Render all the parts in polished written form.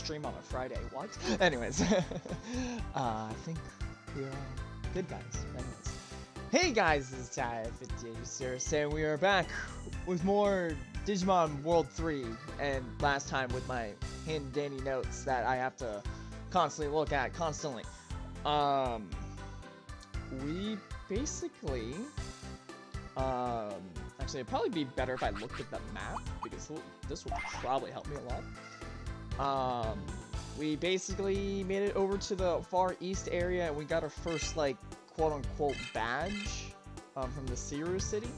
stream on a Friday. What? Anyways, I think we're all good, guys. Anyways, hey guys, this is Ty58 and we are back with more Digimon World 3, and last time with my handy-dandy notes that I have to constantly look at constantly. We basically, actually it'd probably be better if I looked at the map, because this will probably help me a lot. We basically made it over to the far east area, and we got our first, like, quote-unquote badge, from the Siru City.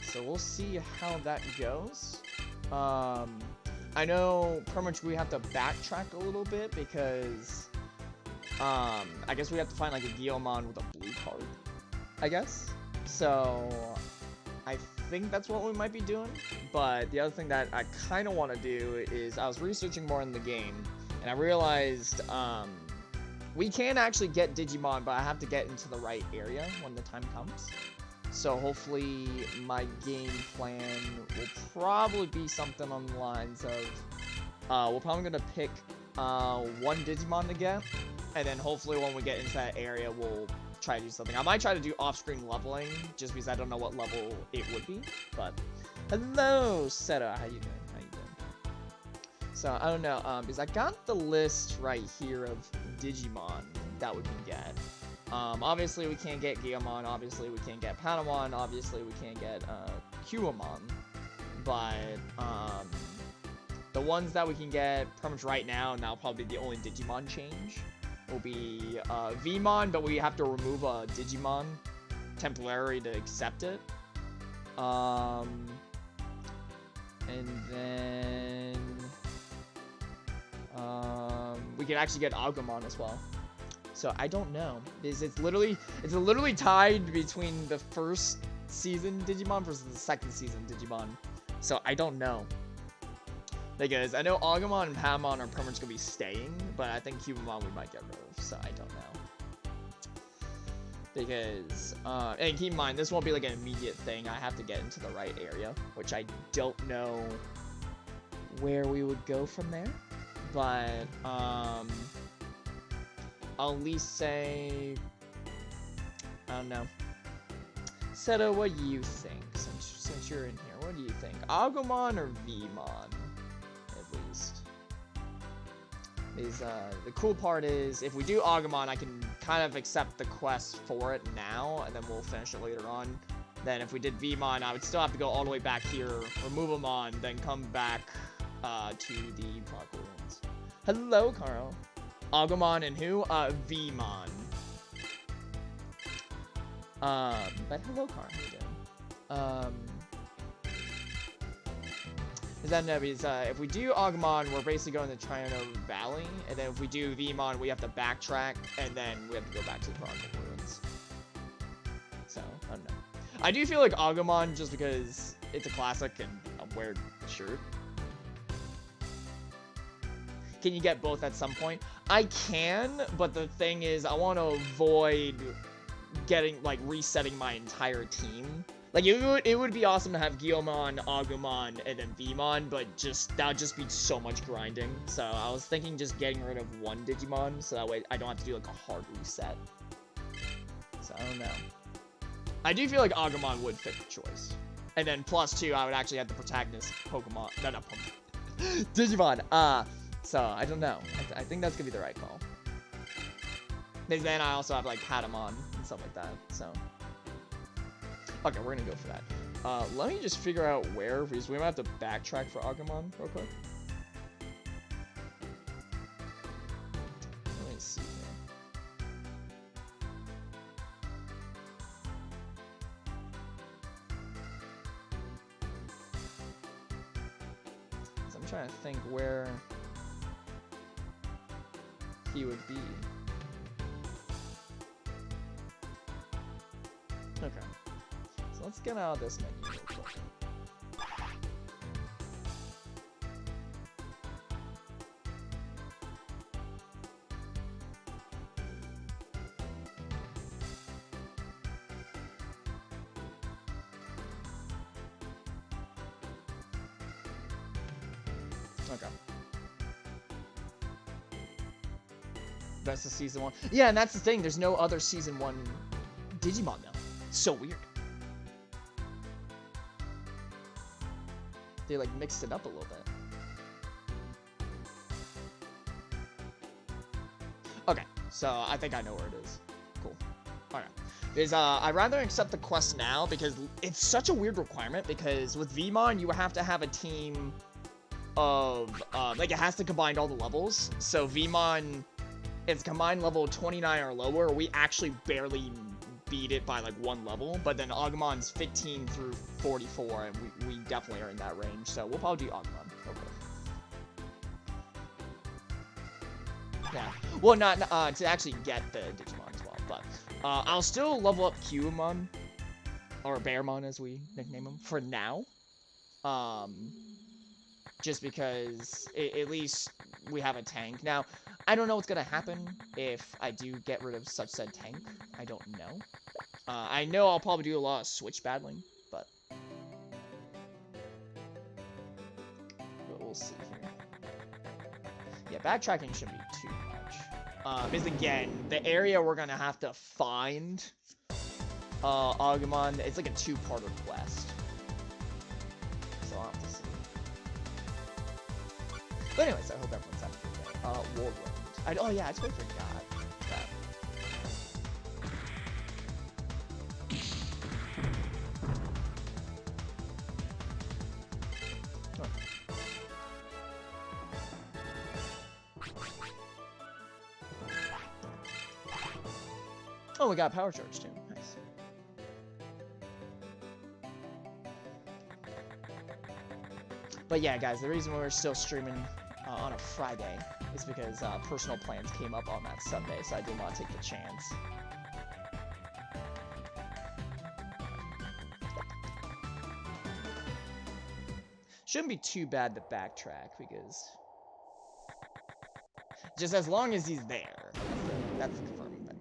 So we'll see how that goes. I know pretty much we have to backtrack a little bit because, I guess we have to find like a Digimon with a blue card, I guess. So I think that's what we might be doing. But the other thing that I kind of want to do is I was researching more in the game, and I realized, we can actually get Digimon, but I have to get into the right area when the time comes. So hopefully my game plan will probably be something on the lines of, we're probably going to pick one Digimon to get, and then hopefully when we get into that area, we'll try to do something. I might try to do off-screen leveling, just because I don't know what level it would be, but hello, Seta, how you doing? How you doing? So, I don't know, because I got the list right here of Digimon that we can get. Obviously we can't get Giyomon, obviously we can't get Patamon, obviously we can't get, Kuwamon, but, the ones that we can get pretty much right now, and that'll probably be the only Digimon change, will be, Vmon, but we have to remove a Digimon temporarily to accept it. And then, we can actually get Agumon as well. So I don't know. It's literally tied between the first season Digimon versus the second season Digimon. So I don't know. Because I know Agumon and Patamon are pretty much gonna be staying, but I think Kuwamon we might get rid of, so I don't know. Because, and keep in mind, this won't be like an immediate thing. I have to get into the right area, which I don't know where we would go from there. But, I'll at least say, I don't know. Seta, what do you think? Since you're in here, what do you think? Agumon or Vmon? At least. Because, the cool part is, if we do Agumon, I can kind of accept the quest for it now, and then we'll finish it later on. Then if we did Vmon, I would still have to go all the way back here, remove him on, then come back, to the Park Ruins. Hello, Carl. Agumon and who? Vmon. But hello, Carl. How you doing? Is that no? Because if we do Agumon, we're basically going to Triano Valley, and then if we do Vmon, we have to backtrack, and then we have to go back to the Chronicle Ruins. So, I don't know. I do feel like Agumon, just because it's a classic and I'm wearing the shirt. Can you get both at some point? I can, but the thing is, I want to avoid getting, like, resetting my entire team. Like, it would be awesome to have Giyomon, Agumon, and then Vmon, but that would just be so much grinding. So I was thinking just getting rid of one Digimon, so that way I don't have to do, like, a hard reset. So I don't know. I do feel like Agumon would fit the choice. And then plus 2, I would actually have the protagonist Pokemon. No, not Pokemon. Digimon. So, I don't know. I think that's gonna be the right call. Because then I also have, like, Patamon and stuff like that, so. Okay, we're gonna go for that. Let me just figure out where, because we might have to backtrack for Agumon real quick. Let me see here. So I'm trying to think where he would be. Okay. So let's get out of this menu real quick. Okay. Best of season 1. Yeah, and that's the thing. There's no other season 1 Digimon now. So weird. They like mixed it up a little bit. Okay, so I think I know where it is. Cool. Alright. Is I'd rather accept the quest now because it's such a weird requirement, because with Vmon you have to have a team of like it has to combine all the levels. So Vmon, it's combined level 29 or lower. We actually barely beat it by like 1 level, but then Agumon's 15 through 44, and we definitely are in that range. So we'll probably do Agumon. Okay. Yeah. Well, not to actually get the Digimon as well, but I'll still level up Qmon, or Bearmon as we nickname him, for now. Just because at least we have a tank. Now, I don't know what's gonna happen if I do get rid of such said tank. I don't know. I know I'll probably do a lot of switch battling, but we'll see here. Yeah, backtracking shouldn't be too much. Because again, the area we're gonna have to find Agumon, it's like a 2-parter quest. So I'll have to see. But anyways, I hope everyone's having a good day. Warwind. Oh yeah, I totally forgot that. Oh, we got power charge too. Nice. But yeah, guys, the reason we're still streaming on a Friday is because personal plans came up on that Sunday, so I didn't want to take the chance. Shouldn't be too bad to backtrack, because just as long as he's there, that's the confirming thing.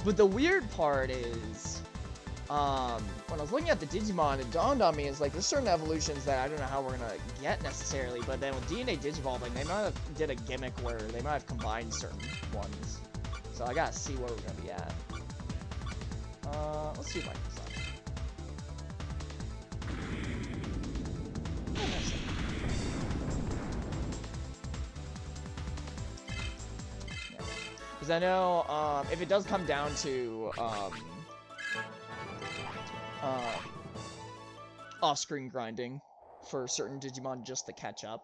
But the weird part is, when I was looking at the Digimon, it dawned on me, is like, there's certain evolutions that I don't know how we're gonna get necessarily, but then with DNA Digivolving, they might have did a gimmick where they might have combined certain ones. So I gotta see where we're gonna be at. Let's see what Microsoft. Because I know, if it does come down to, off-screen grinding for certain Digimon just to catch up,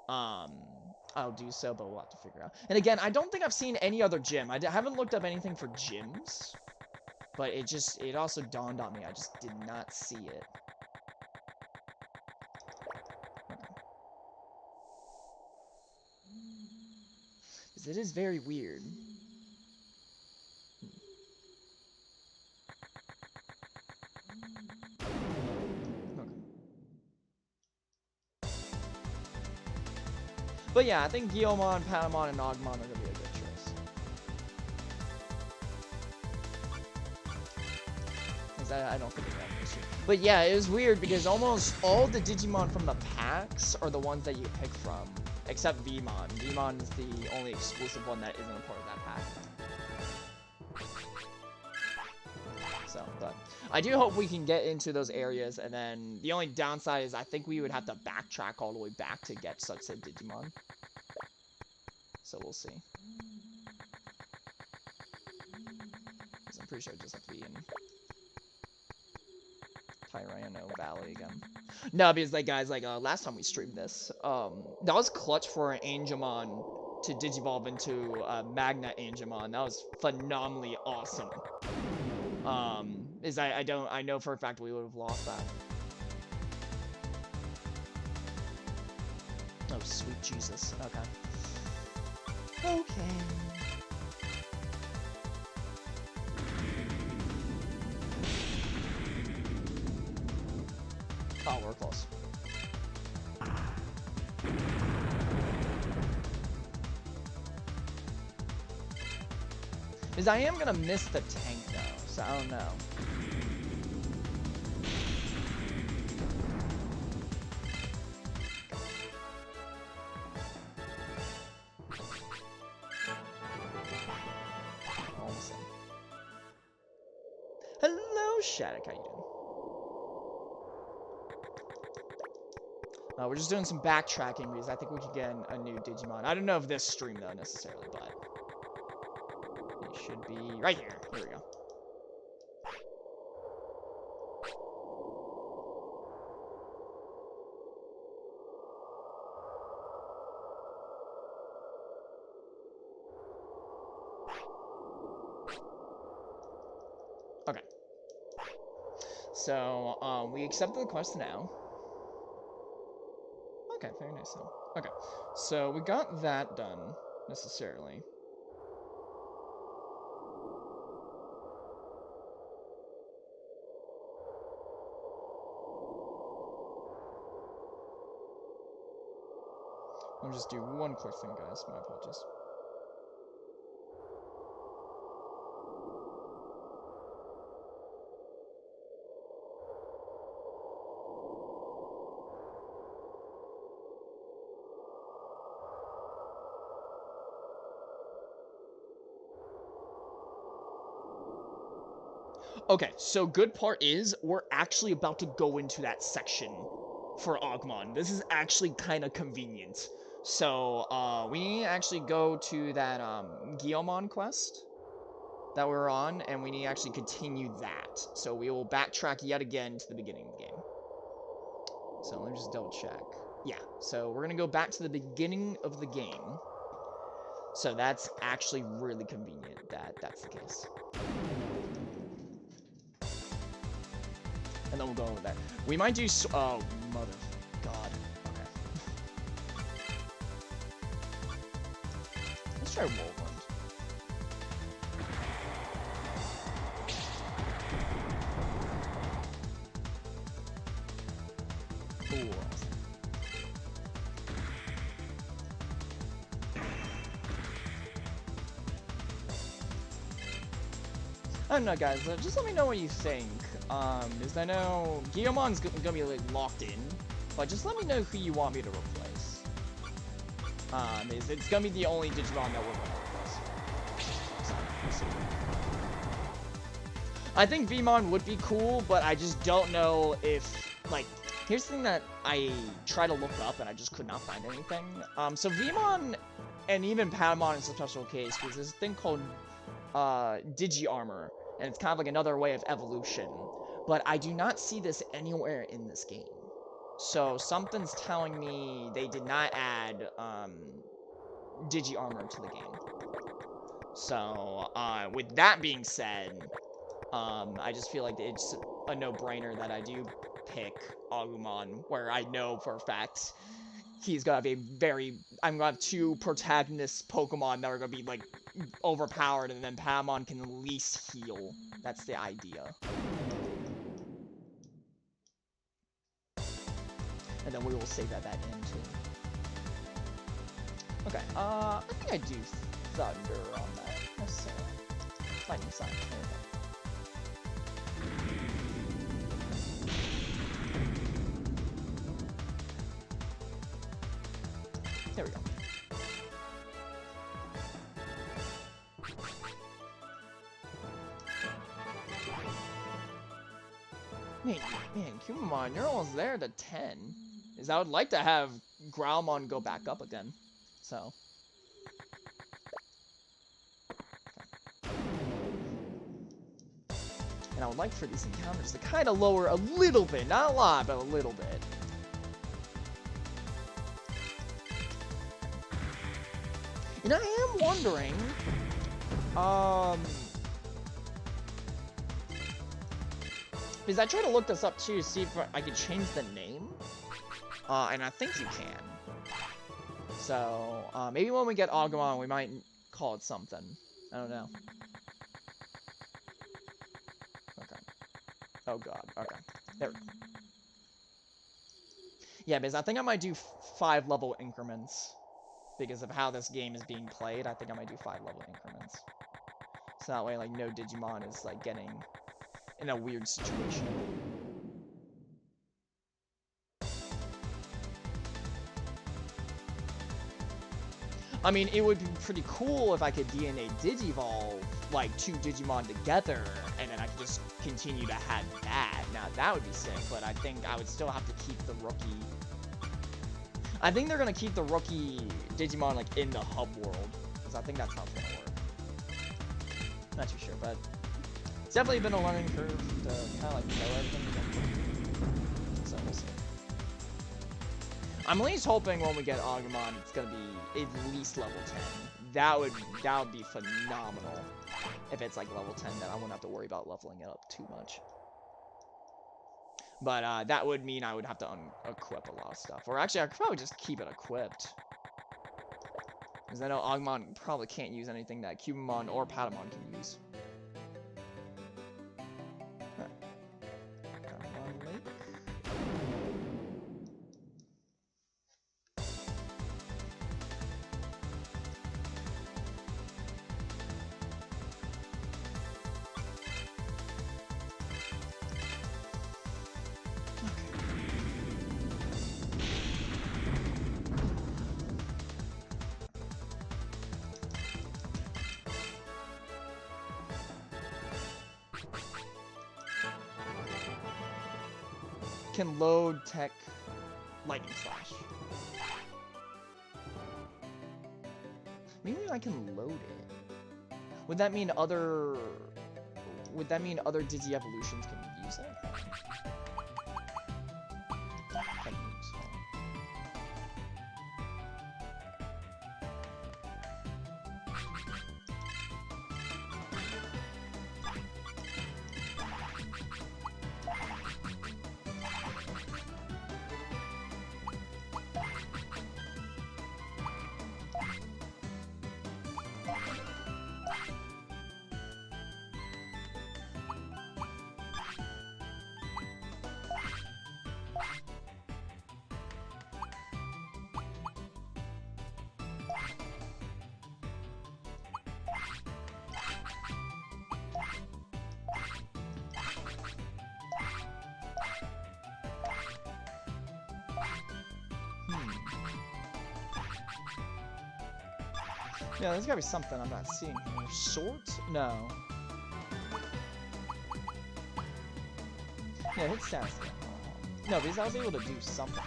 I'll do so, but we'll have to figure out. And again, I don't think I've seen any other gym. I haven't looked up anything for gyms, but it also dawned on me, I just did not see it. Because it is very weird. But yeah, I think Guilmon, Patamon, and Agumon are going to be a good choice. Because I don't think we have an issue. But yeah, it was weird because almost all the Digimon from the packs are the ones that you pick from. Except Vmon. Vmon is the only exclusive one that isn't a part of that pack. So, but I do hope we can get into those areas, and then the only downside is I think we would have to backtrack all the way back to get such a Digimon. So we'll see. Because I'm pretty sure it just have to be in Tyranno Valley again. No, because like guys, like last time we streamed this, that was clutch for an Angemon to digivolve into Magna Angemon. That was phenomenally awesome. I know for a fact we would have lost that. Oh, sweet Jesus. Okay. Okay. Oh, we're close. Because I am gonna miss the tank though, so I don't know. Hello, Shattuck. How you doing? We're just doing some backtracking because I think we could get a new Digimon. I don't know if this stream, though, necessarily, but it should be right here. Here we go. Okay. So, we accepted the quest now. Okay, very nice. Okay, so we got that done, necessarily. Let me just do one quick thing, guys. My apologies. Okay, so good part is we're actually about to go into that section for Agumon. This is actually kind of convenient. So, we actually go to that, Guillemon quest that we're on, and we need to actually continue that. So we will backtrack yet again to the beginning of the game. So let me just double check. Yeah, so we're gonna go back to the beginning of the game. So that's actually really convenient that that's the case. And then we'll go over there. We might do oh, mother god. Okay. Let's try Whirlwind. Ooh. I don't know, guys. Just let me know what you think. Because I know Guillemon's gonna be like locked in, but just let me know who you want me to replace. It's gonna be the only Digimon that we're gonna replace. So, I think Vmon would be cool, but I just don't know if, like, here's the thing that I tried to look up and I just could not find anything. So Vmon and even Patamon is a special case because there's a thing called Digi Armor, and it's kind of like another way of evolution. But I do not see this anywhere in this game. So something's telling me they did not add Digi Armor to the game. So with that being said, I just feel like it's a no-brainer that I do pick Agumon, where I know for a fact he's gonna be I'm gonna have two protagonist Pokemon that are gonna be like overpowered, and then Patamon can at least heal. That's the idea. And then we will save that in too. Okay, I think I do Thunder on that. Let's Lightning Sign. There we go. Man, Kumamon, you're almost there to 10. I would like to have Growlmon go back up again. So. Okay. And I would like for these encounters to kind of lower a little bit. Not a lot, but a little bit. And I am wondering, because I tried to look this up too to see if I could change the name, and I think you can. So, maybe when we get Agumon, we might call it something. I don't know. Okay. Oh god, okay. There we go. Yeah, because I think I might do 5 level increments. Because of how this game is being played, I think I might do 5 level increments. So that way, like, no Digimon is, like, getting in a weird situation. I mean, it would be pretty cool if I could DNA Digivolve, like, 2 Digimon together, and then I could just continue to have that. Now, that would be sick, but I think I would still have to keep the rookie. I think they're going to keep the rookie Digimon, like, in the hub world. Because I think that's how it's going to work. Not too sure, but it's definitely been a learning curve to kind of, like, know everything. So, we'll see. I'm at least hoping when we get Agumon, it's going to be at least level 10. That would be phenomenal. If it's like level 10, then I wouldn't have to worry about leveling it up too much. But that would mean I would have to unequip a lot of stuff. Or actually, I could probably just keep it equipped. Because I know Agumon probably can't use anything that Cubamon or Patamon can use. Alright. Agumon Lake. Can load tech lightning slash. Maybe I can load it. Would that mean other Digi evolutions can use it? Yeah, there's gotta be something I'm not seeing here. Sort? No. Yeah, hit stats. No, because I was able to do something.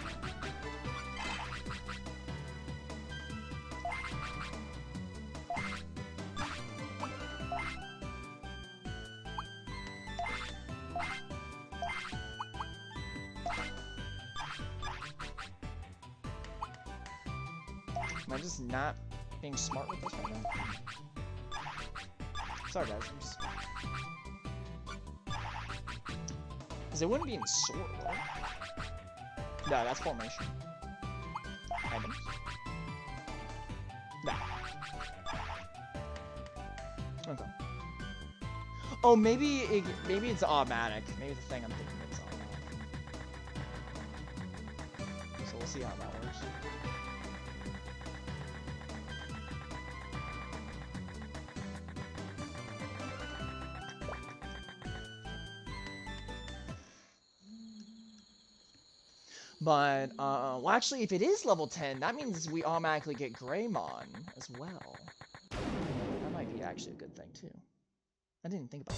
Am I just not being smart with this right now? Sorry guys, I'm just... Because it wouldn't be in sword, would it? No, that's formation. Items. No. Okay. Oh, maybe it's automatic. Maybe the thing I'm thinking is automatic. So we'll see how that works. But, well, actually, if it is level 10, that means we automatically get Greymon as well. That might be actually a good thing, too. I didn't think about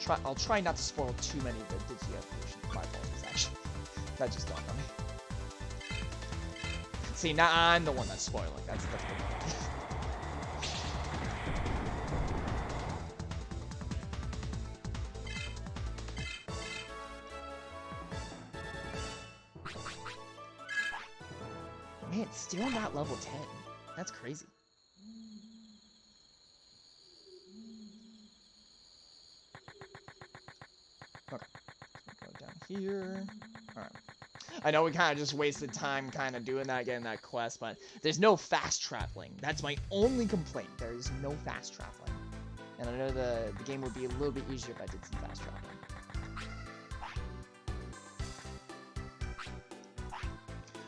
that. I'll try not to spoil too many of the Digi evolutions. My apologies, actually. That just dawned on me. See, now I'm the one that's spoiling. That's the thing. Man, it's still not level 10. That's crazy. Okay. Go down here. Alright. I know we kind of just wasted time kind of doing that, getting that quest, but there's no fast traveling. That's my only complaint. There is no fast traveling. And I know the game would be a little bit easier if I did some fast traveling.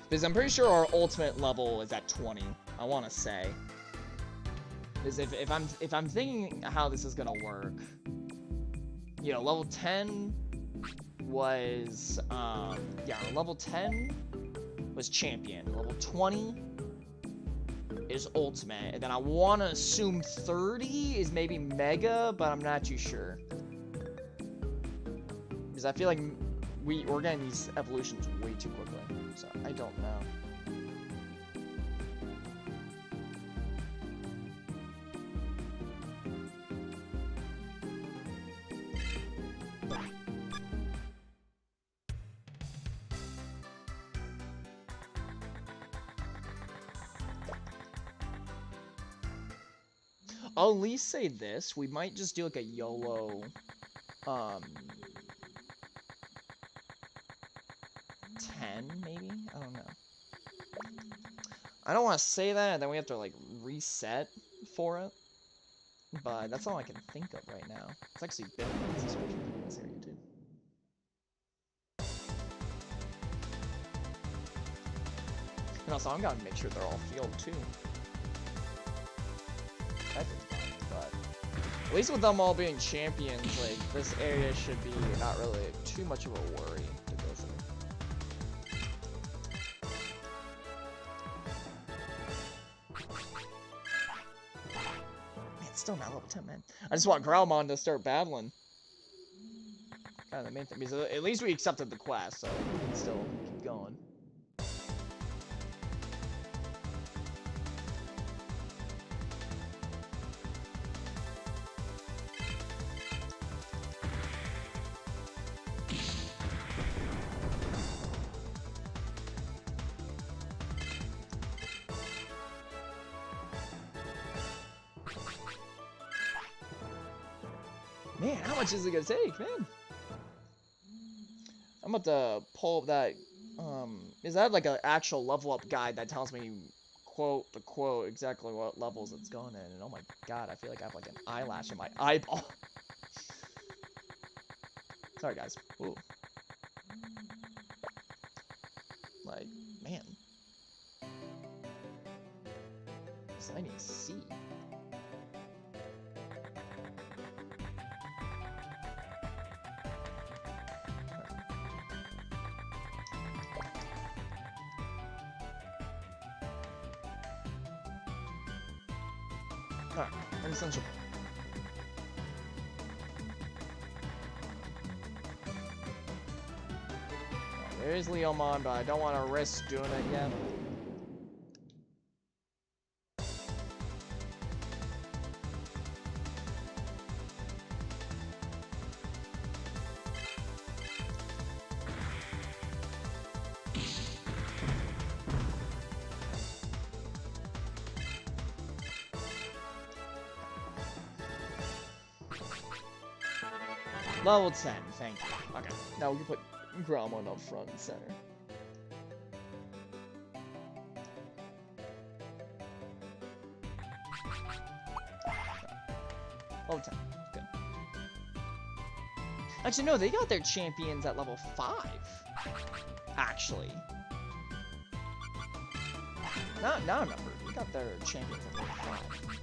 Because I'm pretty sure our ultimate level is at 20. I want to say. Because if I'm thinking how this is gonna work, you know, level 10 was yeah, level 10 was champion. Level 20 is Ultimate, and then I want to assume 30 is maybe Mega, but I'm not too sure. Because I feel like we're getting these evolutions way too quickly, so I don't know. I'll at least say this, we might just do like a YOLO, 10 maybe? I don't know. I don't want to say that, and then we have to like reset for it. But that's all I can think of right now. It's actually been a minute since we've been in this area too. And also, I'm gonna make sure they're all healed too. That is fine, but at least with them all being champions, like this area should be not really too much of a worry to go through. Man, still not level 10, man. I just want Growlmon to start battling. Kind of the main thing, because at least we accepted the quest, so we can still keep going. Man, how much is it gonna take, man? I'm about to pull up that, is that like an actual level up guide that tells me, quote to quote, exactly what levels it's going in? And oh my god, I feel like I have like an eyelash in my eyeball. Sorry, guys. Ooh. Like, man. So I need to see. Alright, an essential. There is Leomon, but I don't want to risk doing it yet. Level 10, thank you. Okay, now we can put Growlmon up front and center. Level 10, good. Actually, no, they got their champions at level 5. Actually. Now I remember, they got their champions at level 5.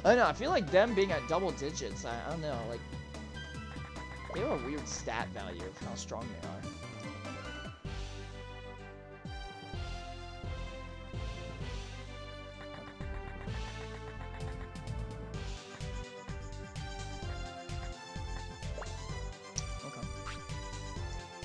I don't know, I feel like them being at double digits, I don't know, like, they have a weird stat value of how strong they are. Okay.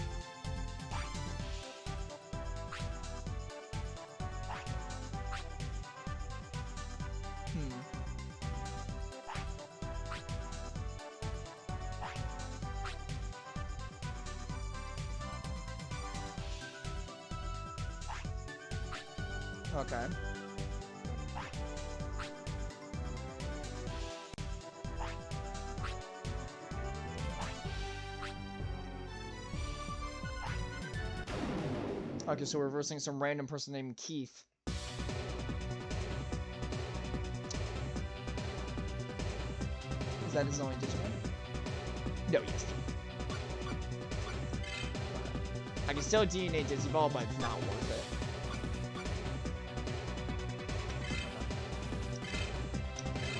Okay. Okay, so we're reversing some random person named Keith. Is that his only Digimon? No, yes. I can still DNA Digiball, but it's not worth it.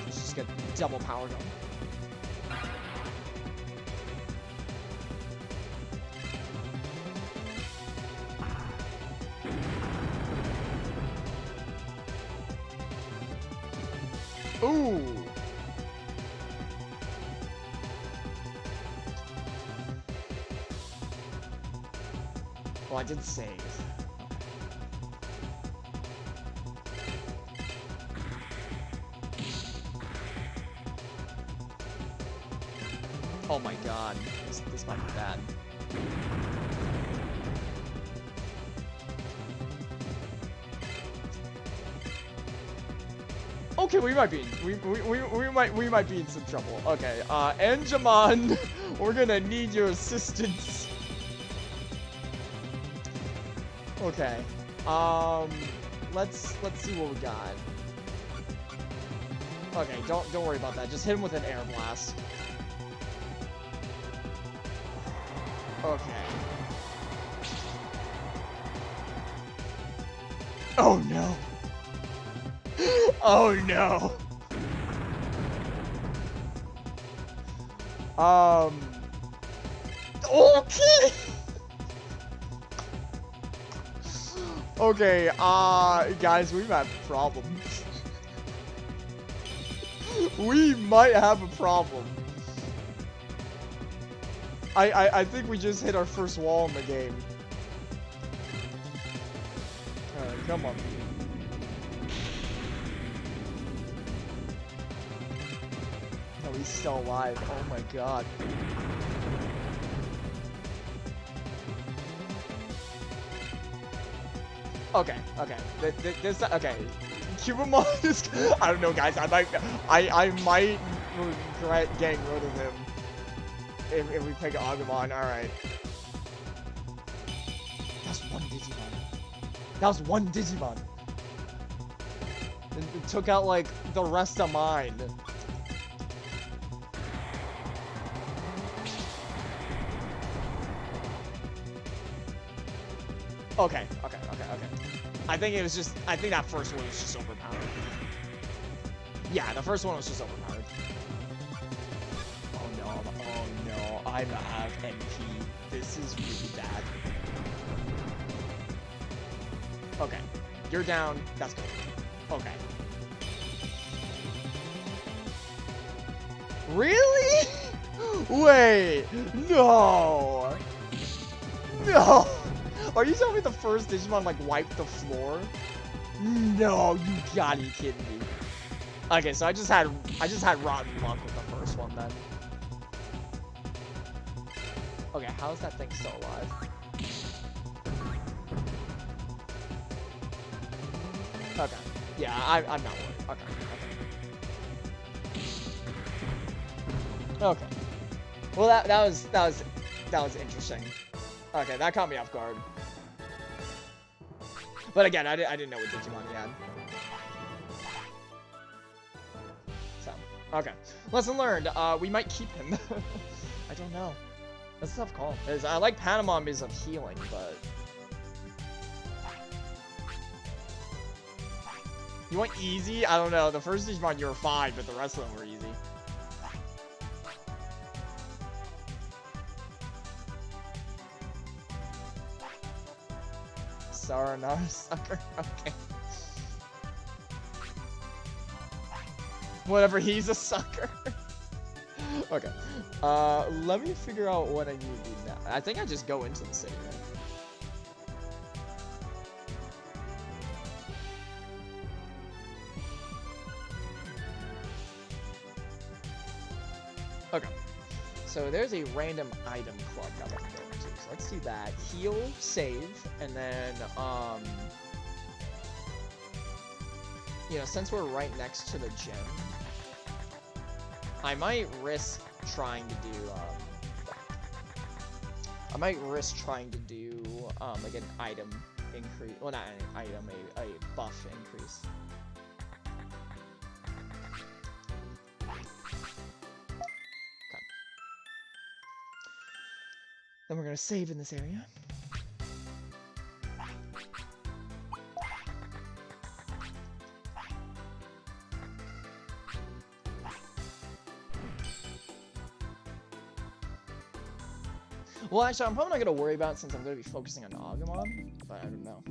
Let's just get double powered on. Ooh. Well, I did save. Oh my god. This might be bad. Okay, we might be we might be in some trouble. Okay, Angemon, we're gonna need your assistance. Okay. Let's see what we got. Okay, don't worry about that. Just hit him with an air blast. Okay. Oh no. Oh no. Okay. Okay, guys, we might have a problem. We might have a problem. I think we just hit our first wall in the game. Alright, come on. Oh, he's still alive. Oh my god. Okay. This okay. Cubamon is. I don't know, guys. I might regret getting rid of him if we pick Agumon. All right. That's one Digimon. That was one Digimon. It took out like the rest of mine. Okay. I think that first one was just overpowered. Yeah, the first one was just overpowered. Oh no, I'm out of MP. This is really bad. Okay, you're down. That's good. Okay. Really? Wait, no. No. Are you telling me the first Digimon like wiped the floor? No, you gotta be kidding me. Okay, so I just had rotten luck with the first one then. Okay, how is that thing still alive? Okay. Yeah, I'm not worried. Okay. Well, that was interesting. Okay, that caught me off guard. But again, I didn't know what Digimon he had. So, okay. Lesson learned. We might keep him. I don't know. That's a tough call. I like Patamon because of healing, but... You want easy? I don't know. The first Digimon you were fine, but the rest of them were easy. Sorry, not a sucker. Okay. Whatever, he's a sucker. Okay. Let me figure out what I need to do now. I think I just go into the city, right? Okay. So there's a random item club that I can go into. So let's do that. Heal, save, and then, you know, since we're right next to the gym, I might risk trying to do, like an item increase. Well, not an item, a buff increase. Then we're gonna save in this area. Well, actually, I'm probably not gonna worry about it since I'm gonna be focusing on Agumon, but I don't know.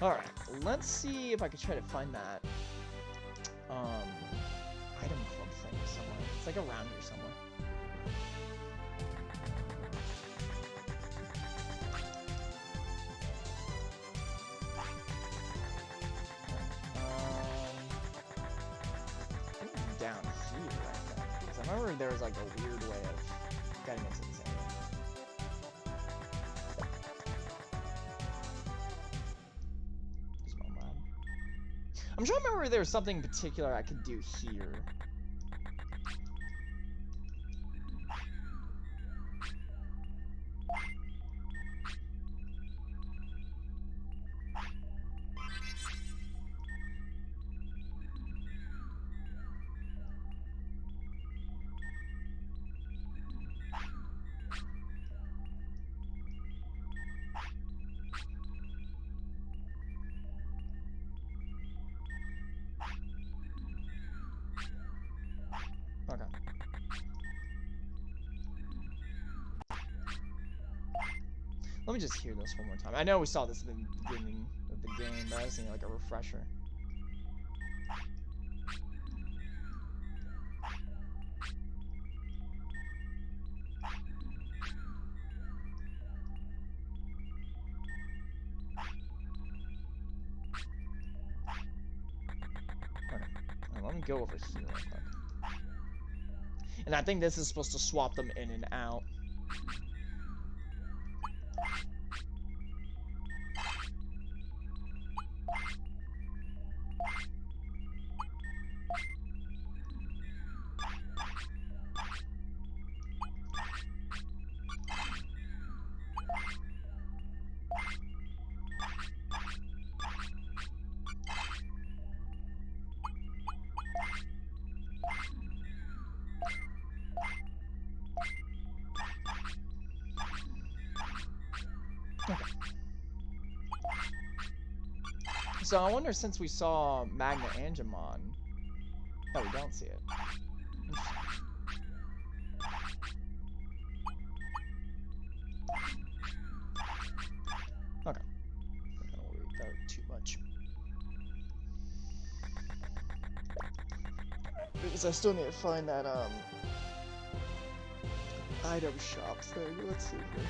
Alright, let's see if I can try to find that item club thing somewhere. It's like around here somewhere. Down here, I think. Because I remember there was like a weird way of getting into this area. Digimon Lab. I'm trying to remember if there was something particular I could do here. Okay. Let me just hear this one more time. I know we saw this at the beginning of the game, but I was thinking like a refresher. Okay. Right, let me go over here real quick. And I think this is supposed to swap them in and out. Okay. So I wonder, since we saw Magna Angemon, oh, we don't see it. Okay. I'm not gonna worry about it too much. Because I still need to find that item shop thing. Let's see here.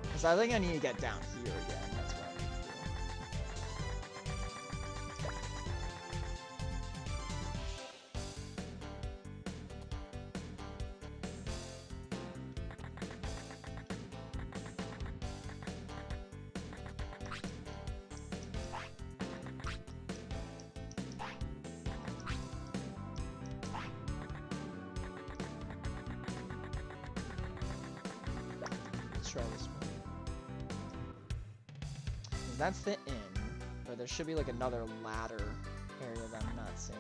Because I think I need to get down here again. That's what I need to Let's try this one. That's the inn, but there should be like another ladder area that I'm not seeing.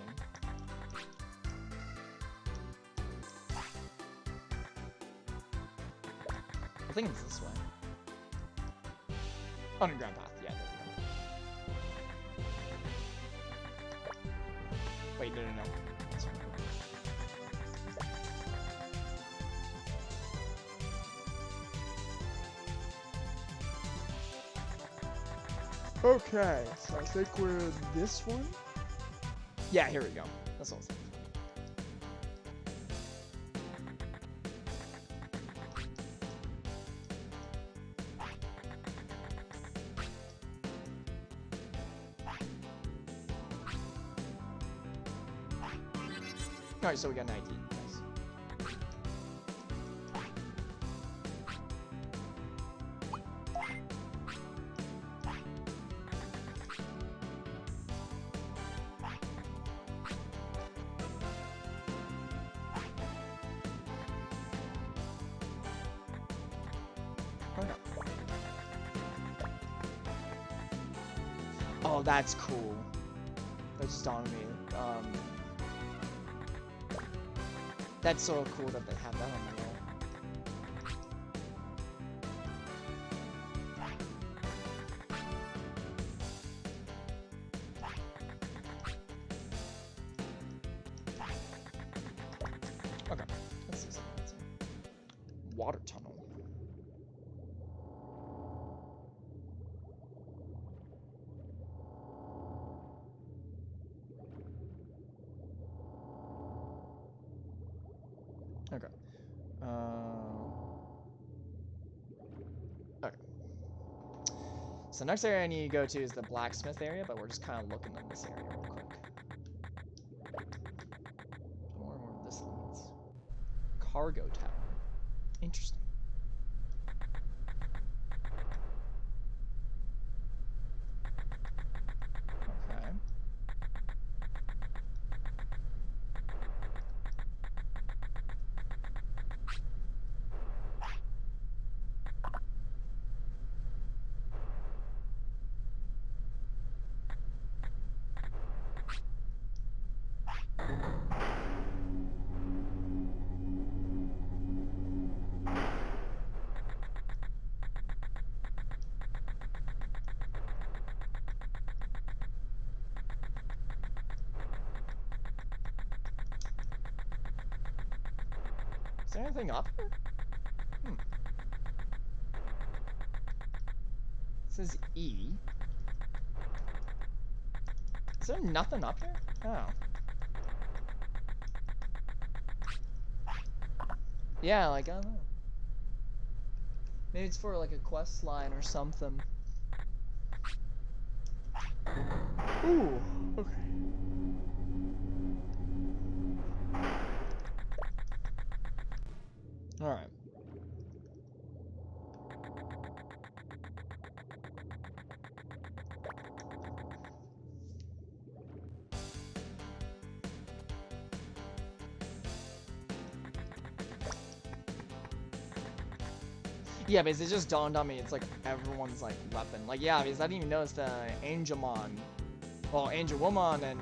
I think it's this way. Underground path, yeah, there we go. Wait, no. This one. Okay, so I think we're in this one. Yeah, here we go. That's what I was thinking. Alright, so we got an ID. Nice. Okay. Oh, that's cool. That just dawned on me. That's so cool that they have that on the wall. Okay, let's see something. Let's see. Water tunnel. So next area I need to go to is the blacksmith area, but we're just kind of looking in this area real quick. I wonder where this leads. Cargo tower. Interesting. Okay. Is there anything up here? Hmm. It says E. Is there nothing up here? Oh. Yeah, like, I don't know. Maybe it's for, like, a quest line or something. Ooh, okay. Alright. Yeah, because it just dawned on me, it's like everyone's like weapon. Like, yeah, because I didn't even notice the Angelmon. Well, Angelwoman and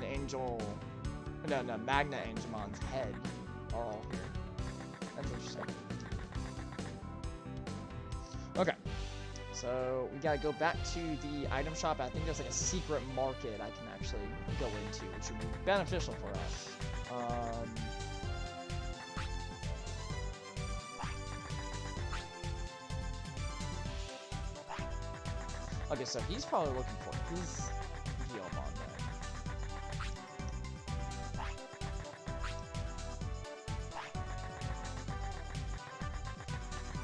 no, Magna Angelmon's head are all here. That's interesting. Okay. So, we gotta go back to the item shop. I think there's like a secret market I can actually go into, which would be beneficial for us. Okay, so he's probably looking for his Digimon then.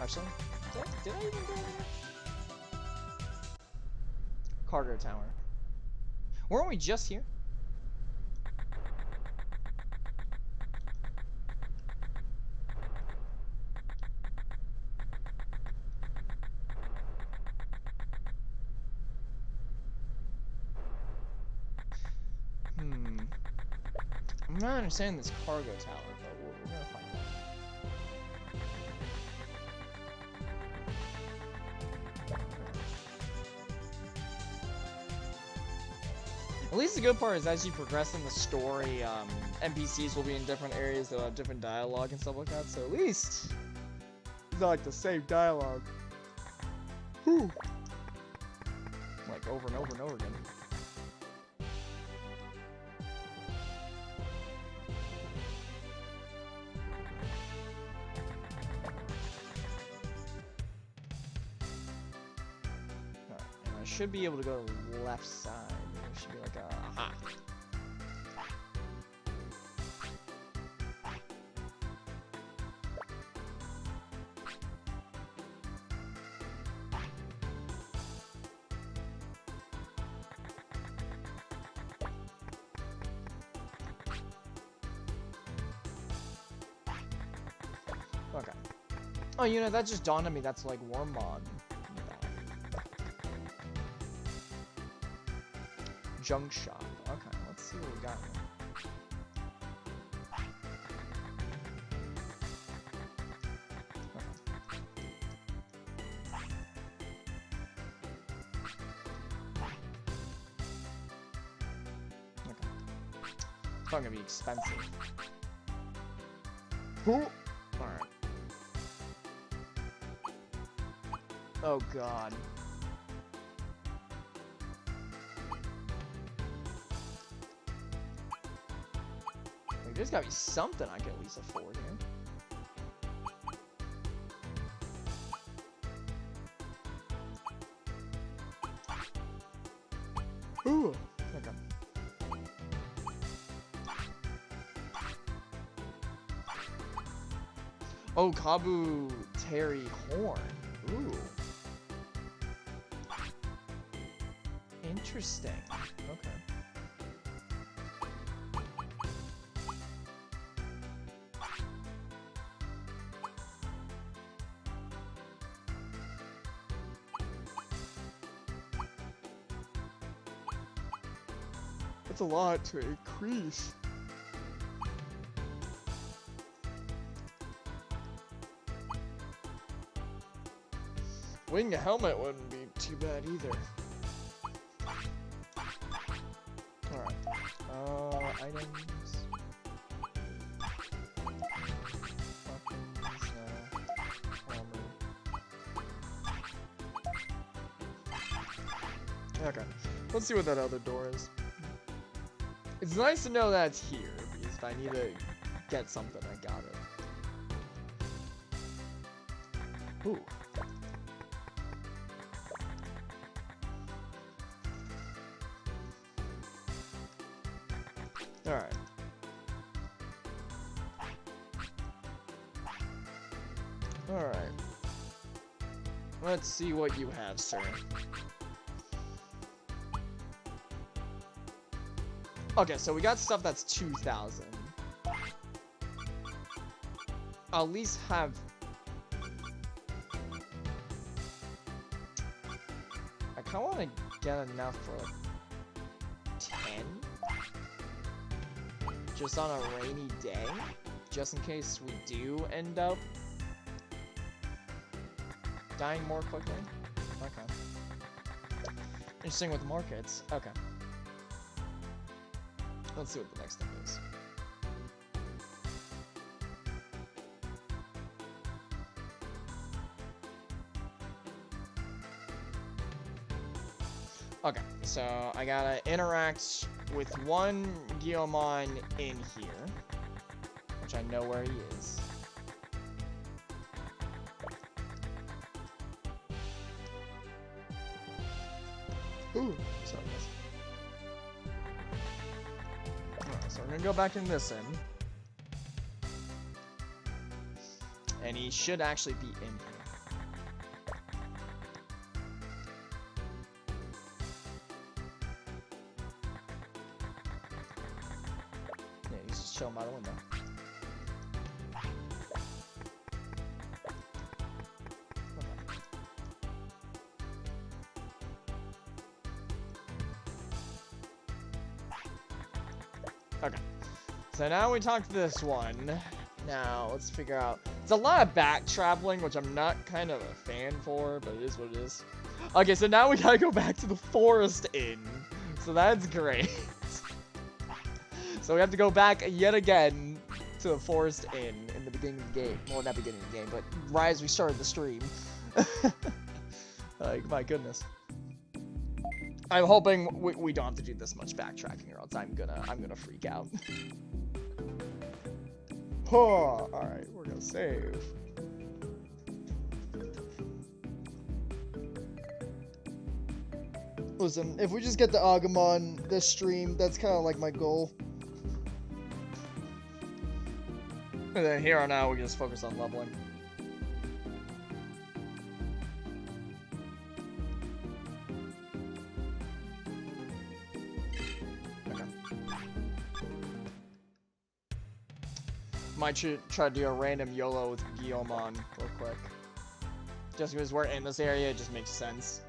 Actually, did I even go there? Cargo tower. Weren't we just here? I'm not understanding this cargo tower, but we're gonna find out. At least the good part is as you progress in the story, NPCs will be in different areas, they'll have different dialogue and stuff like that, so at least it's not like the same dialogue. Whew. Like over and over and over again. Should be able to go to the left side. There should be like a aha. Okay. Oh, you know, that just dawned on me. That's like Wormmon. Junk shop. Okay, let's see what we got here. Okay. It's not gonna be expensive. Alright. Oh god. There's gotta be something I can at least afford here. Ooh, okay. Oh, Kabu Terry Horn. Ooh. Interesting. Okay. That's a lot to increase. Wearing a helmet wouldn't be too bad either. Alright. Items. Weapons, armor. Okay. Let's see what that other door is. It's nice to know that's here, because if I need to get something, I got it. Ooh. Alright. Alright. Let's see what you have, sir. Okay, so we got stuff that's 2,000. I'll at least have... I kinda wanna get enough for like 10? Just on a rainy day? Just in case we do end up dying more quickly? Okay. Interesting with markets. Okay. Let's see what the next thing is. Okay, so I gotta interact with one Digimon in here, which I know where he is. Ooh, sorry guys. Alright, so we're gonna go back in this end. And he should actually be in here. Yeah, he's just chilling by the window. Okay, so now we talk to this one. Now, let's figure out... It's a lot of back traveling, which I'm not kind of a fan for, but it is what it is. Okay, so now we gotta go back to the Forest Inn. So that's great. So we have to go back yet again to the Forest Inn in the beginning of the game. Well, not beginning of the game, but right as we started the stream. Like, my goodness. I'm hoping we don't have to do this much backtracking, or else I'm gonna freak out. Oh, alright, we're gonna save. Listen, if we just get the Agumon this stream, that's kind of like my goal. And then here on out, we just focus on leveling. Might try to do a random YOLO with Guillemon real quick. Just because we're in this area, it just makes sense.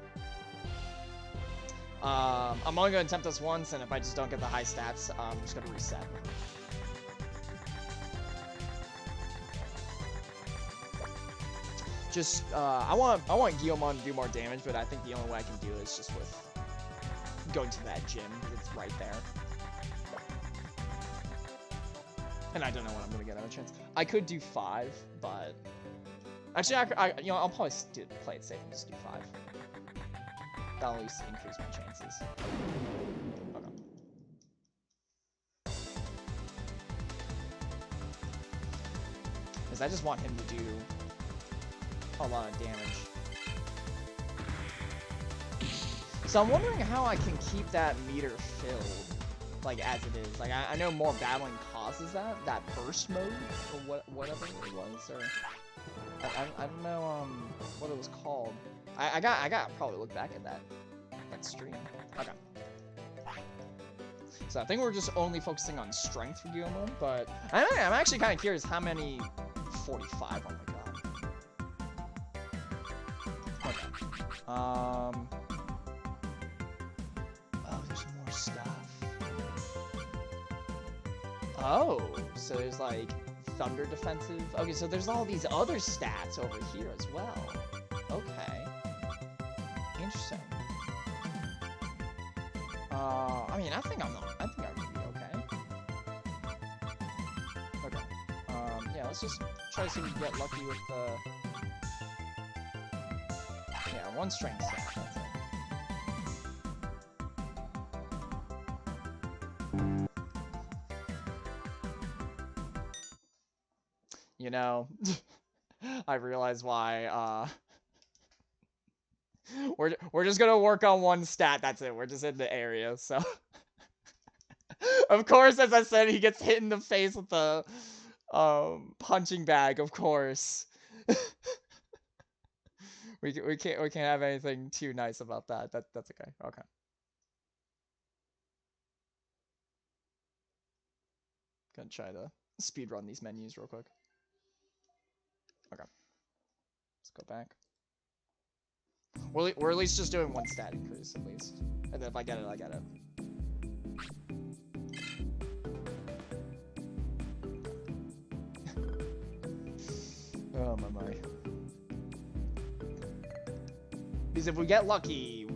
I'm only going to attempt this once, and if I just don't get the high stats, I'm just going to reset. Just, I want Guillemon to do more damage, but I think the only way I can do it is just with going to that gym, because it's right there. And I don't know when I'm gonna get another chance. I could do 5, but actually, I'll probably play it safe and just do 5. That'll at least increase my chances. Okay. Because I just want him to do a lot of damage. So I'm wondering how I can keep that meter filled. Like, as it is. Like, I know more battling causes that burst mode, or whatever it was, or... I don't know, what it was called. I got probably look back at that stream. Okay. So I think we're just only focusing on strength for Guillermo, but I'm actually kind of curious how many 45. Oh my god. Okay. Oh, there's more stuff. Oh, so there's like thunder defensive. Okay, so there's all these other stats over here as well. Okay. Interesting. I mean, I think I'm gonna be okay. Okay. Yeah, let's just try to see if we can get lucky with the... Yeah, one strength stat, that's it. You know, I realize why, we're just gonna work on one stat, that's it. We're just in the area, so... Of course, as I said, he gets hit in the face with the, punching bag, of course. we can't have anything too nice about that. That's okay. Okay. Gonna try to speed run these menus real quick. Okay. Let's go back. We're at least just doing one stat increase, at least. And then if I get it, I get it. Oh my. Because if we get lucky,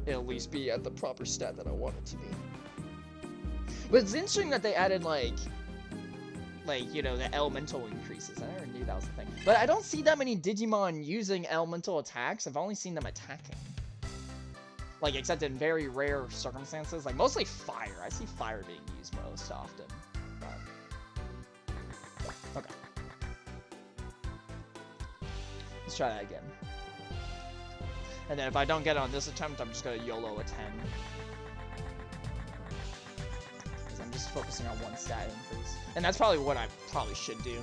it'll at least be at the proper stat that I want it to be. But it's interesting that they added like, you know, the elemental increases. I never knew that was a thing. But I don't see that many Digimon using elemental attacks. I've only seen them attacking. Like, except in very rare circumstances. Like, mostly fire. I see fire being used most often. But... Okay. Let's try that again. And then if I don't get it on this attempt, I'm just gonna YOLO a 10. Because I'm just focusing on one stat increase. And that's probably what I probably should do.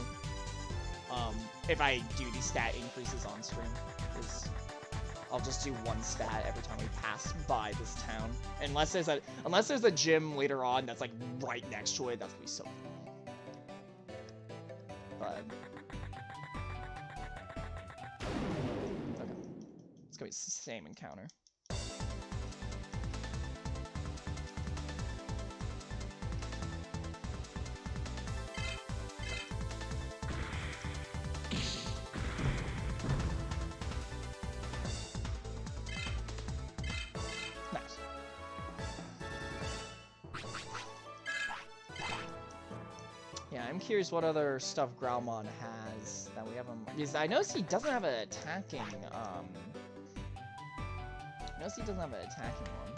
If I do these stat increases on screen. Is I'll just do one stat every time we pass by this town. Unless there's a gym later on that's like right next to it, that's gonna be so cool. But okay. It's gonna be the same encounter. Yeah, I'm curious what other stuff Growlmon has that we haven't... Because I noticed he doesn't have an attacking, I noticed he doesn't have an attacking one.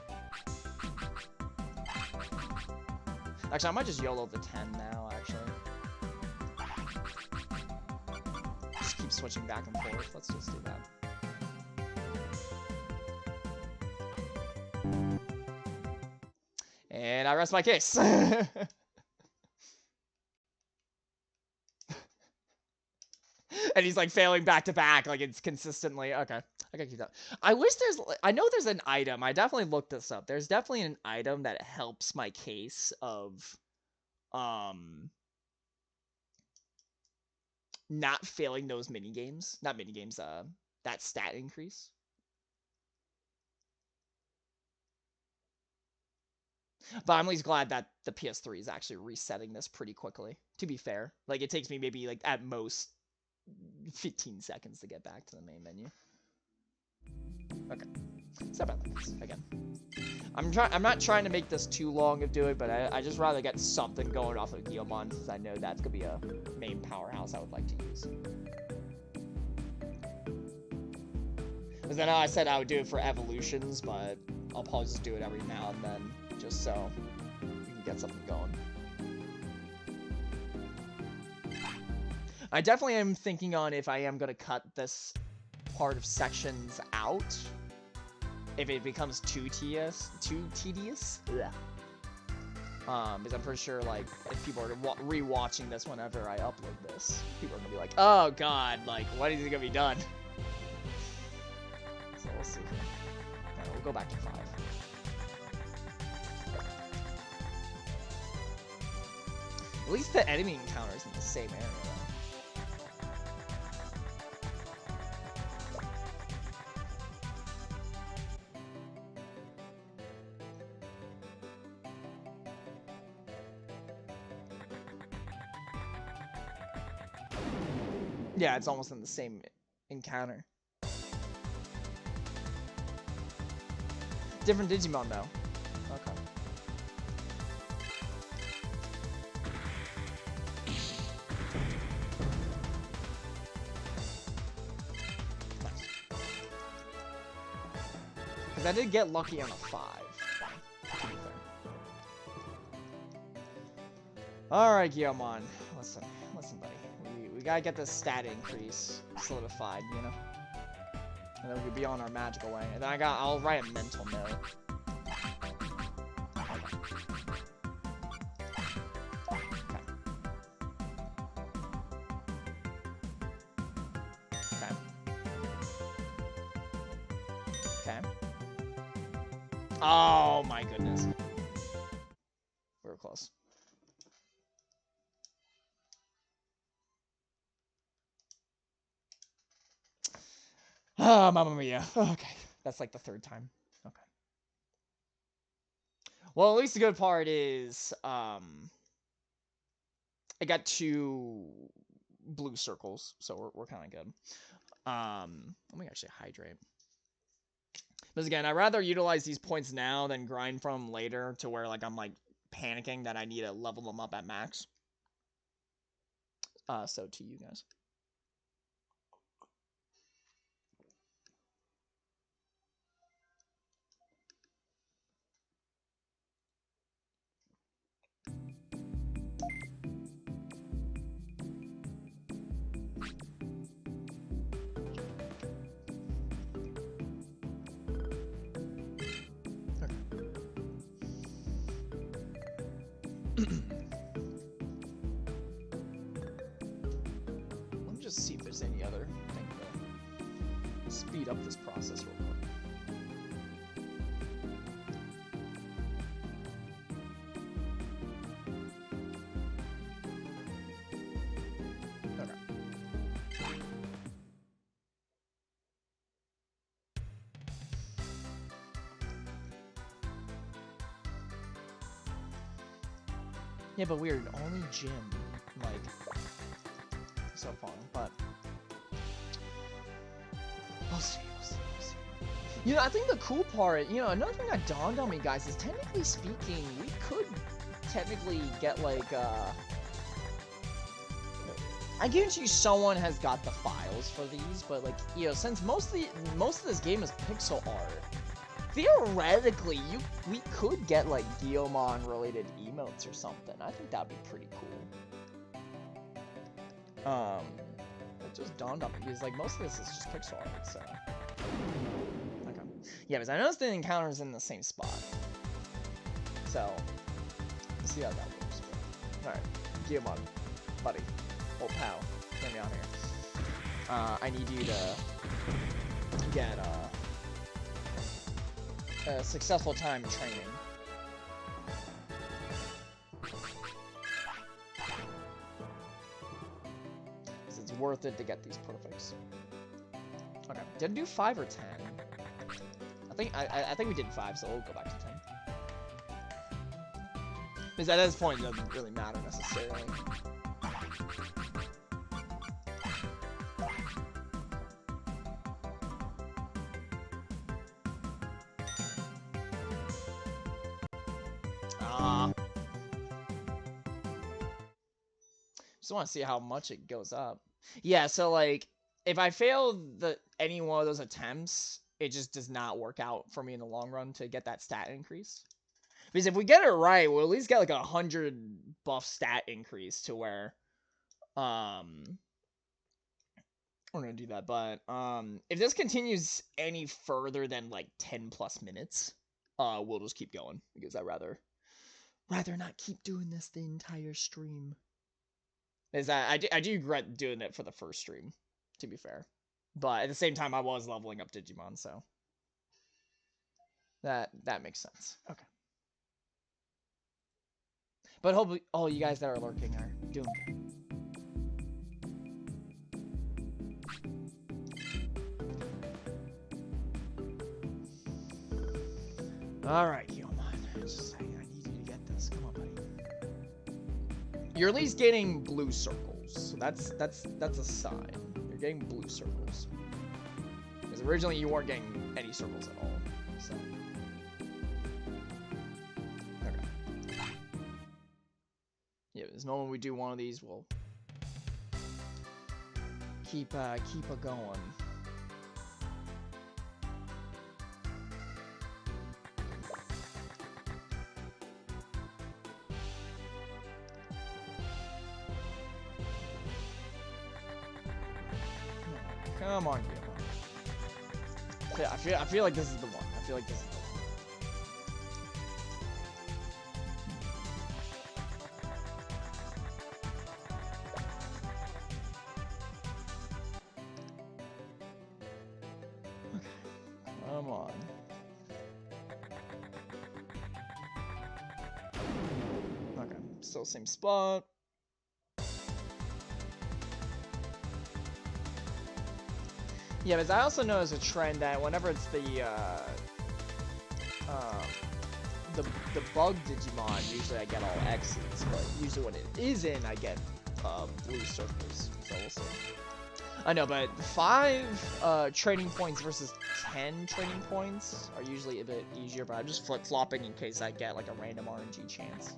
Actually, I might just YOLO the 10 now, actually. Just keep switching back and forth. Let's just do that. And I rest my case. And he's like failing back to back, like it's consistently. Okay, I gotta keep that. I wish I know there's an item. I definitely looked this up. There's definitely an item that helps my case of, not failing those minigames. Not minigames. That stat increase. But I'm at least glad that the PS3 is actually resetting this pretty quickly. To be fair, like it takes me maybe like at most 15 seconds to get back to the main menu. Okay. Step out like this again. I'm not trying to make this too long of doing, but I just rather get something going off of Guillemon since I know that's gonna be a main powerhouse I would like to use. Because I know I said I would do it for evolutions, but I'll probably just do it every now and then, just so we can get something going. I definitely am thinking on if I am going to cut this part of sections out. If it becomes too tedious. Yeah. Because I'm pretty sure, like, if people are re-watching this whenever I upload this, people are going to be like, oh god, like, when is it going to be done? So we'll see. Alright, we'll go back to 5. At least the enemy encounters in the same area, though. Yeah, it's almost in the same encounter. Different Digimon, though. Okay. Nice. Because I did get lucky on a 5. Alright, Guillemon. Listen, buddy. We gotta get this stat increase solidified, you know? And then we could be on our magical way. And then I'll write a mental note. Okay. Oh my goodness. We were close. Ah, Mamma Mia. Okay. That's like the 3rd time. Okay. Well, at least the good part is, I got 2 blue circles, so we're kind of good. Let me actually hydrate. But again, I'd rather utilize these points now than grind from them later to where, like, I'm, like, panicking that I need to level them up at max. So to you guys. Let me just see if there's any other thing to speed up this process real quick. Yeah, but weird. Only gym, like, so far, but we'll see. You know, I think the cool part, you know, another thing that dawned on me, guys, is technically speaking, we could technically get, like, I guarantee you someone has got the files for these, but, like, you know, since most of this game is pixel art, theoretically, we could get, like, Guillemon-related emotes or something. I think that'd be pretty cool. It just dawned on me, because, like, most of this is just pixel art, so... Okay. Yeah, because I noticed the encounter's in the same spot. So, let's see how that works. Alright, Guillemon, buddy, old pal, hear me out here. I need you to get, a successful time training. It's worth it to get these perfects. Okay, did I do 5 or 10? I think we did 5, so we'll go back to 10. Because at this point, it doesn't really matter necessarily. Just want to see how much it goes up. Yeah, so like, if I fail any one of those attempts, it just does not work out for me in the long run to get that stat increase. Because if we get it right, we'll at least get like 100 buff stat increase to where, we're gonna do that. But if this continues any further than like 10 plus minutes, we'll just keep going because I'd rather not keep doing this the entire stream. Is that I do regret doing it for the first stream, to be fair. But at the same time, I was leveling up Digimon, so that makes sense. Okay. But hopefully all you guys that are lurking are doomed. Alright, Gilmon. I need you to get this. Come on, buddy. You're at least getting blue circles. So that's a sign. You're getting blue circles. Because originally you weren't getting any circles at all. So. Okay. Yeah, there's no when we do one of these, we'll keep it going. Come on, Gilmon. I feel like this is the one. I feel like this is the one. Okay. Come on. Okay. Still same spot. Yeah, because I also notice a trend that whenever it's the bug Digimon, usually I get all X's, but usually when it isn't, I get blue circles. So we'll see. I know, but 5 training points versus 10 training points are usually a bit easier, but I'm just flip-flopping in case I get like a random RNG chance.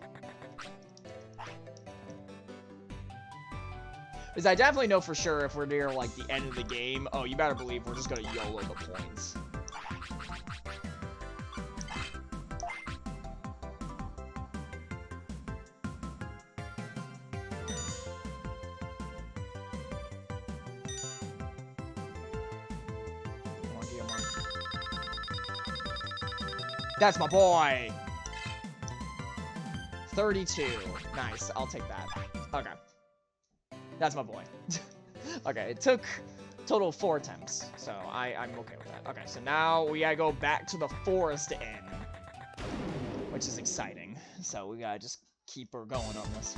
Because I definitely know for sure if we're near, like, the end of the game, oh, you better believe we're just gonna YOLO the points. Come on, Digimon. That's my boy! 32. Nice, I'll take that. Okay. That's my boy. Okay, it took a total of 4 attempts, so I'm okay with that. Okay, so now we gotta go back to the forest inn, which is exciting. So we gotta just keep her going on this.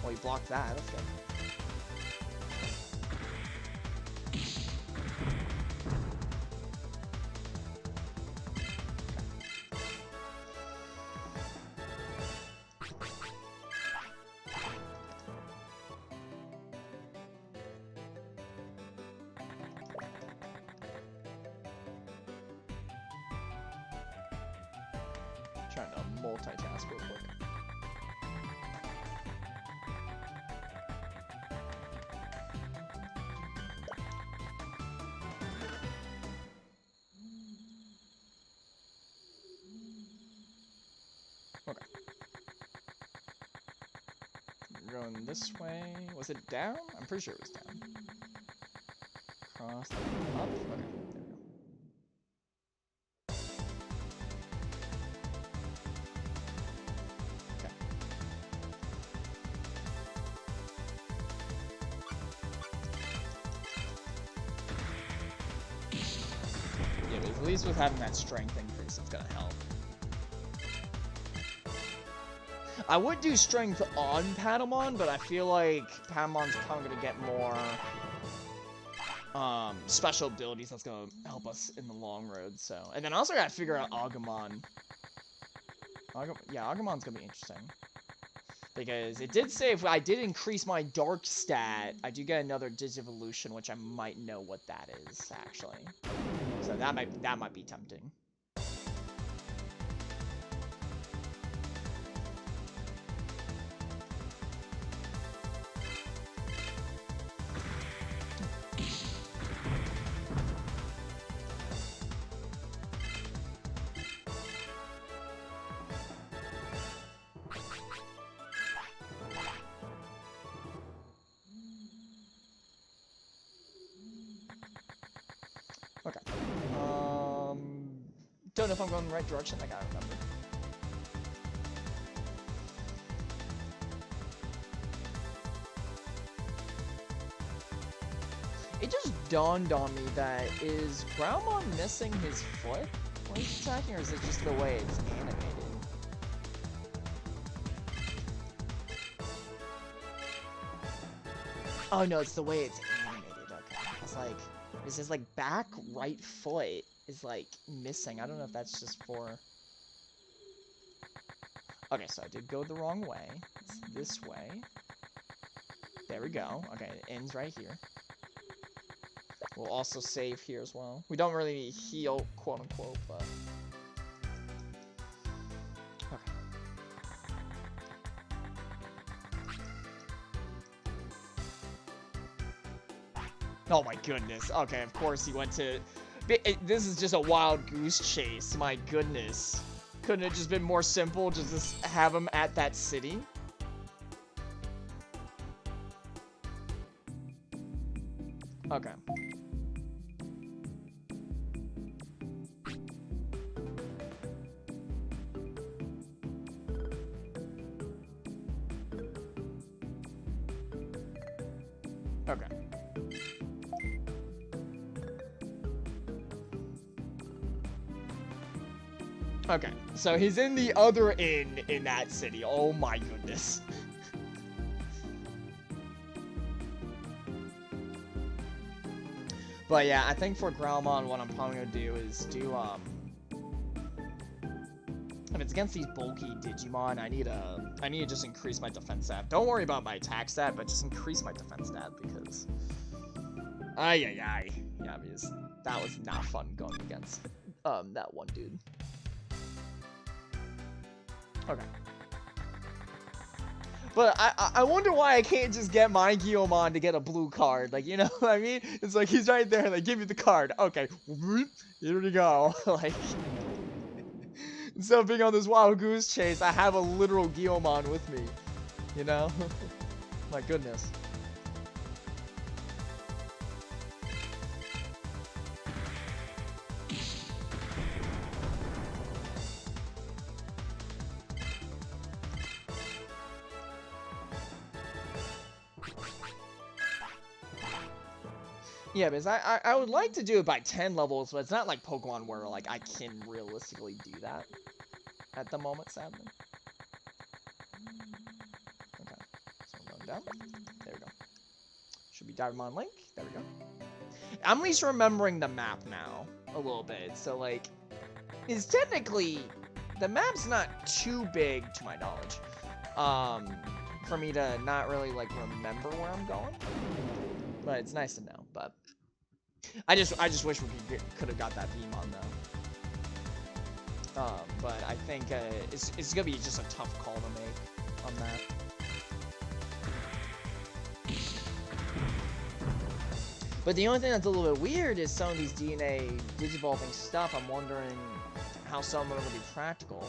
Well, you blocked that. That's good. Trying to multitask real quick. Okay. We're going this way. Was it down? I'm pretty sure it was down. Cross, up. Okay, there we go. Yeah, but at least with having that strength increase, it's gonna help. I would do strength on Patamon, but I feel like Patamon's probably gonna get more special abilities that's gonna help us in the long road. So, and then I also gotta figure out Agumon. Yeah, Agumon's gonna be interesting because it did say if I did increase my Dark stat, I do get another Digivolution, which I might know what that is actually. So that might be tempting. Okay. Don't know if I'm going in the right direction. I gotta remember. It just dawned on me that is Groundmon missing his foot when he's attacking, or is it just the way it's animated? Oh no, it's the way it's animated. Okay, it's like it's his like back right foot is like missing. I don't know if that's just for. Okay, so I did go the wrong way. It's this way. There we go. Okay, it ends right here. We'll also save here as well. We don't really need heal, quote unquote, but. Okay. Oh my goodness. Okay, of course he went to... This is just a wild goose chase. My goodness. Couldn't it just been more simple? Just have him at that city? Okay. Okay. Okay, so he's in the other inn in that city. Oh my goodness. But yeah, I think for Groundmon, what I'm probably gonna do is do, if it's against these bulky Digimon, I need to just increase my defense stat. Don't worry about my attack stat, but just increase my defense stat, because... Yeah, because that was not fun going against, that one dude. Okay. But I wonder why I can't just get my Guilmon to get a blue card. Like, you know what I mean? It's like, he's right there, like, give me the card. Okay. Here we go. Like, instead of being on this wild goose chase, I have a literal Guilmon with me. You know? My goodness. Yeah, because I would like to do it by 10 levels, but it's not like Pokemon where, like, I can realistically do that at the moment, sadly. Okay, so we're going down. There we go. Should be Digimon Link. There we go. I'm at least remembering the map now a little bit, so, like, is technically, the map's not too big, to my knowledge, for me to not really, like, remember where I'm going. But it's nice to know, but I just wish we could have got that Digimon though. But I think it's gonna be just a tough call to make on that. But the only thing that's a little bit weird is some of these DNA digivolving stuff. I'm wondering how some of it will be practical.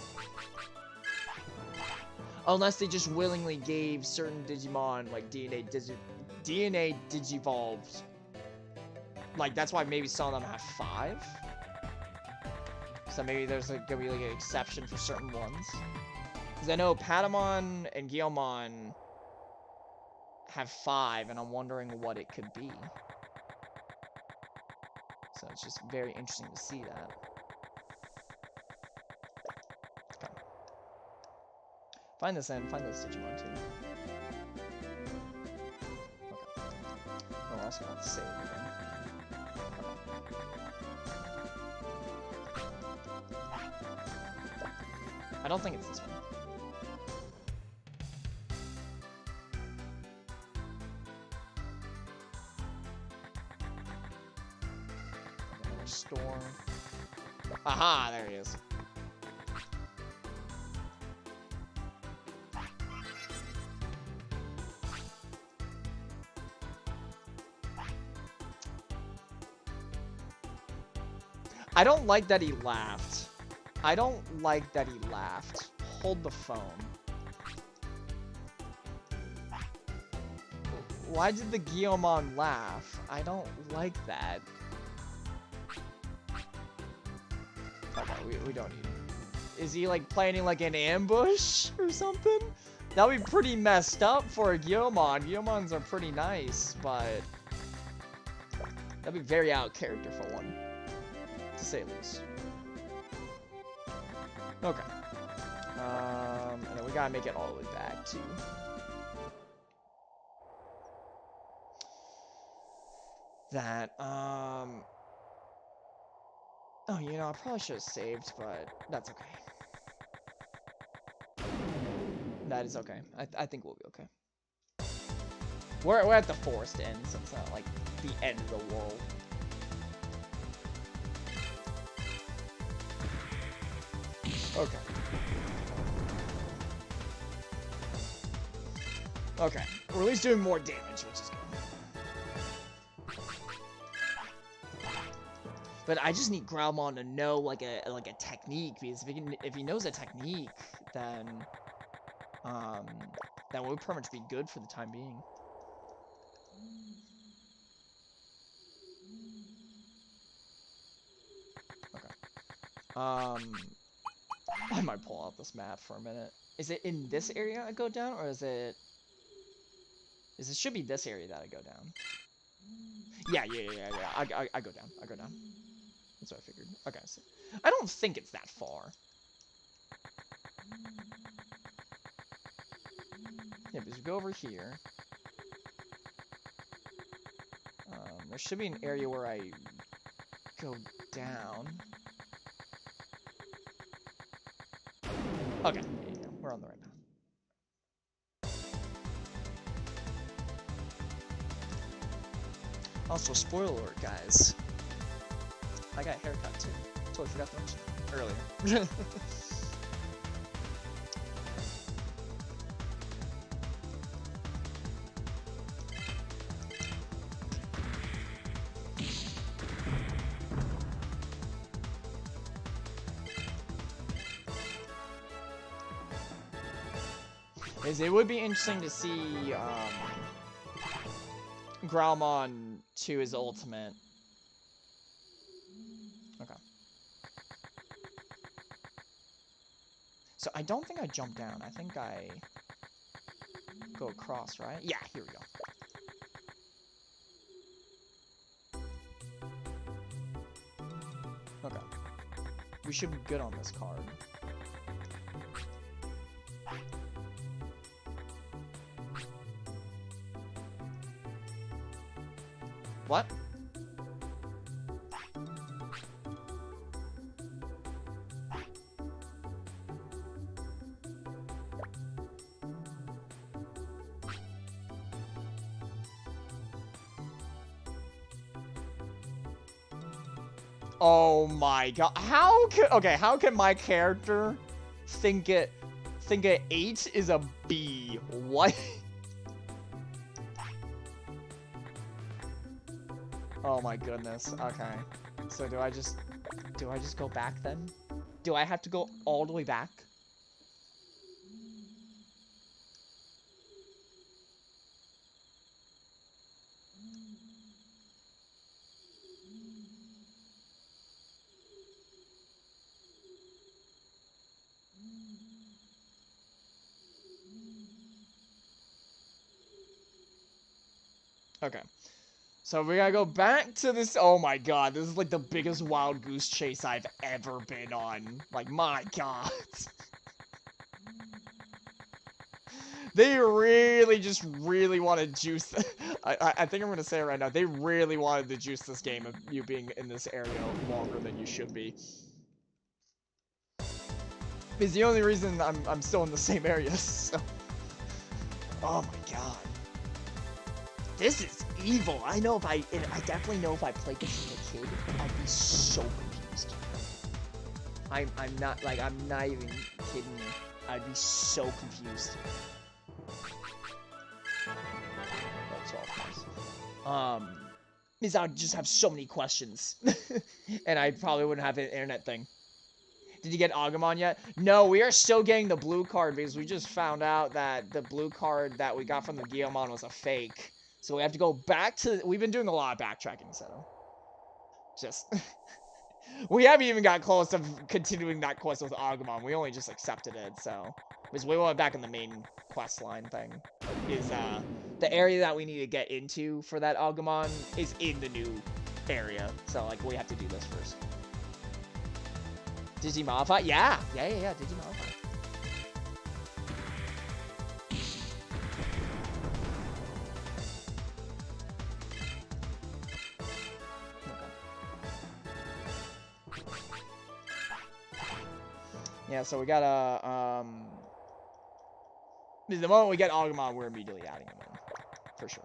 Unless they just willingly gave certain Digimon like DNA digivolved. Like, that's why maybe some of them have 5. So maybe there's like, gonna be like an exception for certain ones. Because I know Patamon and Guilmon have 5, and I'm wondering what it could be. So it's just very interesting to see that. Okay. Find this Digimon too. Oh, also want to save again. I don't think it's this one. Restore. Aha, there he is. I don't like that he laughed. I don't like that he laughed. Hold the phone. Why did the Guilmon laugh? I don't like that. Okay, we don't need him. Is he like planning like an ambush or something? That would be pretty messed up for a Guilmon. Guilmons are pretty nice, but... That'd be very out of character for one, to say the least. Okay. And then we gotta make it all the way back too. That, oh, you know, I probably should have saved, but that's okay. That is okay. I think we'll be okay. We're at the forest end, so it's not like the end of the world. Okay. Okay. We're at least doing more damage, which is good. But I just need Growlmon to know like a technique, because if he knows a technique, then that would pretty much be good for the time being. Okay. I might pull out this map for a minute. Is it in this area I go down, or is it? It should be this area that I go down. Yeah. I go down. I go down. That's what I figured. Okay, so I don't think it's that far. Yeah, because we go over here. There should be an area where I go down. Okay, there you go. We're on the right path. Also, spoiler alert, guys. I got a haircut too. Totally forgot to mention earlier. It would be interesting to see Growlmon to his ultimate. Okay. So I don't think I jump down. I think I go across, right? Yeah, here we go. Okay. We should be good on this card. What? Oh my god. How can my character think a 8 is a B? What? Oh my goodness. Okay. So do I just go back then? Do I have to go all the way back? Okay. So we gotta go back to this. Oh my god, this is like the biggest wild goose chase I've ever been on. Like, my god. They really just want to juice. I think I'm gonna say it right now. They really wanted to juice this game of you being in this area longer than you should be. Is the only reason I'm still in the same area. So. Oh my god. This is evil. I definitely know if I played this as a kid, I'd be so confused. I'm not even kidding you. I'd be so confused. That's all. Because I'd just have so many questions, and I probably wouldn't have an internet thing. Did you get Agumon yet? No, we are still getting the blue card because we just found out that the blue card that we got from the Digimon was a fake. So we have to go back to... We've been doing a lot of backtracking, so... Just... we haven't even got close to continuing that quest with Agumon. We only just accepted it, so... Because we went back in the main quest line thing. Is, the area that we need to get into for that Agumon is in the new area. So, like, we have to do this first. Digimodify? Yeah! Yeah, Digimodify. Yeah, so we gotta, the moment we get Agumon, we're immediately adding him in. For sure.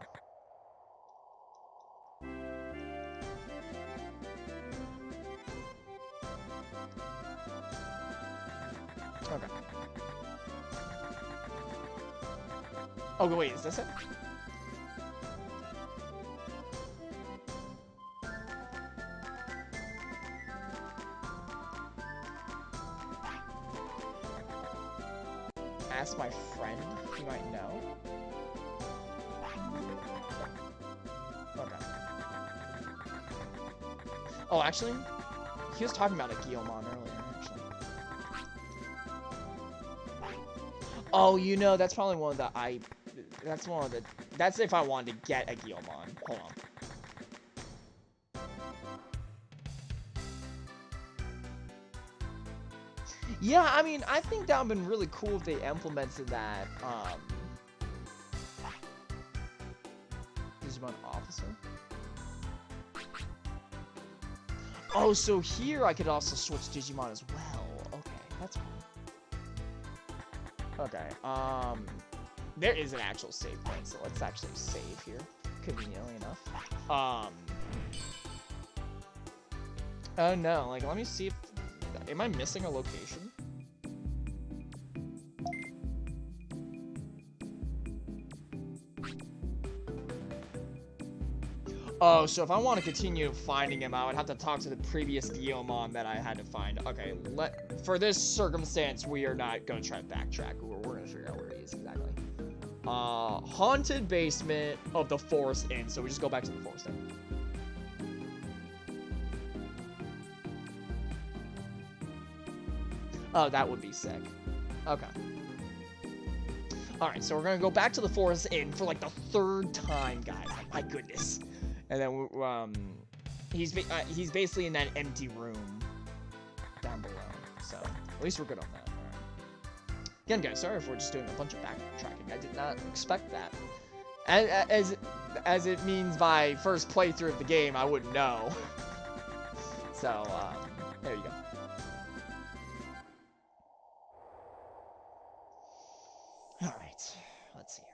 Okay. Oh, wait, is this it? Ask my friend, he might know. Okay. Oh, actually, he was talking about a Guilmon earlier, actually. Oh, you know, that's probably one of the that's if I wanted to get a Guilmon. Hold on. Yeah, I mean, I think that would have been really cool if they implemented that, Digimon Officer. Oh, so here I could also switch Digimon as well. Okay, that's cool. Okay, there is an actual save point, so let's actually save here, conveniently enough. Oh no, like, let me see if, am I missing a location? Oh, so if I want to continue finding him, I would have to talk to the previous Guilmon that I had to find. Okay, for this circumstance, we are not going to try to backtrack. We're going to figure out where he is exactly. Haunted basement of the Forest Inn. So we just go back to the Forest Inn. Oh, that would be sick. Okay. Alright, so we're going to go back to the Forest Inn for like the 3rd time, guys. My goodness. And then, he's basically in that empty room down below. So, at least we're good on that. All right. Again, guys, sorry if we're just doing a bunch of backtracking. I did not expect that. As it means my first playthrough of the game, I wouldn't know. So, there you go. All right, let's see here.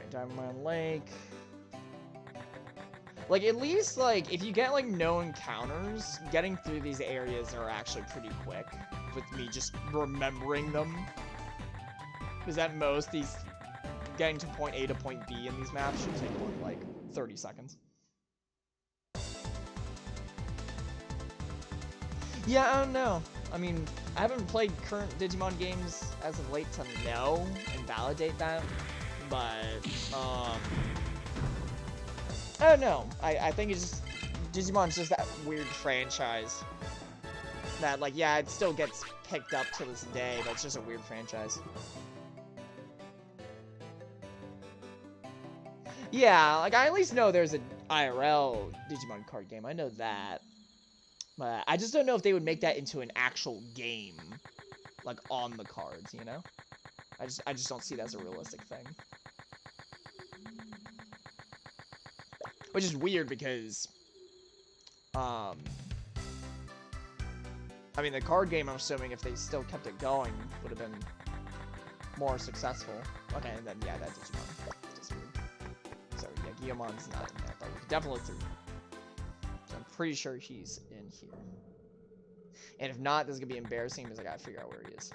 Diamond Lake. Like, at least, like, if you get, like, no encounters, getting through these areas are actually pretty quick, with me just remembering them. Because at most, getting to point A to point B in these maps should take, what, like, 30 seconds. Yeah, I don't know. I mean, I haven't played current Digimon games as of late to know and validate that. But, I don't know. I think it's just, Digimon's just that weird franchise. That, like, yeah, it still gets picked up to this day, but it's just a weird franchise. Yeah, like, I at least know there's an IRL Digimon card game. I know that. But I just don't know if they would make that into an actual game. Like, on the cards, you know? I just don't see that as a realistic thing. Which is weird because, I mean, the card game, I'm assuming, if they still kept it going, would have been more successful. Okay, and then, yeah, that Digimon. Just weird. So, yeah, Guilmon's not in there, but we can definitely look through. So I'm pretty sure he's in here. And if not, this is gonna be embarrassing because I gotta figure out where he is.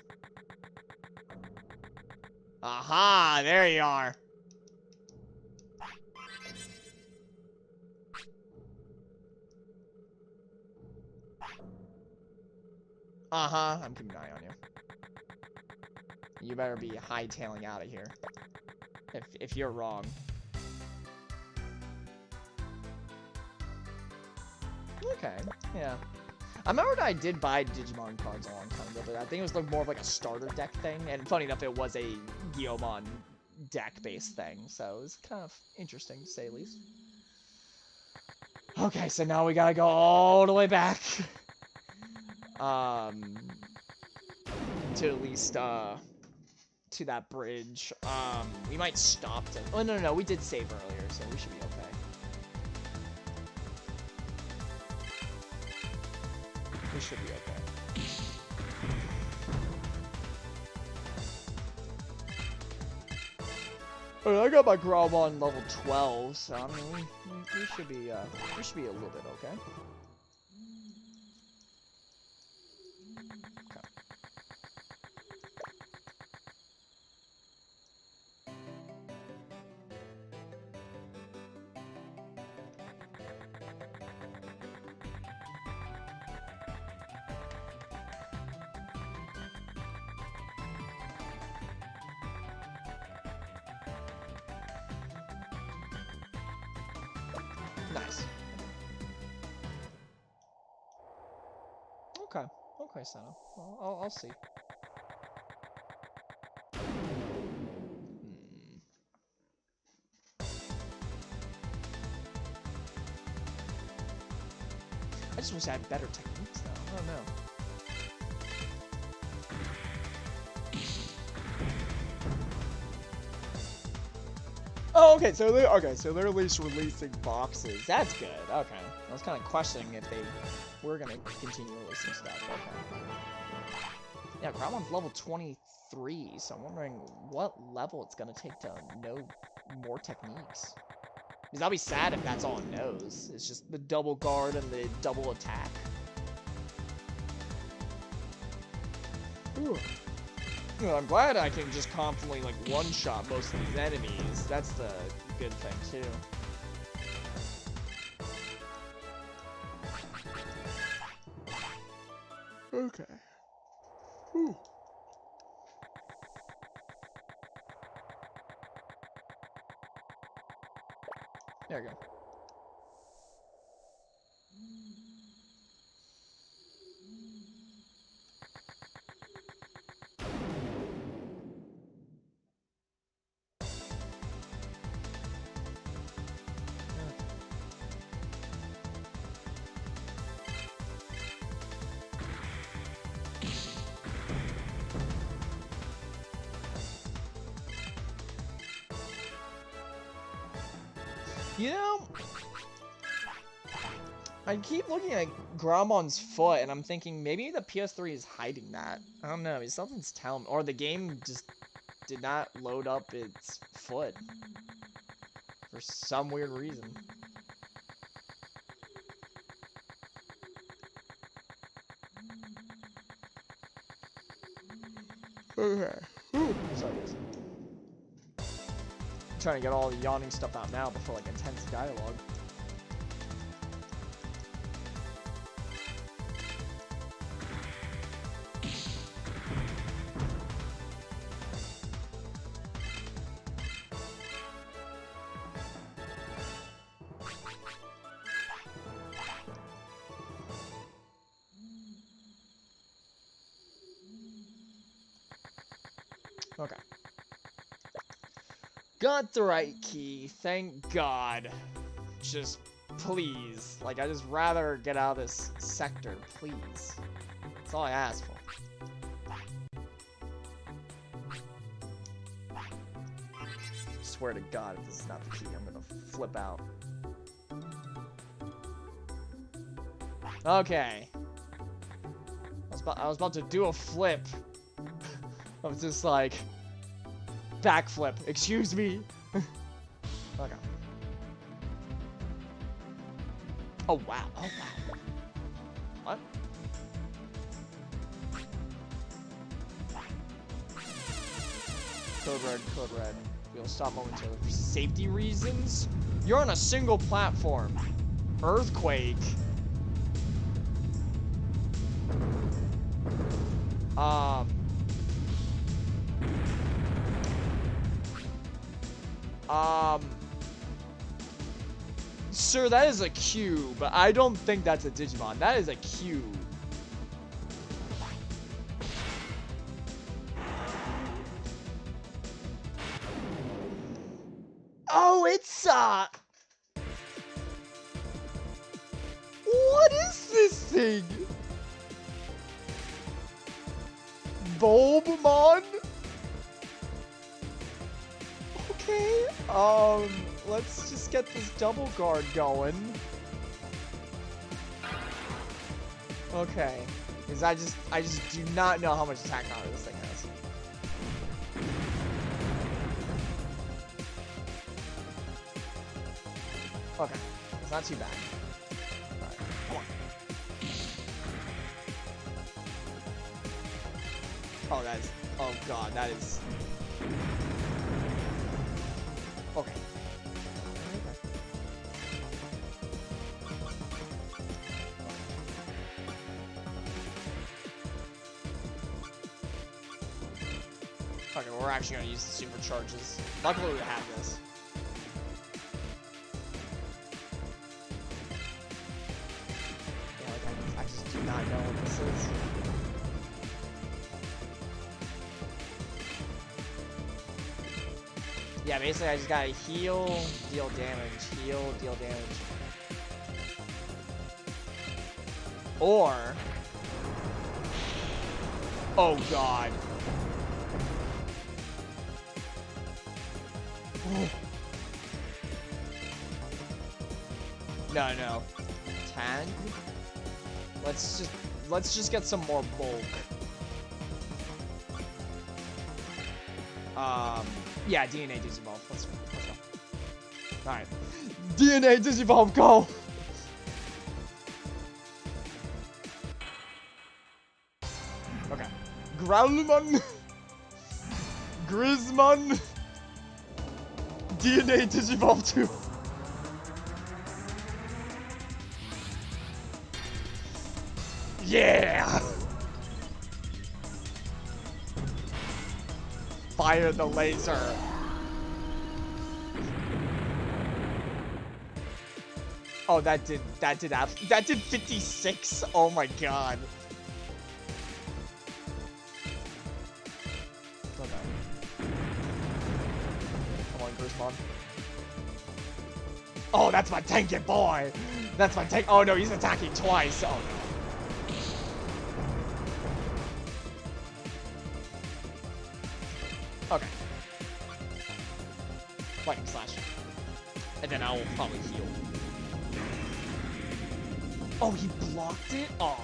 Aha! There you are! Uh-huh, I'm keeping an eye on you. You better be hightailing out of here. If you're wrong. Okay, yeah. I remember that I did buy Digimon cards a long time ago, but I think it was like more of like a starter deck thing. And funny enough, it was a Guillaumon deck-based thing, so it was kind of interesting to say the least. Okay, so now we gotta go all the way back. To at least, to that bridge. We might stop to... Oh, no, we did save earlier, so we should be okay. We should be okay. Oh, I got my Gromon level 12, so I mean, we should be a little bit okay. Nice. Okay. Okay, Senna. I'll see. I just wish I had better techniques, though. I don't know. Oh, okay. So they're at least releasing boxes. That's good. Okay. I was kind of questioning if they were gonna continue releasing stuff. Okay. Yeah, Gromon's level 23, so I'm wondering what level it's gonna take to know more techniques. Because I'll be sad if that's all it knows. It's just the double guard and the double attack. Ooh. Well, I'm glad I can just confidently, like, one-shot most of these enemies. That's the good thing, too. Okay. Whew. There we go. You know, I keep looking at Gromon's foot, and I'm thinking maybe the PS3 is hiding that. I don't know. Something's telling me, or the game just did not load up its foot for some weird reason. Okay. Ooh. Sorry, guys. Trying to get all the yawning stuff out now before like intense dialogue. Okay. Got the right key, thank God. Just, please. Like, I just rather get out of this sector, please. That's all I ask for. Swear to God, if this is not the key, I'm gonna flip out. Okay. I was about to do a flip. I was just like... backflip. Excuse me. Okay. Oh wow. Oh wow. What? Code red. We'll stop momentarily for safety reasons. You're on a single platform. Earthquake. Sir, that is a Q, but I don't think that's a Digimon. That is a Q. anything! Bulbamon? Okay, let's just get this double guard going. Okay, because I just do not know how much attack power this thing has. Okay, it's not too bad. Alright, come on. Oh, that is, oh god, that is... Okay. Okay, we're actually gonna use the supercharges. Luckily we have this. Yeah, like I just do not know what this is. Yeah, basically I just gotta heal, deal damage, heal, deal damage. Or... Oh god. No. Tag? Let's just get some more bulk. Yeah, DNA Digivolve. Let's go. Alright. DNA Digivolve, go! Okay. Growlmon! Grizzmon! DNA Digivolve 2. Yeah! Fire the laser. Oh, that did 56. Oh my god. Okay. Come on, Grizzmon. Oh, that's my tanky boy. That's my tank. Oh no, he's attacking twice. Oh no. Okay. Lightning slash. And then I will probably heal. Oh, he blocked it? Aww.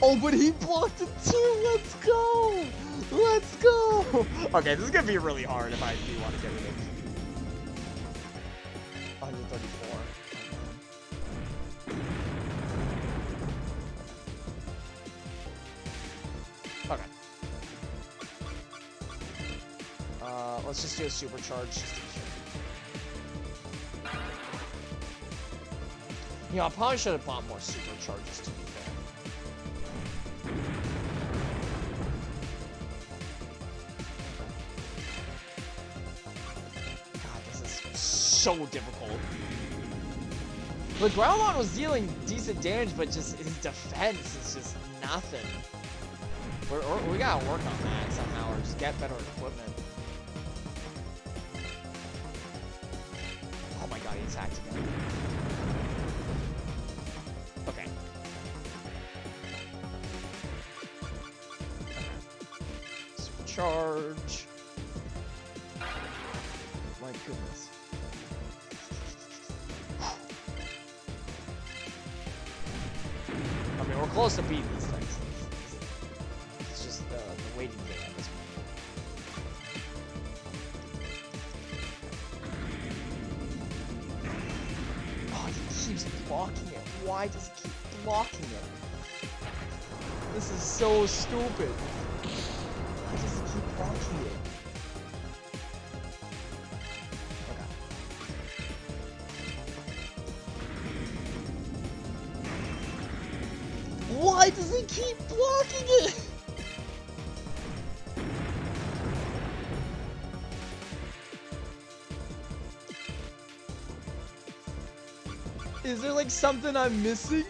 Oh, but he blocked it too! Let's go! Let's go! Okay, this is gonna be really hard if I do want to get rid of it. 134. Okay. Let's just do a supercharge just to be sure. You know, I probably should have bought more supercharges to be fair. God, this is so difficult. The Growlmon was dealing decent damage, but just his defense is just nothing. We gotta work on that somehow, or just get better equipment. Oh my god, he attacked again. Okay. Supercharge. My goodness. I mean, we're close to beating these things. It's just the waiting game at this point. Oh, he keeps blocking it. Why does he keep blocking it? This is so stupid. Why does he keep blocking it? Okay. Why does he keep blocking it? Is there like something I'm missing?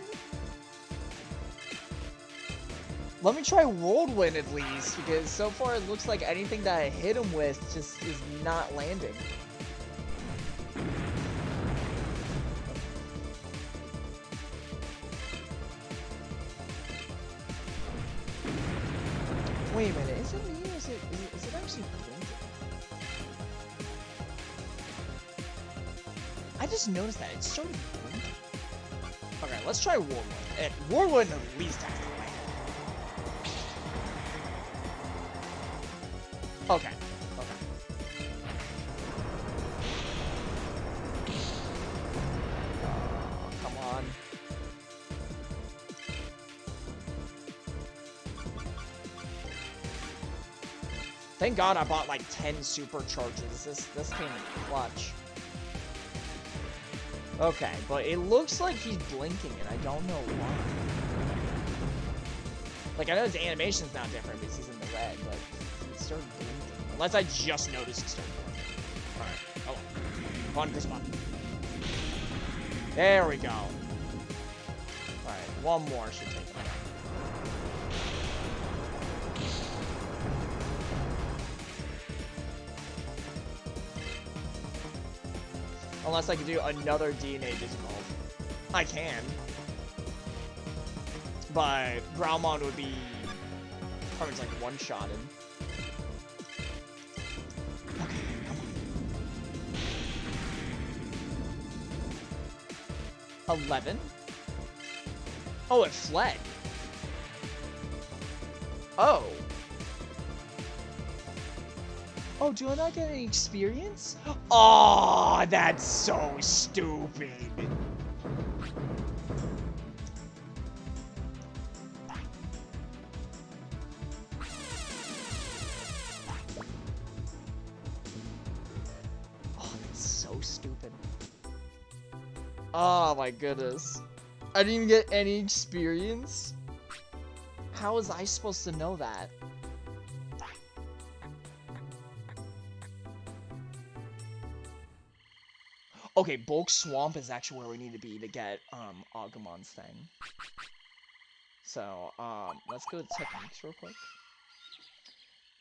Let me try Whirlwind at least, because so far it looks like anything that I hit him with just is not landing. I just noticed that. It started blinking. Okay, let's try Warwood. And Warwood at least has to land. Okay. Okay. Come on. Thank God I bought like 10 supercharges. This came in clutch. Okay, but it looks like he's blinking and I don't know why. Like, I know his animation's now different because he's in the red, but he started blinking. Unless I just noticed he started blinking. Alright, hold on. Fun spot. There we go. Alright, one more should take him out. Unless I can do another DNA Digimon. I can. But Growlmon would be probably like one-shotted. Okay, come on. 11? Oh, it fled. Oh. Oh, do I not get any experience? Oh, that's so stupid. Oh, that's so stupid. Oh my goodness. I didn't even get any experience? How was I supposed to know that? Okay, Bulk Swamp is actually where we need to be to get, Agumon's thing. So, let's go to techniques real quick.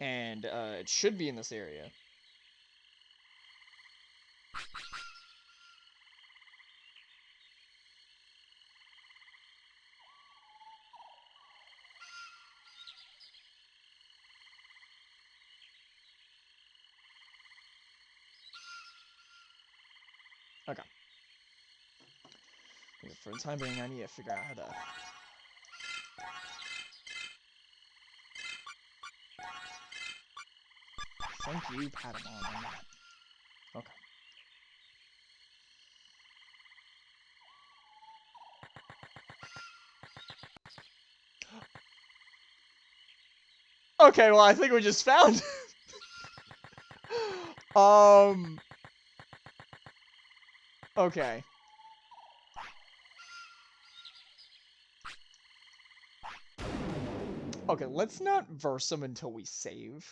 And, it should be in this area. Okay. For the time being, I need to figure out how to... Thank you, Patamon, on that. Okay. Okay, well, I think we just found... Okay. Okay, let's not verse him until we save.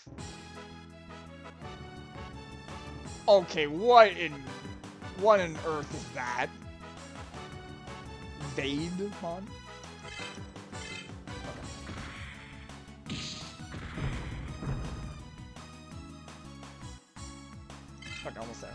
Okay, what in earth is that? Vademon? Okay, almost there.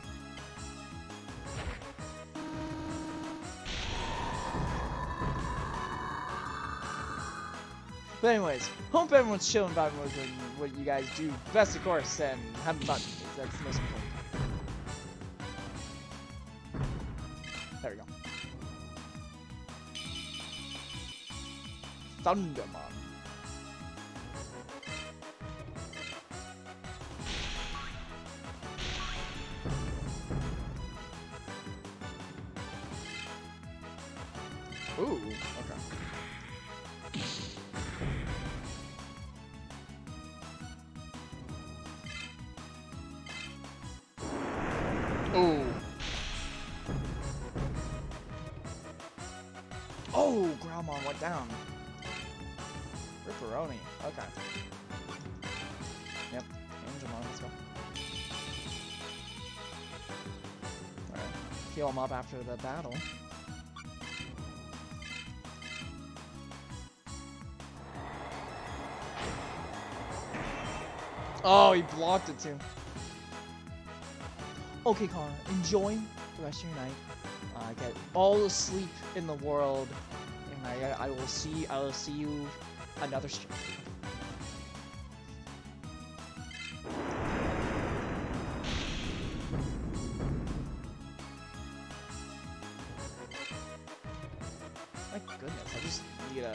But anyways, hope everyone's chilling about what you guys do best, of course, and having fun. That's the most important. There we go. Thundermon. Ooh, okay. Ooh. Oh, Growlmon went down. Ripperoni. Okay. Yep. Angelmon, let's go. Alright. Heal him up after the battle. Oh, he blocked it too. Okay, Connor, enjoy the rest of your night. Get all the sleep in the world, and I will see you another stream. need a...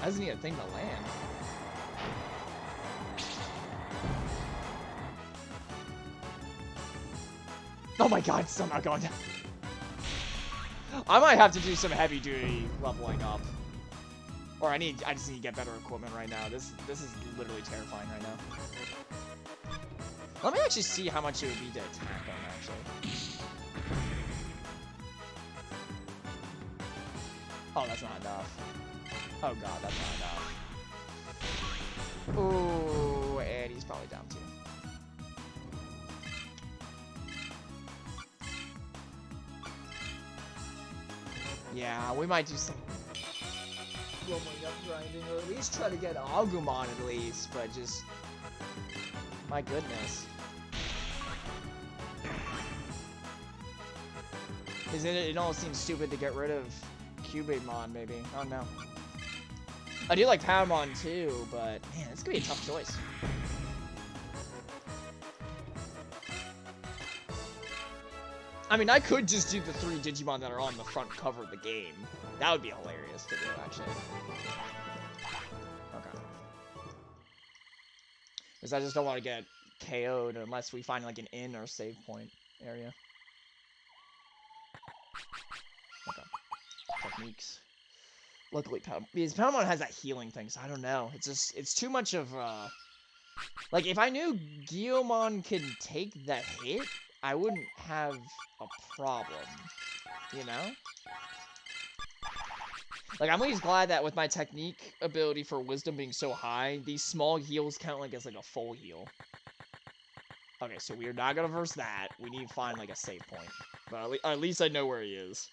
I just need a thing to land. Oh my god, it's still not going down. I might have to do some heavy duty leveling up. Or I just need to get better equipment right now. This is literally terrifying right now. Let me actually see how much it would be to attack them, actually. Oh, that's not enough. Oh god, that's not enough. Ooh, and he's probably down too. Yeah, we might do some leveling up grinding, or at least try to get Agumon at least, but just... My goodness. It almost seems stupid to get rid of Cubemon, maybe. Oh no. I do like Patamon too, but man, it's gonna be a tough choice. I mean, I could just do the 3 Digimon that are on the front cover of the game. That would be hilarious to do, actually. Okay. Because I just don't want to get KO'd unless we find like an inn or save point area. Okay. Techniques. Luckily, Patamon has that healing thing, so I don't know. It's too much of, like, if I knew Guilmon could take the hit, I wouldn't have a problem, you know? Like, I'm always glad that with my technique ability for wisdom being so high, these small heals count like as like a full heal. Okay, so we are not gonna verse that. We need to find like a save point. But at least I know where he is.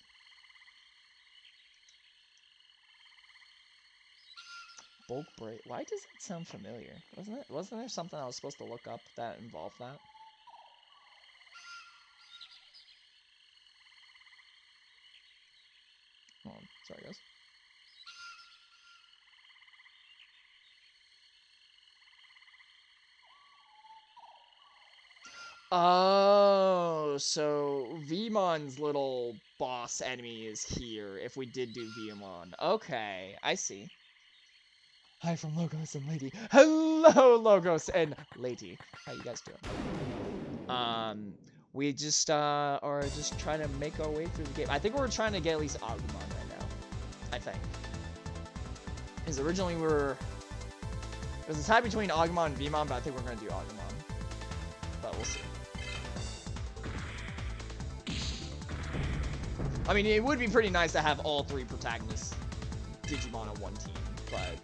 Bulk break. Why does that sound familiar? Wasn't there something I was supposed to look up that involved that? Hold on. Sorry, guys. Oh, so Veemon's little boss enemy is here if we did do Veemon. Okay, I see. Hi from Logos and Lady. Hello, Logos and Lady. How you guys doing? We just are just trying to make our way through the game. I think we're trying to get at least Agumon right now. I think. Because originally there's a tie between Agumon and Veemon, but I think we're gonna do Agumon. But we'll see. I mean, it would be pretty nice to have all 3 protagonists Digimon on one team, but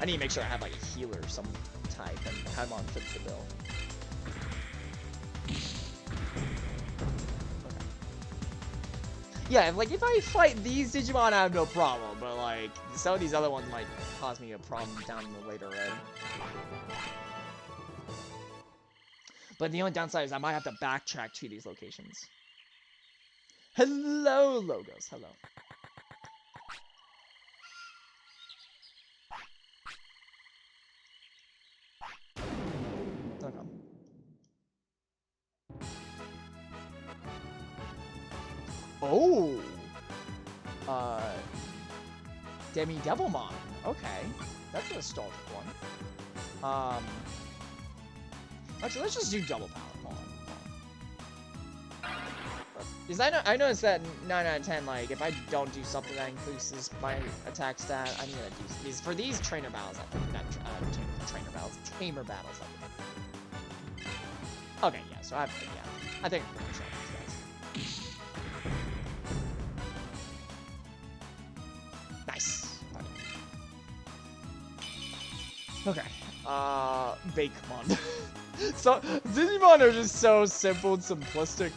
I need to make sure I have like a healer of some type, and Patamon fits the bill. Okay. Yeah, like if I fight these Digimon, I have no problem, but like some of these other ones might cause me a problem down in the later end. But the only downside is I might have to backtrack to these locations. Hello, Logos. Hello. Okay. Oh! Demi Devilmon. Okay. That's a nostalgic one. Actually, let's just do double power. Hold on. Because I noticed that 9 out of 10, like, if I don't do something that increases my attack stat, I'm gonna do these. For these trainer battles, I think. Not trainer battles. Tamer battles, I think. Okay, yeah, so I think I'm pretty much on these guys. Nice. Okay. Bakemon. So, Digimon are just so simple and simplistic.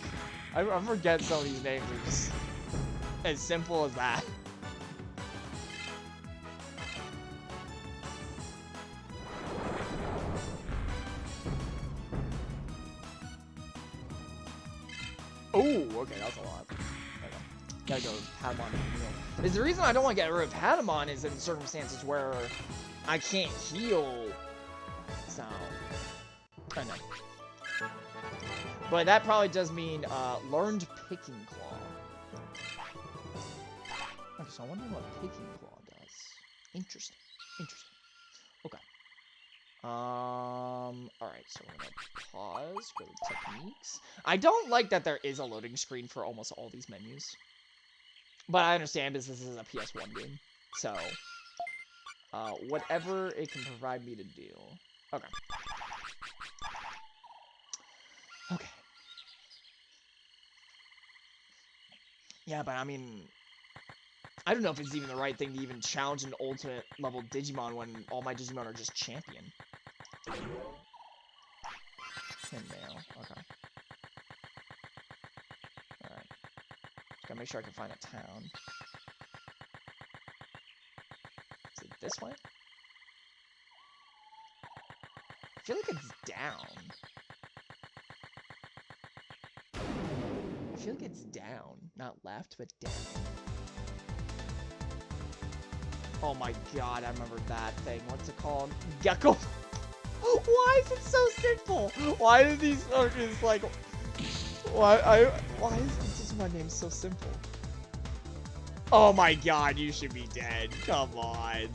I forget some of these names are just as simple as that. Oh, okay, that's a lot. Okay. Gotta go with Patamon and heal. The reason I don't want to get rid of Patamon is in circumstances where I can't heal. So, I know. But that probably does mean learned Picking Claw. Okay. so I wonder what Picking Claw does. Interesting. Interesting. Okay. Alright, so we're gonna pause, go to techniques. I don't like that there is a loading screen for almost all these menus. But I understand because this is a PS1 game. So, whatever it can provide me to do. Okay. Okay. Yeah, but I mean, I don't know if it's even the right thing to even challenge an ultimate level Digimon when all my Digimon are just champion. Pinmail. Okay. Alright. Just gotta make sure I can find a town. Is it this way? I feel like it's down. I feel like it's down. Not left, but down. Oh my god, I remember that thing. What's it called? Gecko? Why is it so simple? Why do these just like... Why is my name so simple? Oh my god, you should be dead. Come on.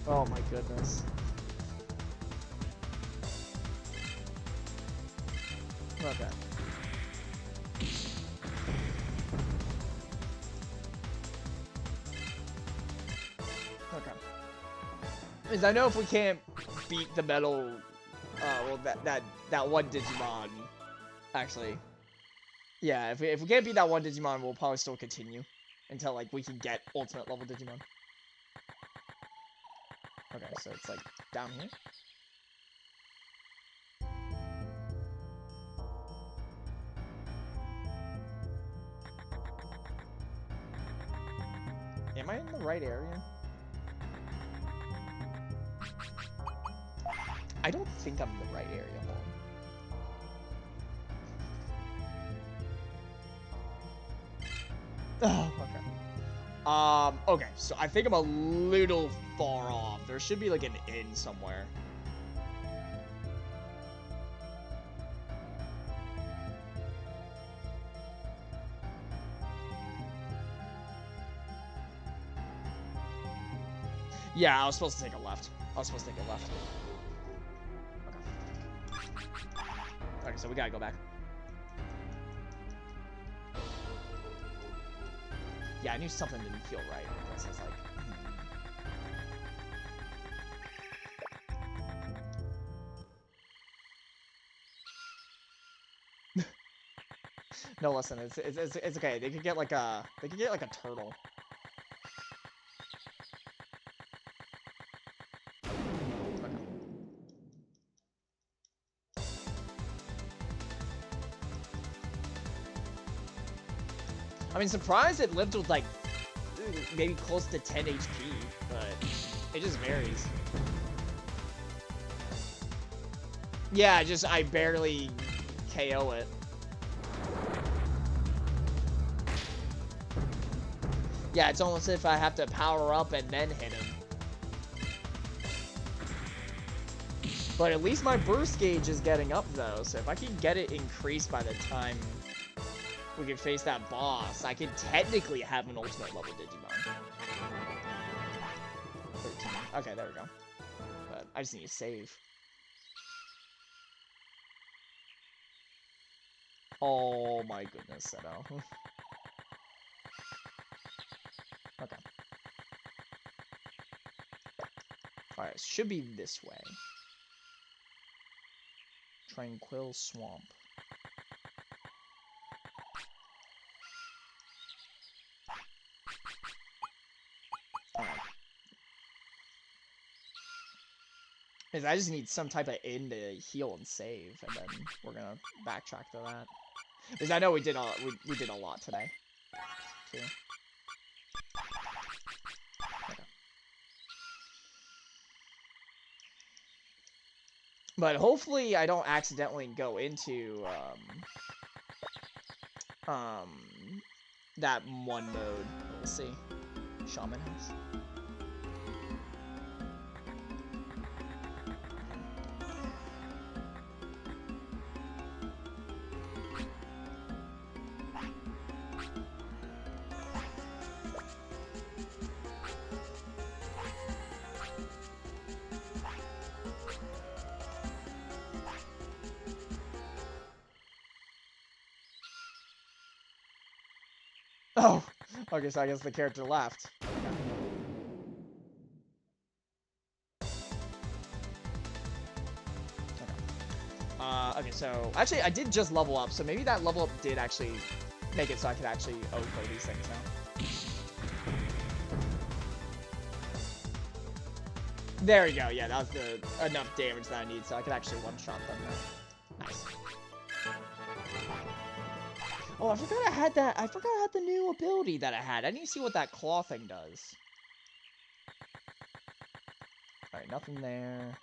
Oh my goodness. Okay. Okay. Because I know if we can't beat the metal, well, that one Digimon, actually, yeah, if we can't beat that one Digimon, we'll probably still continue until like we can get ultimate level Digimon. Okay, so it's like down here. Am I in the right area? I don't think I'm in the right area. Oh, okay. Okay, so I think I'm a little far off. There should be like an inn somewhere. Yeah, I was supposed to take a left. Okay, so we gotta go back. Yeah, I knew something didn't feel right with this. I was like, No, listen, it's okay. They could get like a turtle. I mean, surprised it lived with like maybe close to 10 HP, but it just varies. Yeah, I barely KO it. Yeah, it's almost as if I have to power up and then hit him. But at least my burst gauge is getting up though, so if I can get it increased by the time we can face that boss, I could technically have an ultimate level Digimon. 13. Okay, there we go. But I just need to save. Oh my goodness, Seto. Okay. Alright, it should be this way. Tranquil Swamp. Alright. Because I just need some type of inn to heal and save, and then we're gonna backtrack to that. Because I know we did a lot today, too. Okay. But hopefully I don't accidentally go into that one mode. We'll see. Shaman House. Oh, okay, so I guess the character left. Okay, so actually I did just level up, so maybe that level up did actually make it so I could actually OHKO these things now. There we go, yeah, that was the enough damage that I need so I could actually one-shot them now. Nice. Oh, I forgot I had that. I forgot I had the new ability that I had. I didn't see what that claw thing does. Alright, nothing there.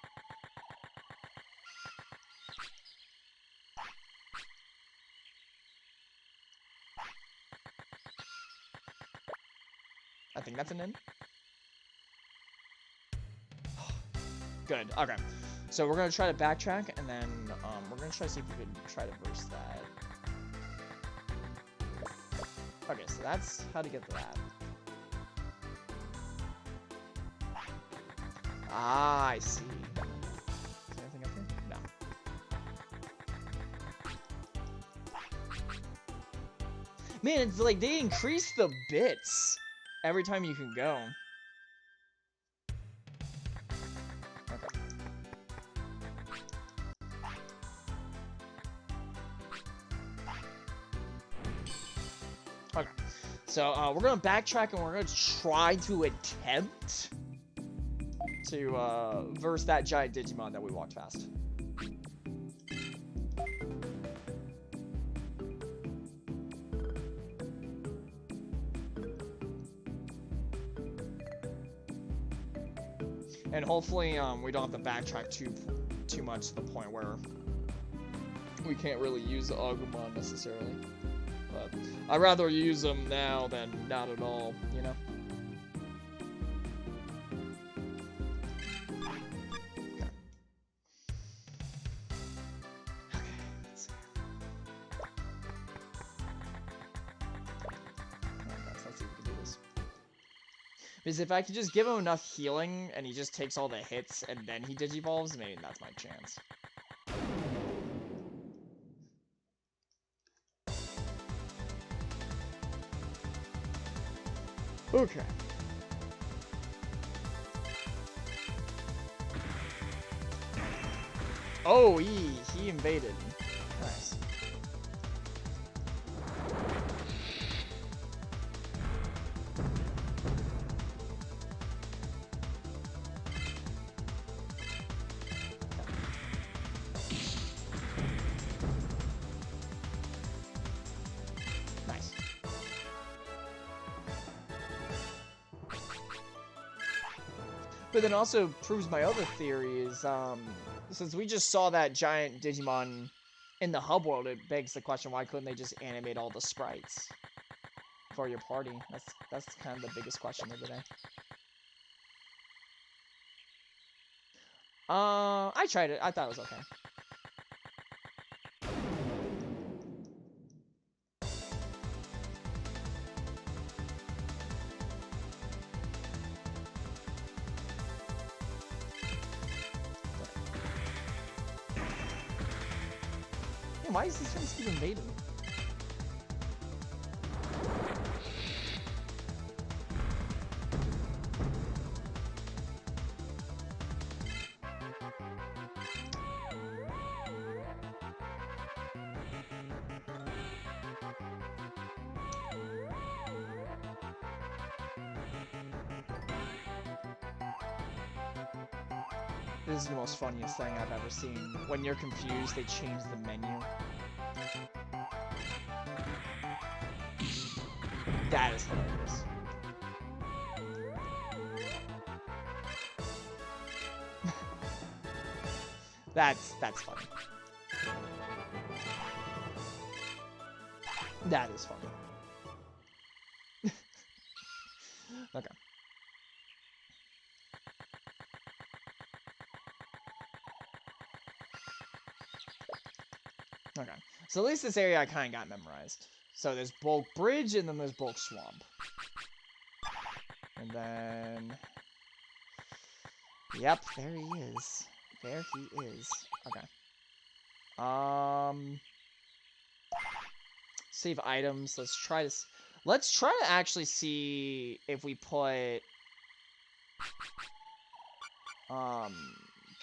I think that's an in. Good, okay. So we're gonna try to backtrack, and then we're gonna try to see if we can try to verse that. Okay, so that's how to get to that. Ah, I see. Is there anything up here? No. Man, it's like they increase the bits every time you can go. Okay. Okay. So we're gonna backtrack and we're gonna try to attempt to verse that giant Digimon that we walked past. And hopefully we don't have to backtrack too much to the point where we can't really use the Agumon necessarily. But I'd rather use them now than not at all, you know? Okay. Okay, let's see. Alright, guys, let's see if we can do this. Because if I could just give him enough healing and he just takes all the hits and then he digivolves, maybe that's my chance. Okay. Oh, he invaded. Nice. Nice. But then also proves my other theory is, since we just saw that giant Digimon in the hub world, it begs the question, why couldn't they just animate all the sprites for your party? That's kind of the biggest question of the day. I tried it. I thought it was okay. Man, why is this thing keep invading? This is the most funniest thing I've ever seen. When you're confused, they change the menu. That is hilarious. That's funny. That is funny. Okay. Okay. So at least this area I kind of got memorized. So there's Bulk Bridge and then there's Bulk Swamp. And then... Yep, there he is. There he is. Okay. Save items. Let's try to actually see if we put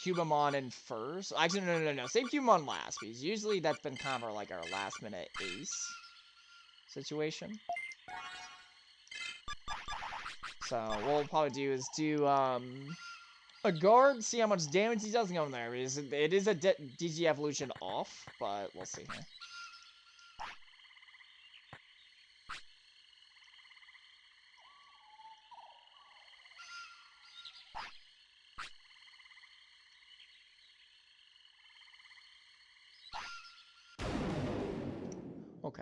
Cubamon in first. Actually, no. Save Cubamon last, because usually that's been kind of like our last minute ace situation. So what we'll probably do is do a guard, see how much damage he does go in there. It is a DG evolution off, but we'll see here. Okay.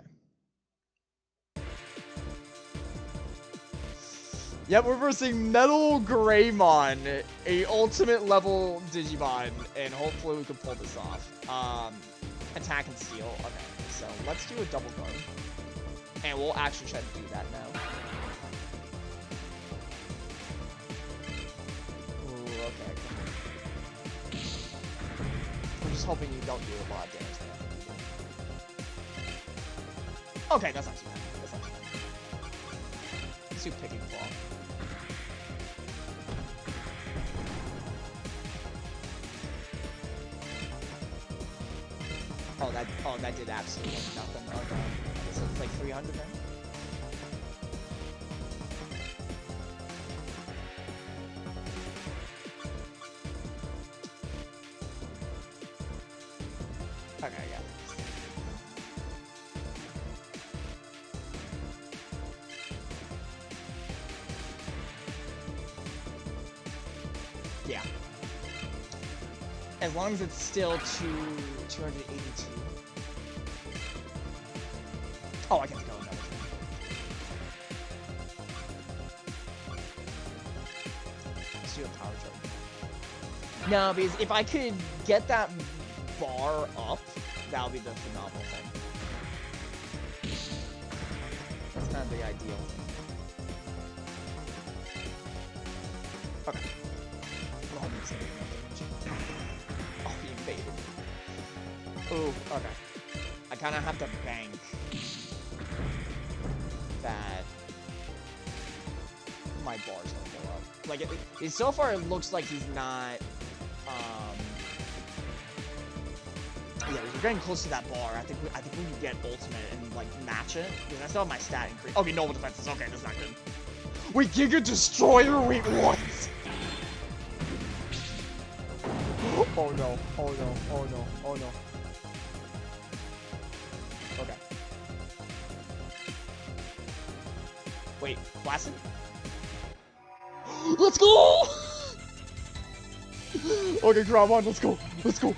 Yep, we're versing Metal Greymon, a ultimate level Digimon, and hopefully we can pull this off. Attack and steal. Okay, so let's do a double guard. And we'll actually try to do that now. Ooh, okay. I'm just hoping you don't do a lot of damage there. Okay, that's not too bad. That's not too bad. Let's do Picking Claw. Oh, that did absolutely nothing. Okay. So it's like 300 then? Okay, I got it. Yeah. As long as it's still 282. Oh, I get to go another thing. Let's do a power charge. No, because if I could get that bar up, that would be the phenomenal thing. That's kind of the ideal thing. Okay. I'm hoping this ain't enough damage. Oh, he invaded. Ooh, okay. I kind of have to bank that my bar's gonna go up. Like, so far it looks like he's not, yeah, we're getting close to that bar. I think we can get ultimate and, like, match it, because I still have my stat increase. Okay, noble defenses. Okay, that's not good. Wait, Giga Destroyer? Wait, what? Oh no, oh no, oh no, oh no. Okay. Wait, blasted? Let's go! Okay, grab on, let's go, let's go.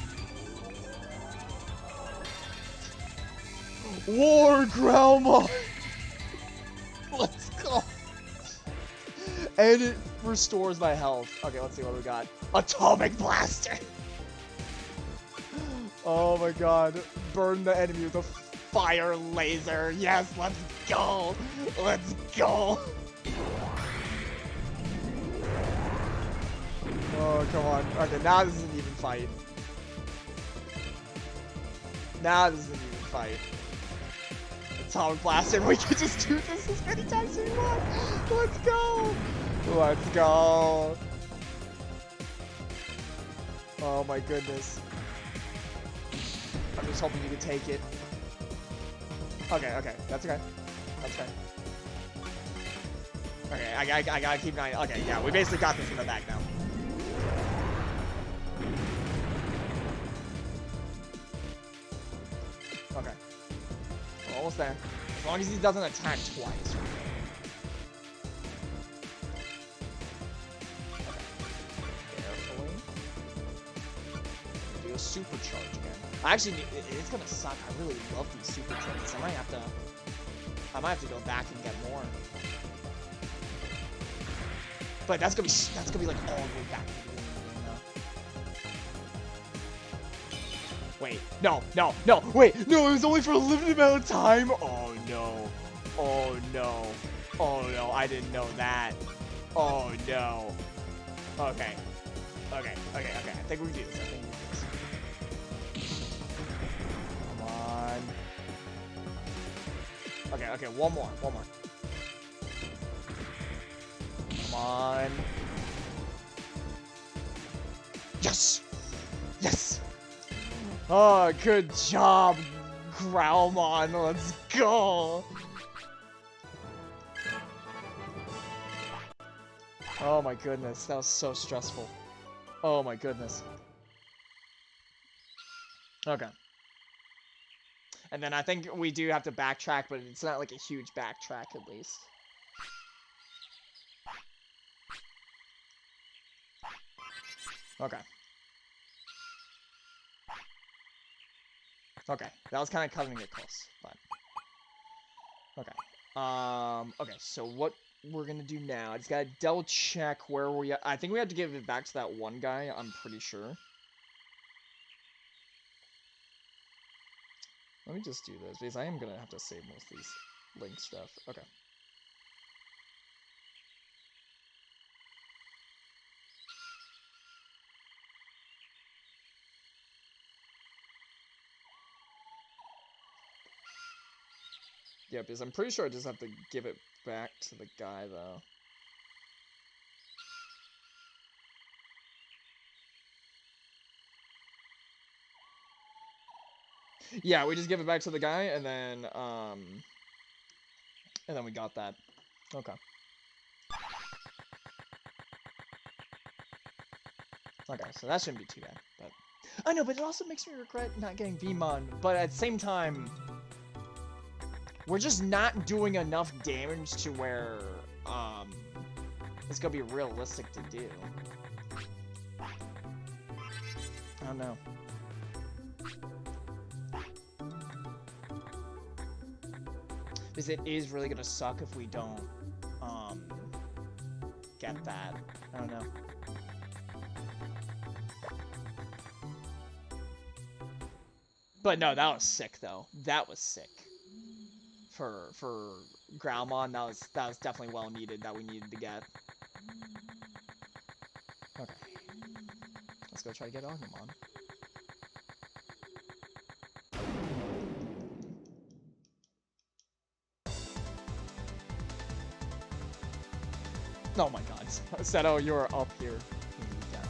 War Grandma! Let's go. And it restores my health. Okay, let's see what we got. Atomic Blaster! Oh my god. Burn the enemy with a fire laser. Yes, let's go. Let's go. Oh, come on. Okay, now this is an even fight. Now this is an even fight. Atomic Blaster, we can just do this as many times as we want. Let's go. Let's go. Oh my goodness. I'm just hoping you can take it. Okay, okay. That's okay. That's okay. Okay, I gotta keep an eye. Okay, yeah, we basically got this in the bag now. Okay. We're almost there. As long as he doesn't attack twice. A supercharge again. Actually, it's gonna suck. I really love these supercharges. I might have to go back and get more. But that's gonna be like all the way back to the beginning of the game now. Wait, no, wait, no, it was only for a limited amount of time. Oh no, oh no, oh no, I didn't know that. Oh no. Okay. I think we can do this. Come on. Okay, one more. on. Yes! Yes! Oh, good job, Growlmon. Let's go! Oh my goodness, that was so stressful. Oh my goodness. Okay. And then I think we do have to backtrack, but it's not like a huge backtrack at least. Okay. Okay, that was kind of cutting it close, but... Okay. Okay, so what we're gonna do now, I just gotta double check where we are. I think we have to give it back to that one guy, I'm pretty sure. Let me just do this, because I am gonna have to save most of these link stuff. Okay. Yeah, because I'm pretty sure I just have to give it back to the guy, though. Yeah, we just give it back to the guy, and then we got that. Okay. Okay, so that shouldn't be too bad, but... I know, but it also makes me regret not getting Vmon, but at the same time... We're just not doing enough damage to where, it's gonna be realistic to do. I don't know. Because it is really gonna suck if we don't, get that. I don't know. But no, that was sick, though. That was sick. For Growlmon, that was definitely well needed, that we needed to get. Okay. Let's go try to get Agumon. Oh my god. Seto, you're up here. Yeah.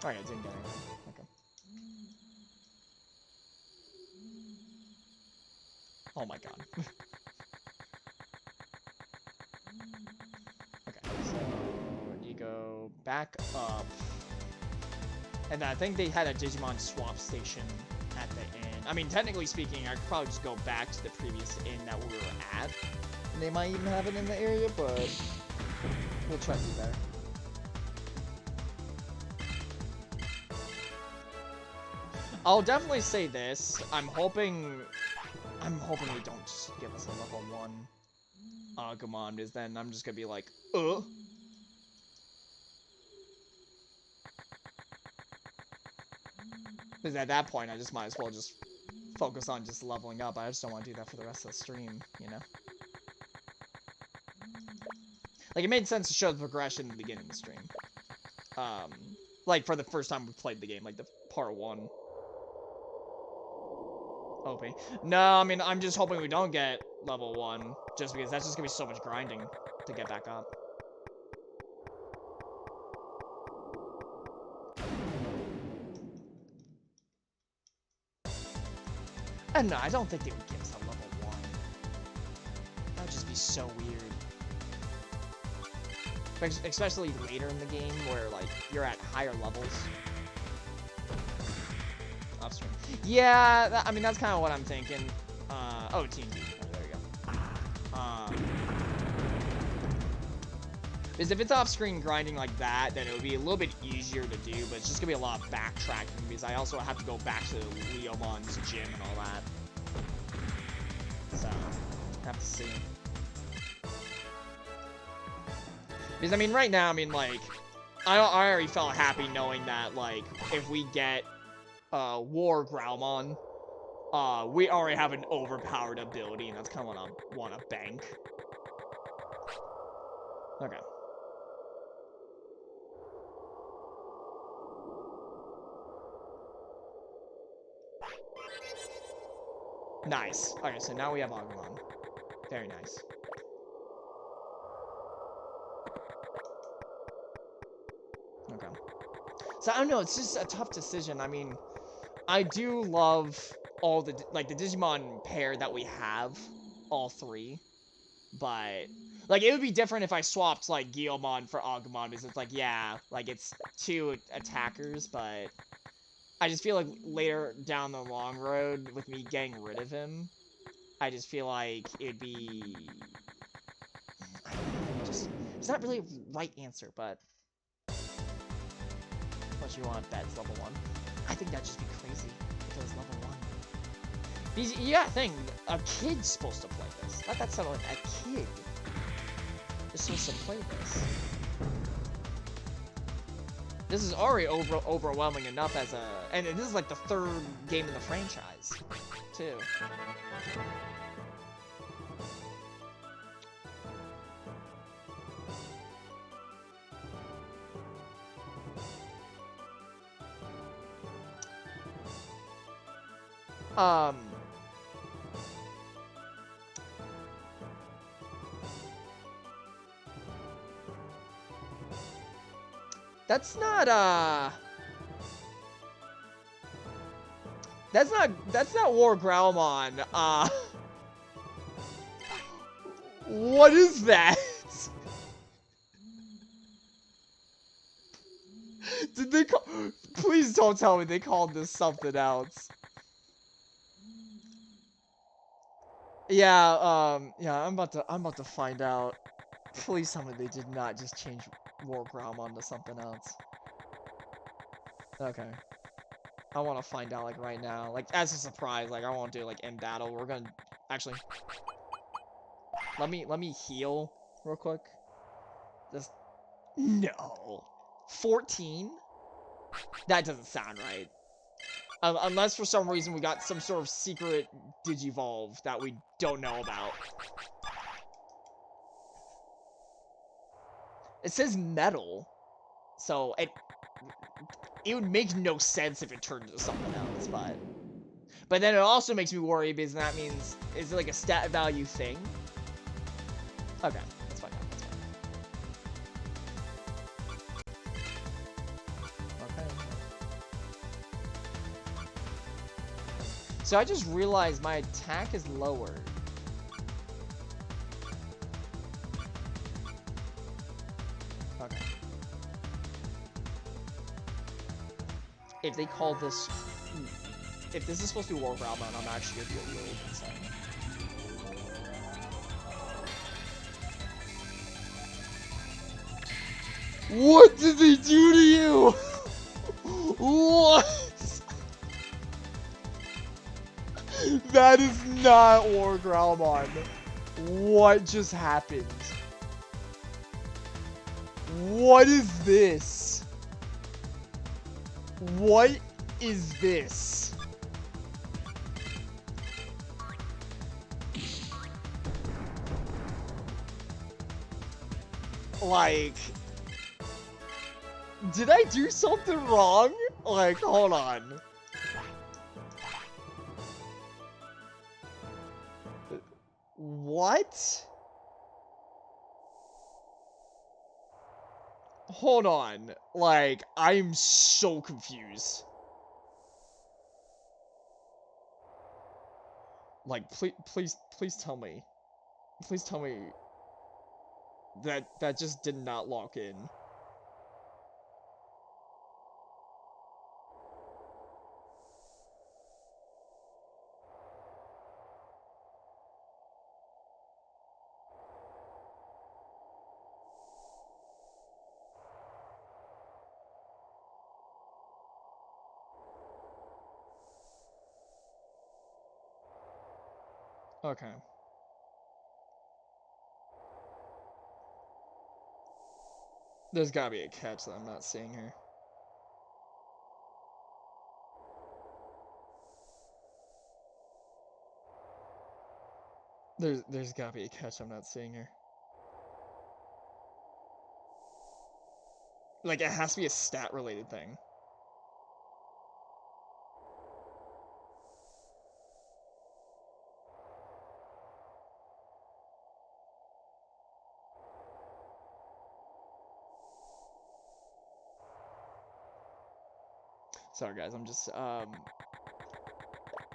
Alright, I didn't get anything. Okay. Oh my god. Okay, so you go back up. And then I think they had a Digimon swap station at the inn. I mean, technically speaking, I could probably just go back to the previous inn that we were at. And they might even have it in the area, but we'll try to do better. I'll definitely say this. I'm hoping they don't just give us a level 1 Agumon, because then I'm just gonna be like, Because at that point, I just might as well just focus on just leveling up. I just don't want to do that for the rest of the stream, you know? Like, it made sense to show the progression at the beginning of the stream. Like, for the first time we played the game, like, the part 1. Hoping. No, I mean, I'm just hoping we don't get level 1, just because that's just gonna be so much grinding to get back up. And no, I don't think they would give us a level 1. That would just be so weird. Especially later in the game, where, like, you're at higher levels. Upstream. Yeah, I mean, that's kind of what I'm thinking. Oh, TNT. Oh, there we go. Because if it's off-screen grinding like that, then it would be a little bit easier to do, but it's just going to be a lot of backtracking, because I also have to go back to Leomon's gym and all that. So, have to see. Because, I mean, right now, I mean, like, I already felt happy knowing that, like, if we get War Growlmon, we already have an overpowered ability, and that's kind of what I want to bank. Okay. Nice. Okay, so now we have Agumon. Very nice. Okay. So I don't know, it's just a tough decision. I mean, I do love all the like the Digimon pair that we have, all three, but like it would be different if I swapped like Guilmon for Agumon because it's like yeah, like it's two attackers, but I just feel like later down the long road with me getting rid of him, I just feel like it'd be I don't know, just it's not really a right answer, but unless you want to bet it's level 1. I think that'd just be crazy if it was level 1. Because you gotta think, a kid's supposed to play this. Let that settle in. A kid is supposed to play this. This is already overwhelming enough as a... And this is like the 3rd game in the franchise, too. That's not, that's not War Growlmon, what is that? Did they call... Please don't tell me they called this something else. Yeah, yeah, I'm about to find out. Please tell me they did not just change War Growlmon to something else. Okay. I want to find out, like, right now. Like, as a surprise, like, I won't do it, like, in battle. We're gonna... Actually... Let me heal real quick. Just... No. 14? That doesn't sound right. Unless for some reason we got some sort of secret Digivolve that we don't know about. It says metal. So, it would make no sense if it turned into something else, but... But then it also makes me worry because that means... Is it like a stat value thing? Okay, that's fine. That's fine. Okay. So I just realized my attack is lowered. Okay. If they call this... If this is supposed to be War Growlmon, I'm actually gonna be a little concerned. What did they do to you? What? That is not War Growlmon. What just happened? What is this? What is this? Like... Did I do something wrong? Like, hold on. What? Hold on. Like, I'm so confused. Like, please tell me. Please tell me that just did not lock in. Okay. There's gotta be a catch that I'm not seeing here. There's gotta be a catch I'm not seeing here. Like, it has to be a stat-related thing. Sorry, guys, I'm just,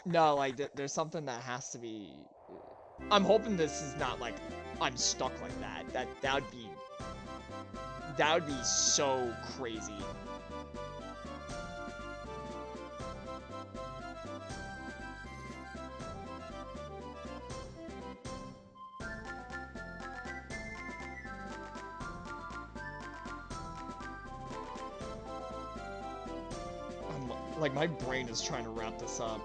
No, like, there's something that has to be... I'm hoping this is not, like, I'm stuck like that. That would be... That would be so crazy. Like, my brain is trying to wrap this up.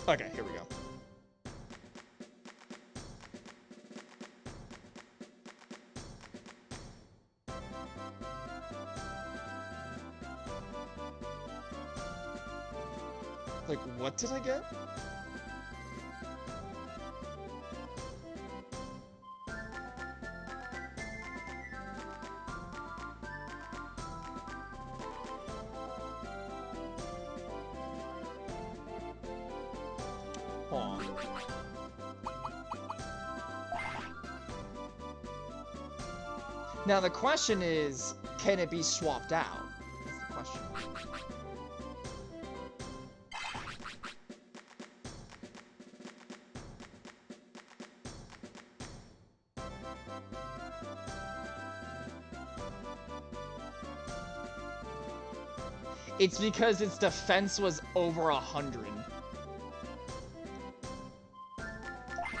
Okay, here we go. Like, what did I get? Hold on. Now the question is, can it be swapped out? That's the question. It's because its defense was over 100.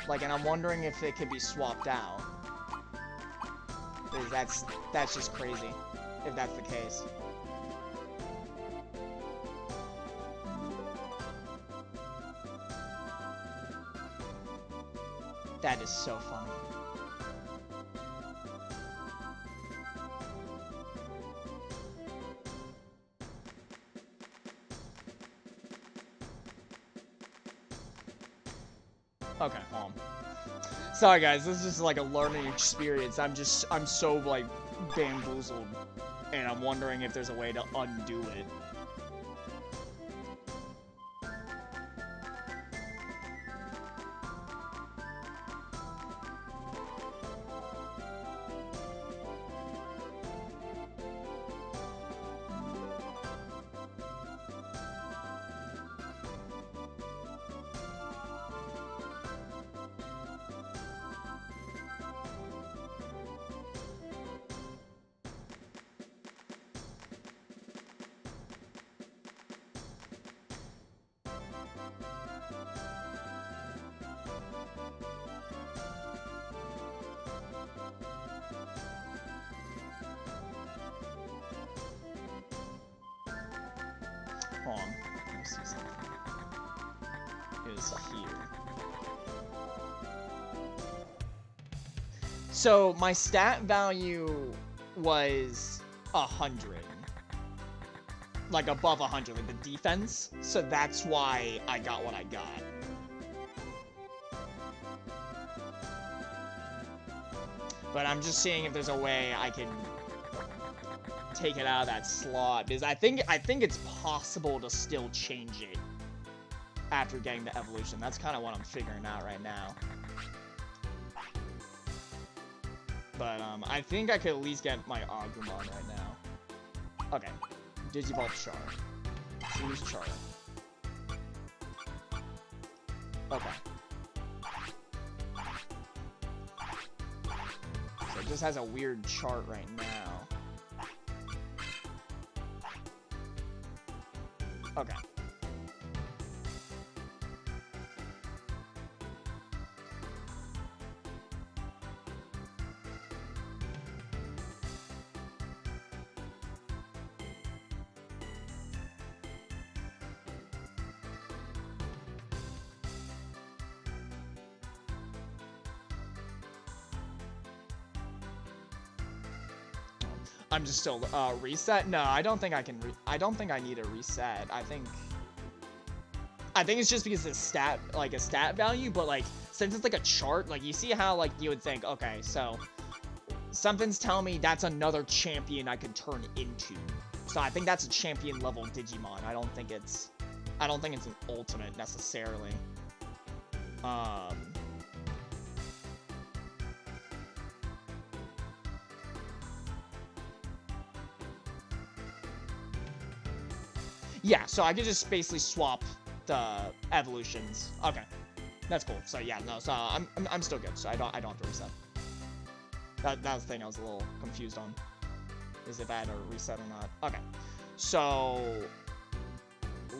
Like, and I'm wondering if it could be swapped out. Because that's just crazy, if that's the case. That is so funny. Okay, sorry guys, this is just like a learning experience. I'm so like bamboozled, and I'm wondering if there's a way to undo it. Hold on. Let me see something. It is here. So my stat value was 100. Like above 100, like the defense. So that's why I got what I got. But I'm just seeing if there's a way I can take it out of that slot, because I think it's possible to still change it after getting the evolution. That's kind of what I'm figuring out right now. But I think I could at least get my Agumon right now. Okay, Digivolve Char. Let's use Char. Okay. So it just has a weird chart right now. Okay. I'm just still reset. No, I don't think I can. I don't think I need a reset. I think I think it's just because it's a stat value, but like since it's like a chart, like you see how like you would think, okay, so something's telling me that's another champion I could turn into. So I think that's a champion level Digimon. I don't think it's an ultimate necessarily. Yeah, so I could just basically swap the evolutions. Okay, that's cool. So yeah, no, so I'm still good. So I don't have to reset. That was the thing I was a little confused on, is if I had to reset or not. Okay, so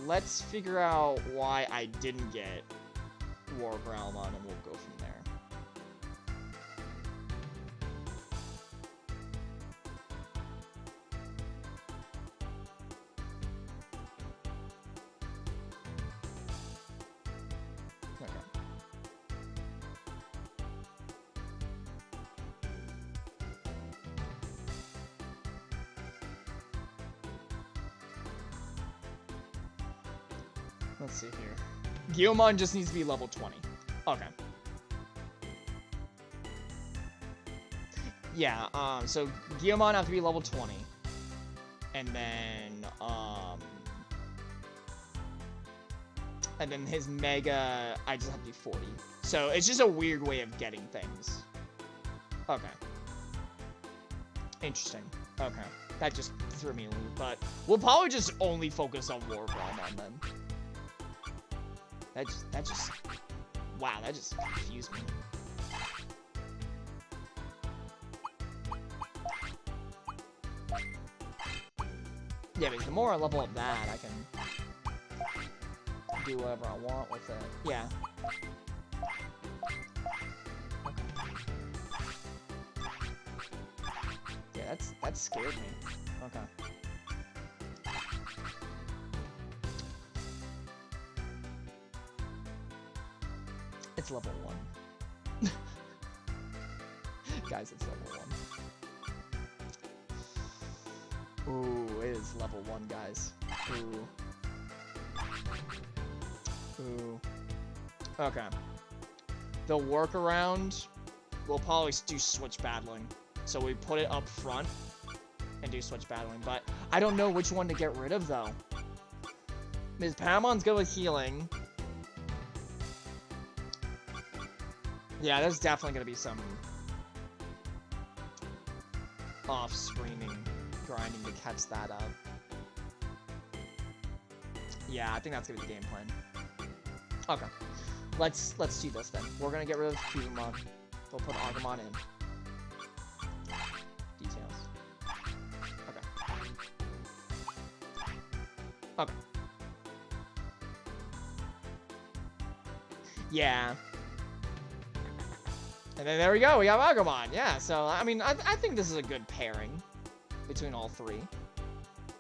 let's figure out why I didn't get War Growlmon, and we'll go from there. Let's see here. Guilmon just needs to be level 20. Okay. Yeah, so Guilmon have to be level 20. And then his Mega, I just have to be 40. So it's just a weird way of getting things. Okay. Interesting. Okay. That just threw me a loop, but we'll probably just only focus on War Growlmon then. Wow, that just confused me. Yeah, because the more I level up that, I can do whatever I want with it. Yeah. Okay. Yeah, that scared me. Okay. It's level 1. Guys, it's level 1. Ooh, it is level 1, guys. Ooh. Ooh. Okay. The workaround, we'll probably do switch battling. So we put it up front and do switch battling. But I don't know which one to get rid of, though. Ms. Paimon's good with healing. Yeah, there's definitely going to be some off-screening grinding to catch that up. Yeah, I think that's going to be the game plan. Okay. Let's do this then. We're going to get rid of Cubamon. We'll put Agumon in. Details. Okay. Okay. Yeah. And then there we go, we got Agumon. Yeah, so, I mean, I think this is a good pairing between all three.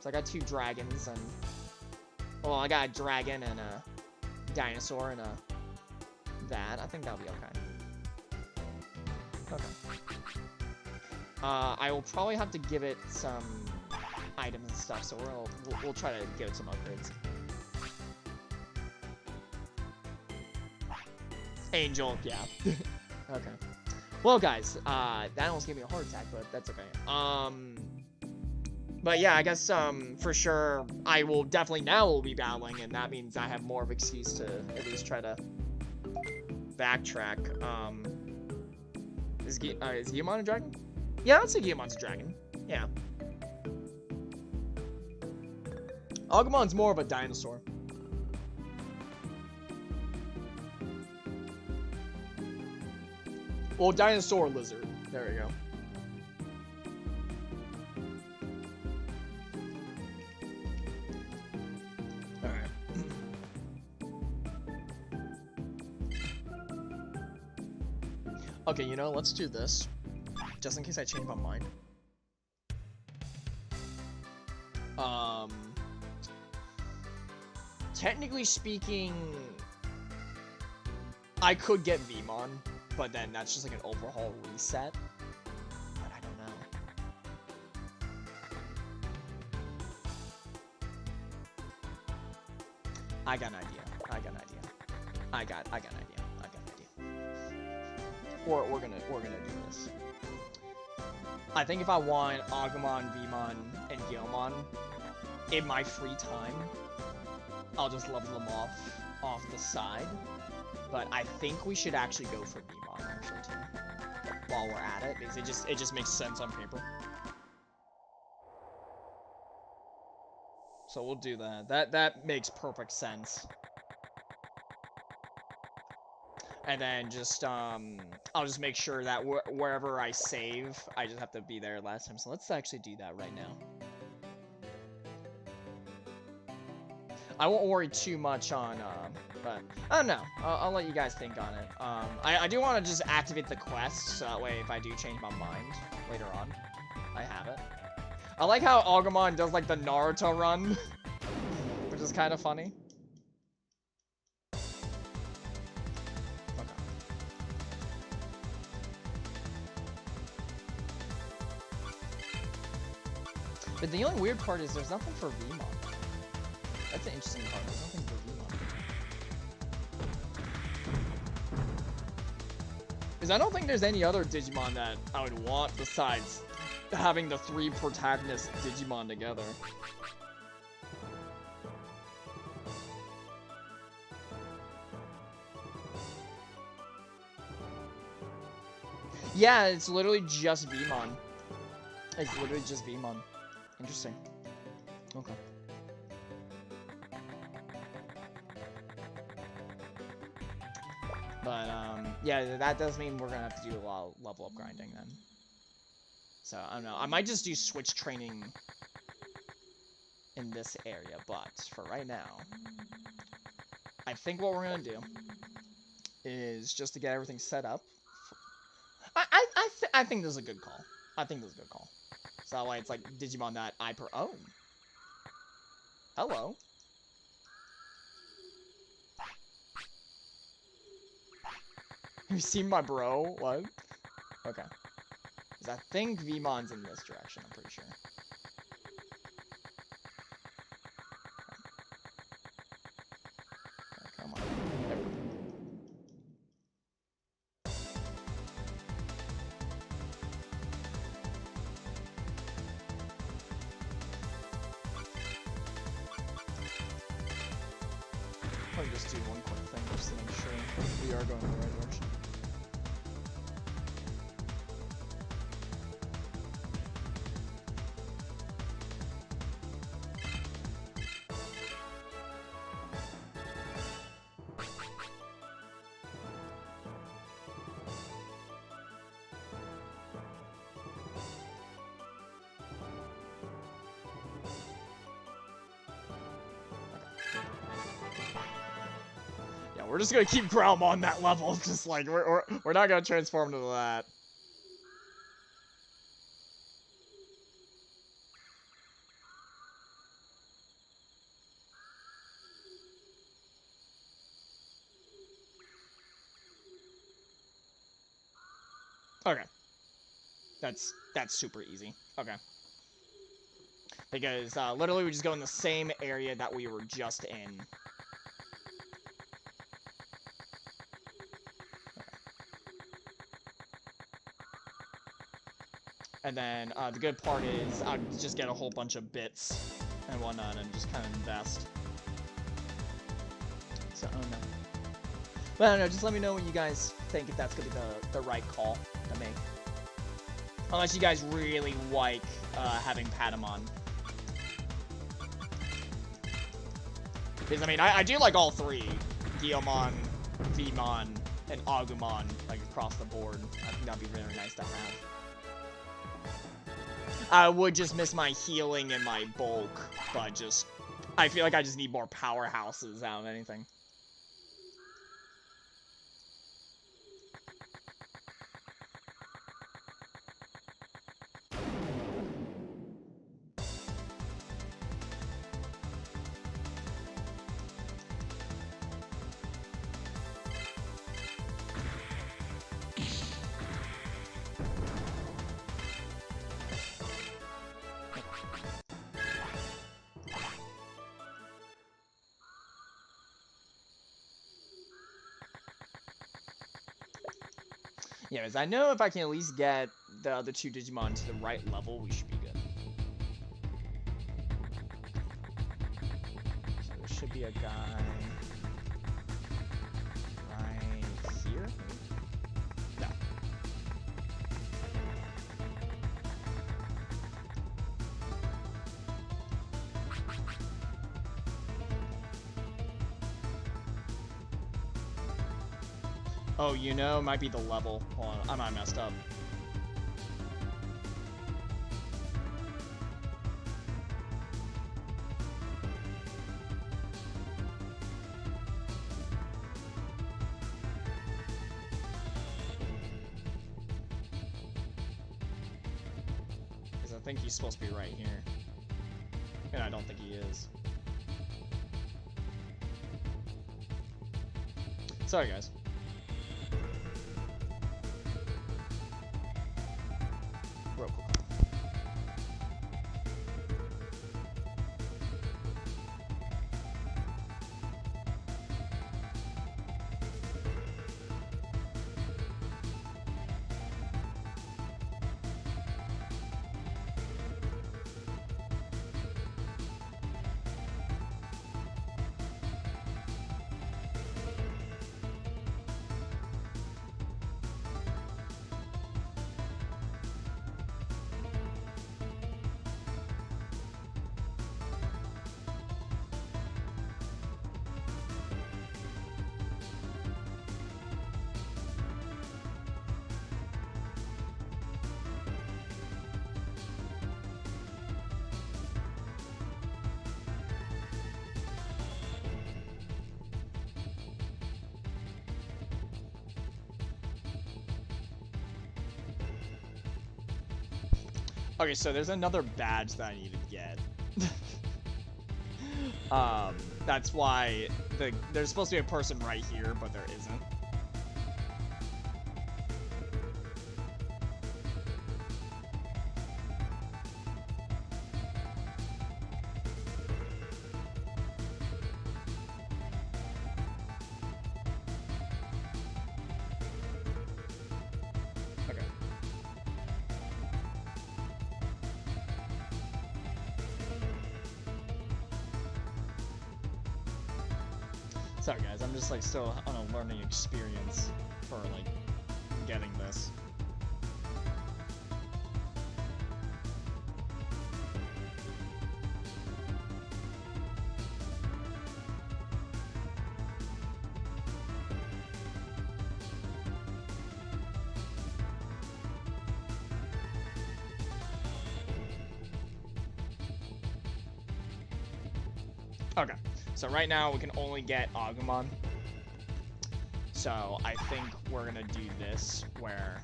So I got 2 dragons and... Well, I got a dragon and a dinosaur and a... that. I think that'll be okay. Okay. I will probably have to give it some items and stuff, so we'll try to give it some upgrades. Angel, yeah. Okay. Well, guys, that almost gave me a heart attack, but that's okay. But yeah, I guess, for sure, I will definitely now will be battling, and that means I have more of an excuse to at least try to backtrack. Is Guilmon a dragon? Yeah, I'd say Guilmon's a dragon. Yeah. Agumon's more of a dinosaur. Well, dinosaur lizard. There we go. Alright. Okay, you know, let's do this. Just in case I change my mind. Technically speaking, I could get Vmon, but then that's just like an overhaul reset. But I don't know. I got an idea. I got an idea. I got an idea. We're gonna do this. I think if I want Agumon, Vmon, and Gilmon in my free time, I'll just level them off the side. But I think we should actually go for Vmon actually too, while we're at it, because it just makes sense on paper. So we'll do that. That makes perfect sense. And then just I'll just make sure that wherever I save, I just have to be there last time. So let's actually do that right now. I won't worry too much on, but I don't know. I'll let you guys think on it. I do want to just activate the quest, so that way if I do change my mind later on, I have it. I like how Agumon does like the Naruto run, which is kind of funny. But the only weird part is there's nothing for Vmon. That's an interesting part. There's nothing for Vmon. Because I don't think there's any other Digimon that I would want besides having the 3 protagonist Digimon together. Yeah, it's literally just Vmon. It's literally just Vmon. Interesting. Okay. But, yeah, that does mean we're gonna have to do a lot of level up grinding then. So, I don't know. I might just do switch training in this area, but for right now, I think what we're gonna do is just to get everything set up. I think this is a good call. I think this is a good call. So that way it's like Digimon that oh. Hello. Have you seen my bro? What? Okay. Because I think Vmon's in this direction, I'm pretty sure. Okay, come on. There we go. Probably just do one quick thing just to make sure we are going in the right direction. We're just gonna keep Growl on that level, just like we're not gonna transform to that. Okay. That's super easy. Okay. Because literally we just go in the same area that we were just in. And then the good part is I'll just get a whole bunch of bits and whatnot and just kind of invest. So, oh no. But I don't know, just let me know what you guys think, if that's going to be the right call to make. Unless you guys really like having Patamon. Because, I mean, I do like all 3. Guilmon, Vmon, and Agumon, like, across the board. I think that'd be really nice to have. I would just miss my healing and my bulk, but just... I feel like I just need more powerhouses out of anything. Yeah, because I know if I can at least get the other 2 Digimon to the right level, we should be good. So there should be a guy right here. No. Oh, you know, it might be the level. Hold on, I might have messed up. Because I think he's supposed to be right here. And I don't think he is. Sorry, guys. Real quick. Okay, so there's another badge that I need to get. That's why there's supposed to be a person right here, but there isn't. Okay. Sorry guys, I'm just like still on a learning experience for like getting this. Okay, so right now we can only get Agumon. So I think we're gonna do this where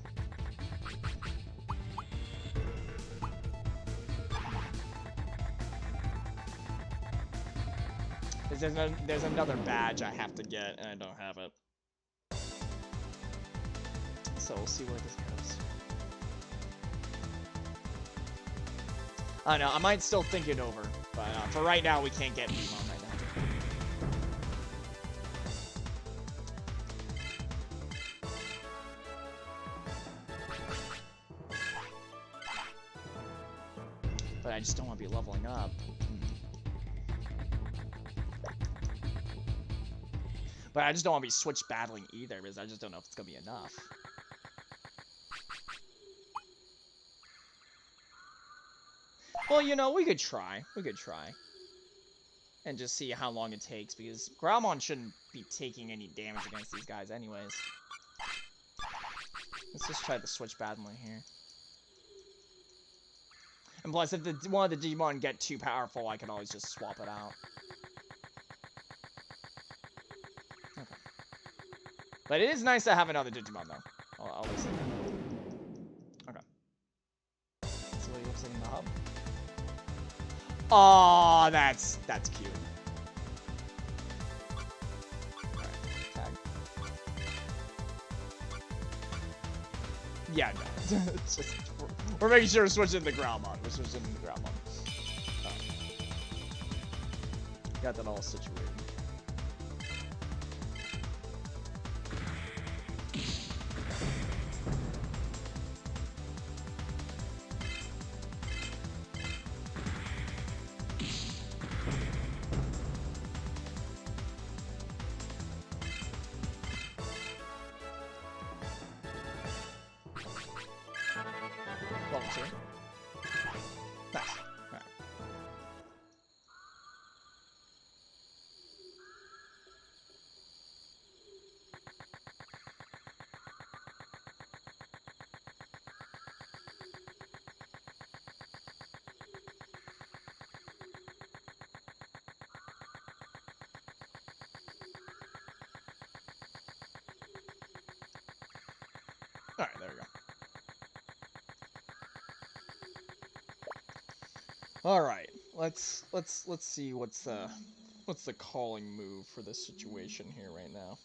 there's another badge I have to get and I don't have it. So we'll see where this goes. I know, I might still think it over, but for right now we can't get Digimon right now. But I just don't want to be leveling up. But I just don't want to be switch battling either, because I just don't know if it's going to be enough. Well, you know, we could try. We could try. And just see how long it takes, because Graumon shouldn't be taking any damage against these guys anyways. Let's just try the switch battling here. And plus, if one of the Digimon get too powerful, I can always just swap it out. Okay. But it is nice to have another Digimon, though. I'll always say that. Okay. Let's see what he looks like in the hub. Aw, that's cute. Alright, tag. Yeah, no. It's just, we're making sure we're switching the Graumon. We're switching the Graumon. Got that all situated. All right, let's see what's the calling move for this situation here right now.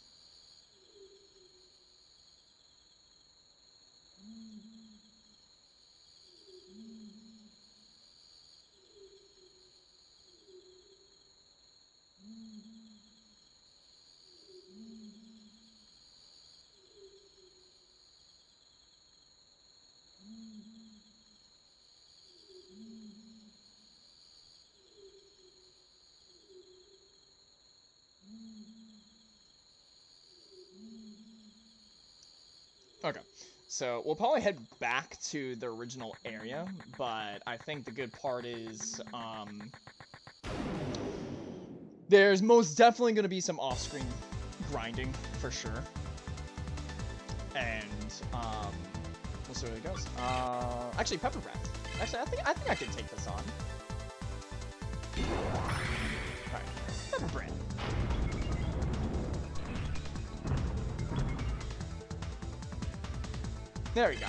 Okay, so we'll probably head back to the original area, but I think the good part is, there's most definitely going to be some off-screen grinding, for sure. And, we'll see where it goes. Actually, Pepper Breath. Actually, I think I can take this on. Alright, Pepper Breath. There we go.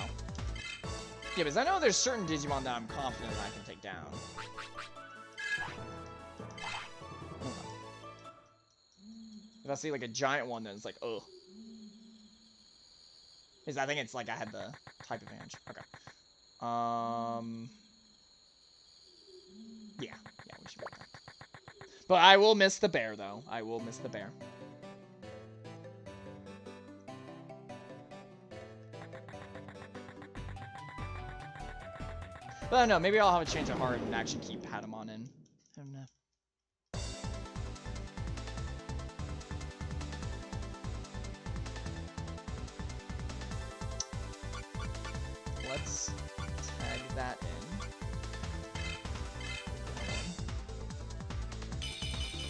Yeah, because I know there's certain Digimon that I'm confident that I can take down. If I see like a giant one, then it's like, ugh. Because I think it's like I had the type advantage. Okay. Yeah, we should be okay. But I will miss the bear, though. I will miss the bear. But I don't know, maybe I'll have a change of heart and actually keep Patamon in. I don't know. Let's tag that in.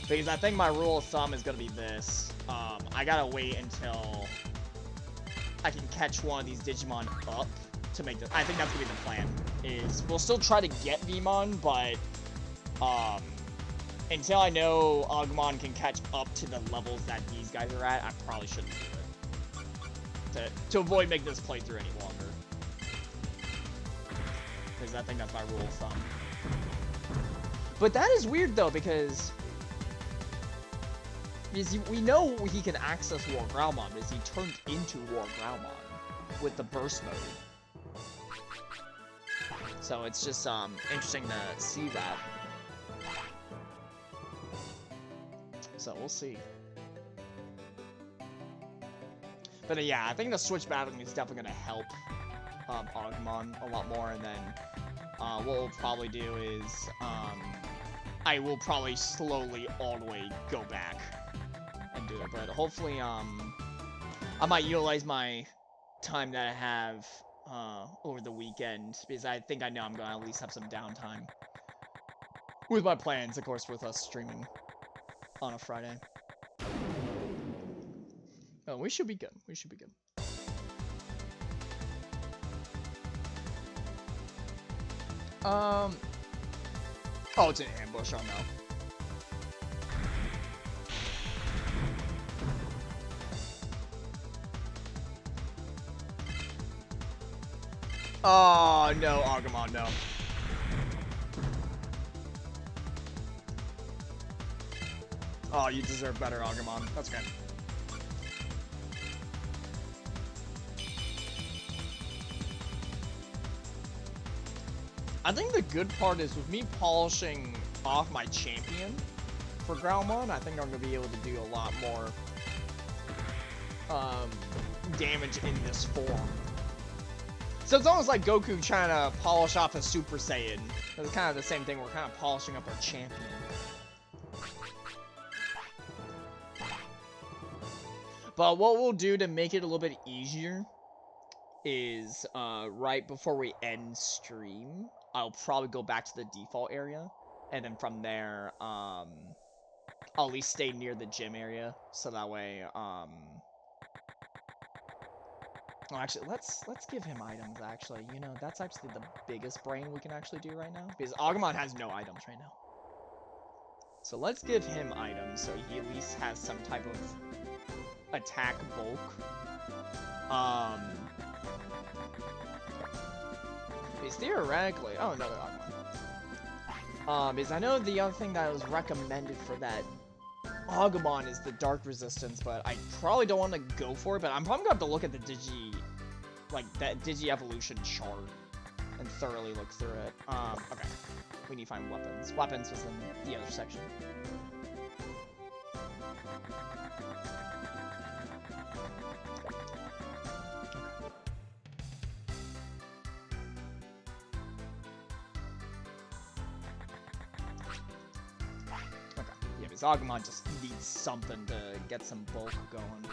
Because I think my rule of thumb is going to be this. I gotta wait until I can catch one of these Digimon up to make this. I think that's going to be the plan. Is we'll still try to get Vmon, but until I know Agumon can catch up to the levels that these guys are at, I probably shouldn't do it. To avoid making this playthrough any longer. Because I think that's my rule of thumb. But that is weird though, because we know he can access War Growlmon, because he turned into War Growlmon with the burst mode. So it's just interesting to see that. So we'll see. But yeah, I think the switch battling is definitely going to help Agumon a lot more. And then what we'll probably do is I will probably slowly all the way go back and do it. But hopefully I might utilize my time that I have over the weekend, because I think I know I'm going to at least have some downtime with my plans, of course, with us streaming on a Friday. Oh, we should be good. We should be good. Oh, it's an ambush. Oh no. Oh no, Agumon, no. Oh, you deserve better, Agumon. That's good. I think the good part is with me polishing off my champion for Growlmon, I think I'm going to be able to do a lot more damage in this form. So it's almost like Goku trying to polish off a Super Saiyan. It's kind of the same thing, we're kind of polishing up our champion. But what we'll do to make it a little bit easier is right before we end stream, I'll probably go back to the default area, and then from there, I'll at least stay near the gym area, so that way, well, actually, let's give him items, actually. You know, that's actually the biggest brain we can actually do right now, because Agumon has no items right now. So let's give him items, so he at least has some type of attack bulk. He's theoretically... Oh, another Agumon. Is I know the other thing that was recommended for that Agumon is the Dark Resistance, but I probably don't want to go for it, but I'm probably going to have to look at the that Digi-Evolution chart and thoroughly look through it. Okay. We need to find weapons. Weapons was in the other section. Agumon just needs something to get some bulk going.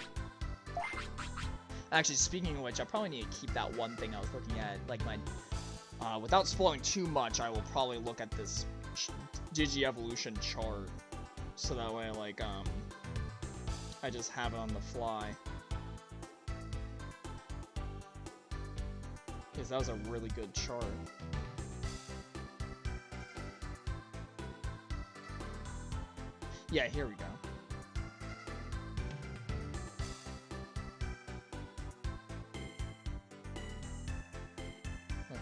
Actually, speaking of which, I probably need to keep that one thing I was looking at, like my... without spoiling too much, I will probably look at this Digi-Evolution chart. So that way, like, I just have it on the fly. Because that was a really good chart. Yeah, here we go. Okay.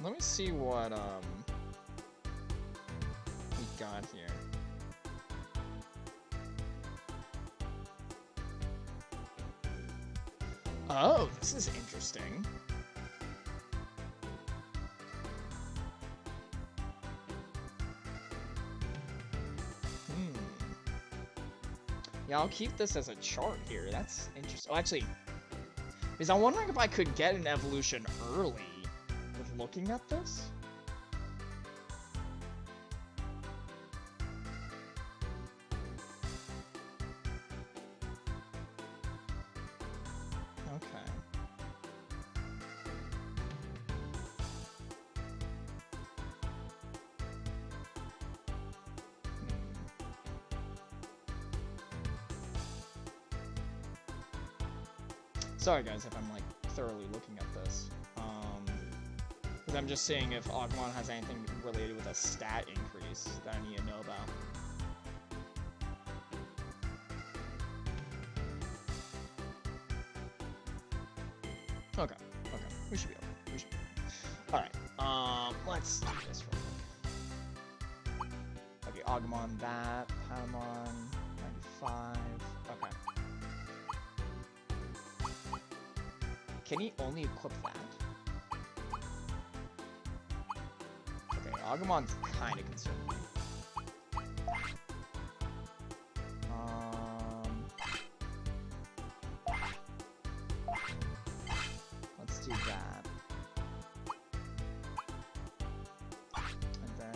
Let me see what, we got here. Oh, this is interesting. Yeah, I'll keep this as a chart here. That's interesting. Oh, actually, because I'm wondering if I could get an evolution early with looking at this. Okay. Sorry guys if I'm like thoroughly looking at this. Because I'm just seeing if Agumon has anything related with a stat increase that I need to know about. Okay, okay. We should be okay. We should be okay. Alright, let's do this real quick. Okay, Agumon that, Patamon, 95, okay. Can he only equip that? Okay, Agumon's kinda concerning me. Let's do that. And then...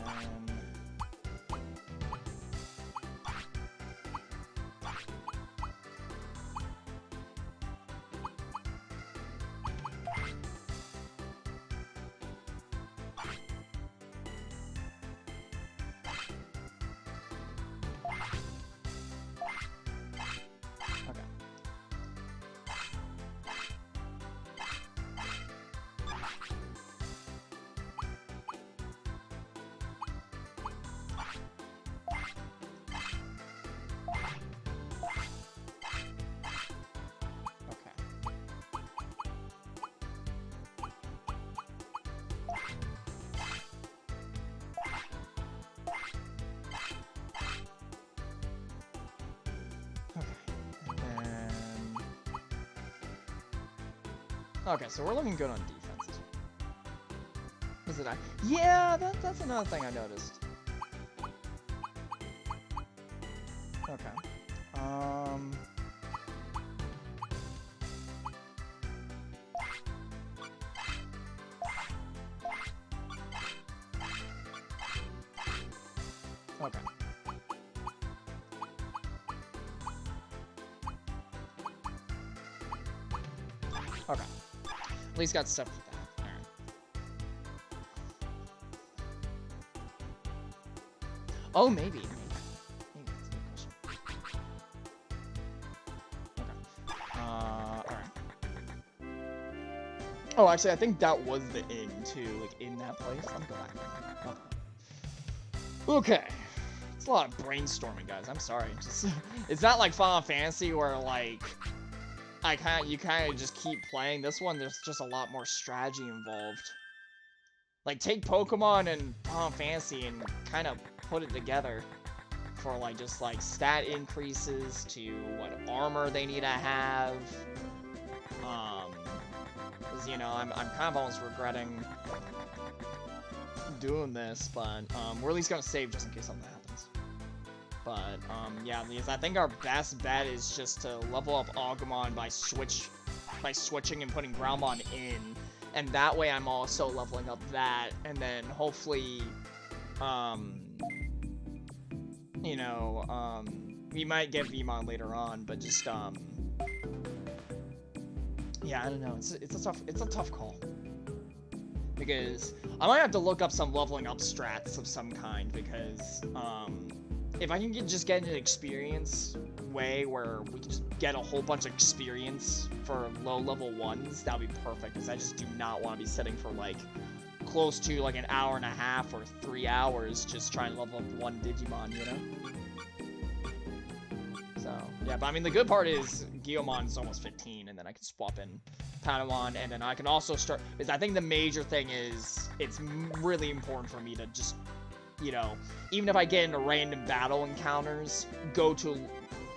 Okay, so we're looking good on defense. Was it I? Yeah, that's another thing I noticed. Okay. Okay. Okay. At least got stuff with that. Alright. Oh, maybe. Maybe that's a good question. Okay. Oh, actually, I think that was the inn, too. Like, in that place. I'm going back there. Okay. It's a lot of brainstorming, guys. I'm sorry. Just, it's not like Final Fantasy where, like, you kind of just keep playing. This one, there's just a lot more strategy involved. Like, take Pokemon and Final Fantasy and kind of put it together for, like, just, like, stat increases to what armor they need to have. Because, you know, I'm kind of almost regretting doing this, but, we're at least gonna save just in case something happens. But, yeah, because I think our best bet is just to level up Agumon by switching and putting Groundmon in. And that way I'm also leveling up that, and then hopefully, you know, we might get Vmon later on, but just, yeah, I don't know, it's a tough call. Because I might have to look up some leveling up strats of some kind, because, if I can just get an experience way where we can just get a whole bunch of experience for low level ones, that would be perfect, because I just do not want to be sitting for like close to like an hour and a half or 3 hours just trying to level up one Digimon, you know? So, yeah, but I mean, the good part is Guillimon's almost 15, and then I can swap in Patamon, and then I can also start, because I think the major thing is, it's really important for me to just, you know, even if I get into random battle encounters, go to,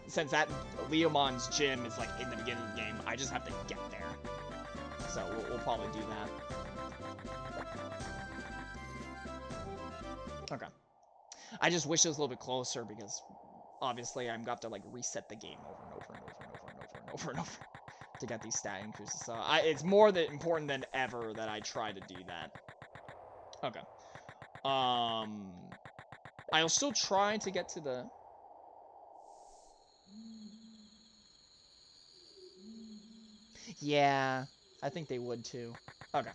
since that Leomon's gym is like in the beginning of the game, I just have to get there. So we'll probably do that. Okay. I just wish it was a little bit closer because obviously I'm got to like reset the game over and over and over and over and over and over and over to get these stat increases. So it's more important than ever that I try to do that. Okay. I'll still try to get to the... Yeah, I think they would too. Okay.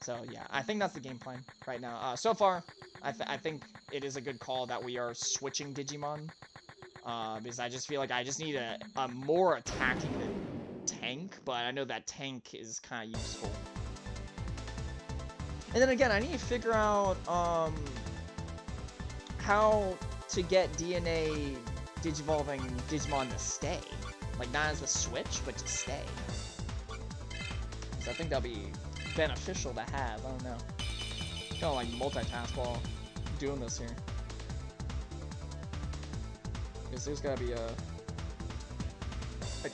So yeah, I think that's the game plan right now. So far, I think it is a good call that we are switching Digimon. Because I just feel like I just need a more attacking than tank, but I know that tank is kind of useful. And then again, I need to figure out how to get DNA digivolving Digimon to stay. Like, not as a switch, but to stay. So I think that'll be beneficial to have. I don't know. Kind of like multitask while doing this here. Because there's gotta be a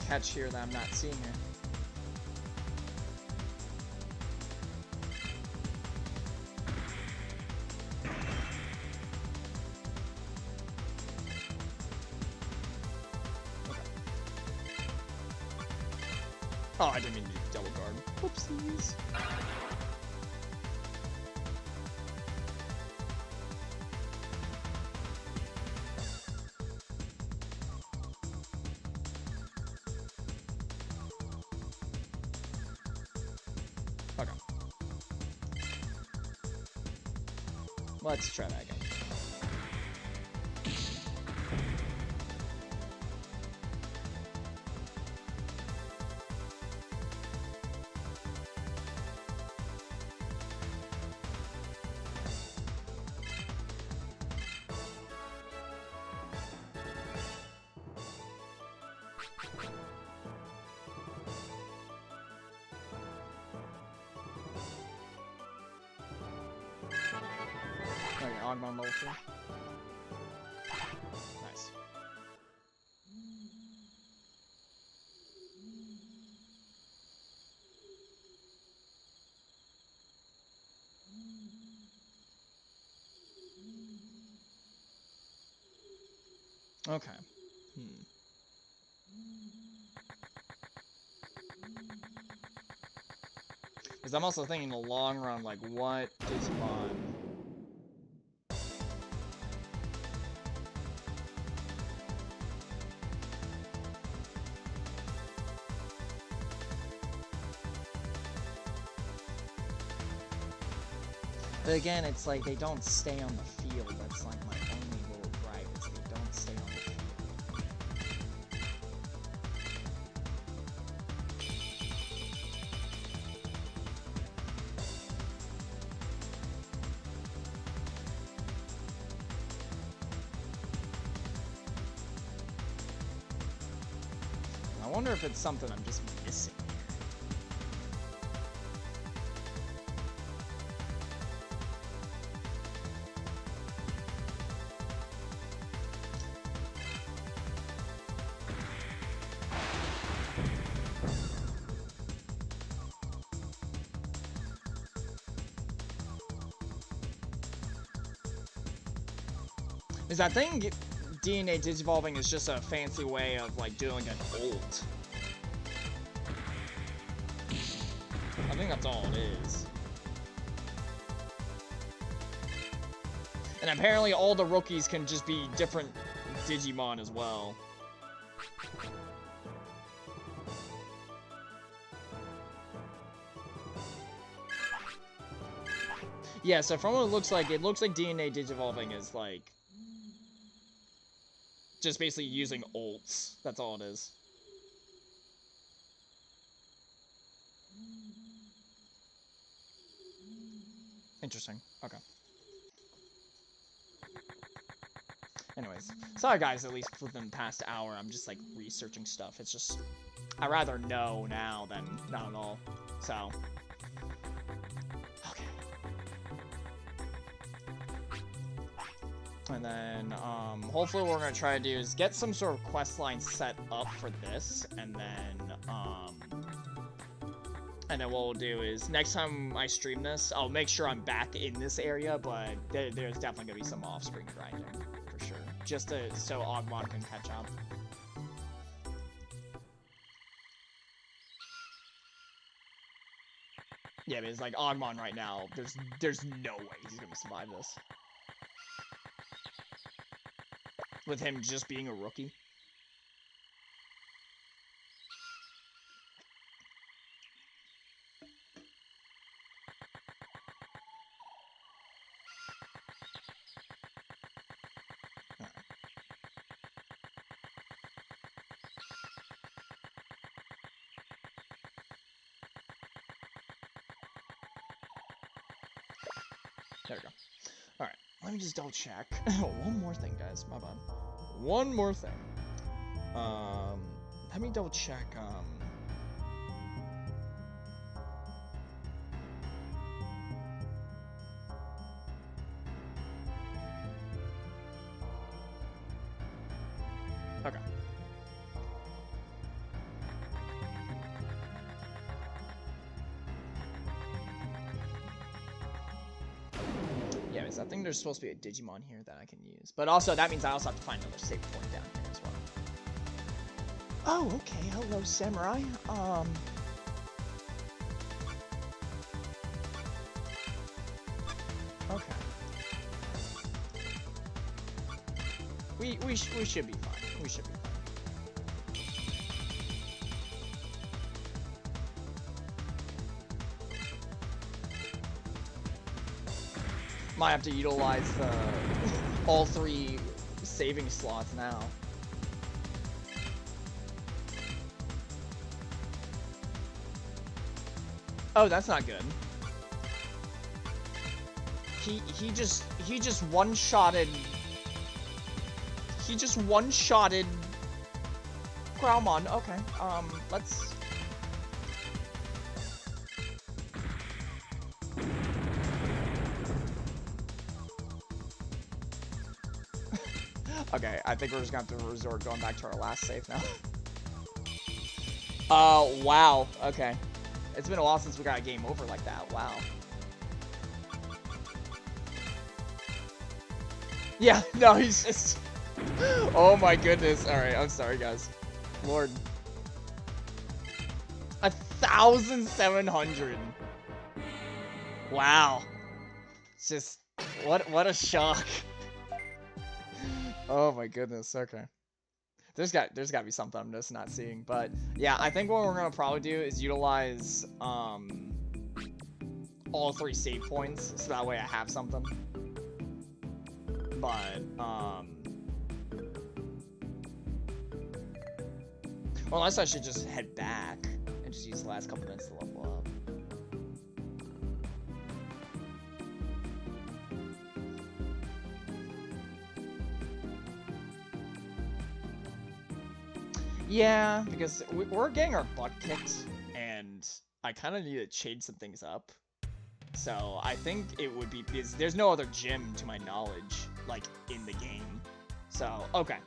catch here that I'm not seeing here. Oh, I didn't mean to double guard. Whoopsies. Okay. Let's try that again. Okay, Agumon level 3. Nice. Okay. Because I'm also thinking in the long run, like, what Digimon... But again, it's like they don't stay on the field. That's like my only little gripe, is they don't stay on the field. wonder if it's something I'm just missing here. Is that thing DNA digivolving is just a fancy way of like doing an ult? I think that's all it is. And apparently all the rookies can just be different Digimon as well. Yeah, so from what it looks like DNA digivolving is like just basically using ults. That's all it is. Interesting. Okay. Anyways, sorry guys, at least within the past hour, I'm just like researching stuff. It's just, I'd rather know now than not at all. So, okay. And then, hopefully what we're gonna try to do is get some sort of quest line set up for this, and then what we'll do is, next time I stream this, I'll make sure I'm back in this area, but there's definitely gonna be some off-screen grinding, for sure. Just so Agumon can catch up. Yeah, but it's like, Agumon right now, there's no way he's gonna survive this. With him just being a rookie. There we go. Alright, let me just double check. One more thing, guys. My bad. One more thing. Let me double check, okay. Yeah, because I think there's supposed to be a Digimon here that I can use. But also, that means I also have to find another save point down here as well. Oh, okay. Hello, Samurai. Okay. We should be fine. We should be fine. Might have to utilize all 3 saving slots now. Oh, that's not good. He just one-shotted. He just one-shotted Growlmon. Okay. Let's. Okay, I think we're just gonna have to resort going back to our last save now. Wow. Okay. It's been a while since we got a game over like that. Wow. Yeah, no, he's just... Oh my goodness. Alright, I'm sorry, guys. Lord. 1,700. Wow. It's just... What a shock. Oh my goodness, okay. There's got to be something I'm just not seeing, but yeah, I think what we're gonna probably do is utilize all 3 save points, so that way I have something. But well, unless I should just head back and just use the last couple minutes to level up. Yeah, because we're getting our butt kicked, and I kind of need to change some things up. So I think it would be, because there's no other gym to my knowledge, like, in the game. So, okay.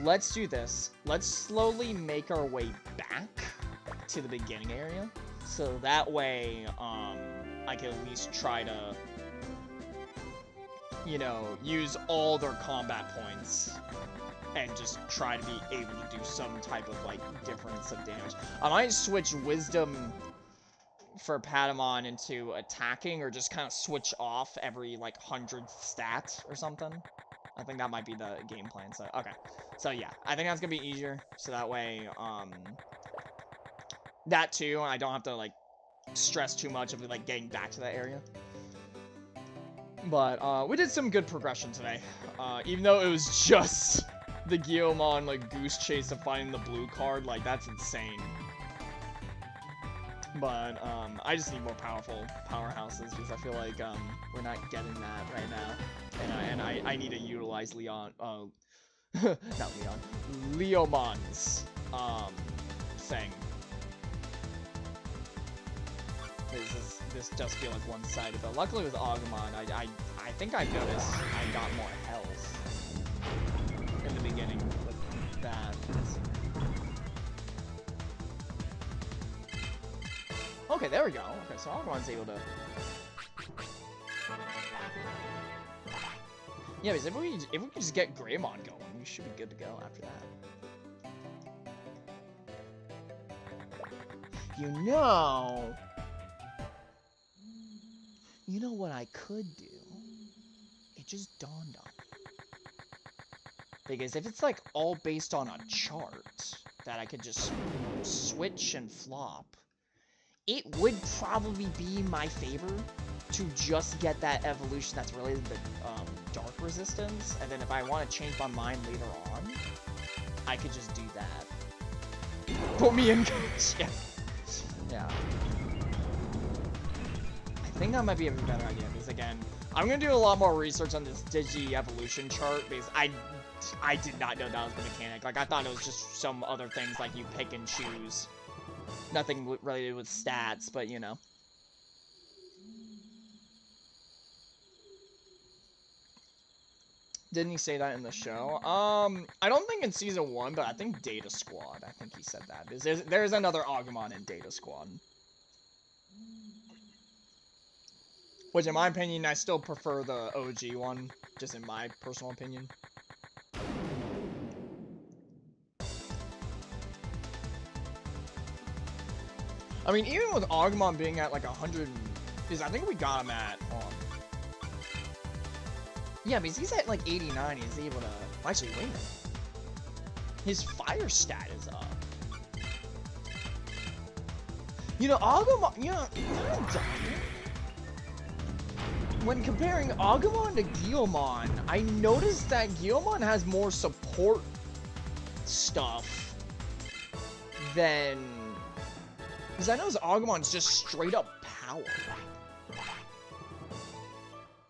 Let's do this. Let's slowly make our way back to the beginning area. So that way, I can at least try to, you know, use all their combat points and just try to be able to do some type of, like, difference of damage. I might switch Wisdom for Patamon into attacking, or just kind of switch off every, like, 100th stat or something. I think that might be the game plan, so, okay. So, yeah, I think that's gonna be easier, so that way, that too, I don't have to, like, stress too much of, like, getting back to that area. But, we did some good progression today. Even though it was just the Guilmon, like, goose chase of finding the blue card, like, that's insane. But, I just need more powerful powerhouses, because I feel like, we're not getting that right now. And I need to utilize Leon, not Leon, Leomon's, thing. This does feel like one-sided, but luckily with Agumon, I think I noticed I got more health in the beginning with that. Okay, there we go. Okay, so Agumon's able to... Yeah, because if we could just get Greymon going, we should be good to go after that. You know what I could do? It just dawned on me. Because if it's, like, all based on a chart that I could just switch and flop, it would probably be my favor to just get that evolution that's related to Dark Resistance, and then if I want to change my mind later on, I could just do that. Put me in. Yeah. I think that might be a better idea, because again, I'm gonna do a lot more research on this Digi evolution chart, because I did not know that was the mechanic. Like, I thought it was just some other things like you pick and choose. Nothing related with stats, but you know. Didn't he say that in the show? I don't think in Season 1, but I think Data Squad. I think he said that. There's another Agumon in Data Squad. Which, in my opinion, I still prefer the OG one, just in my personal opinion. I mean, even with Agumon being at like 100, because I think we got him at, hold on. Yeah, because he's at like 89, he's able to, actually, wait a minute. His fire stat is up. You know, Agumon, you know, when comparing Agumon to Guilmon, I noticed that Guilmon has more support stuff than... Because I know Agumon's just straight up power.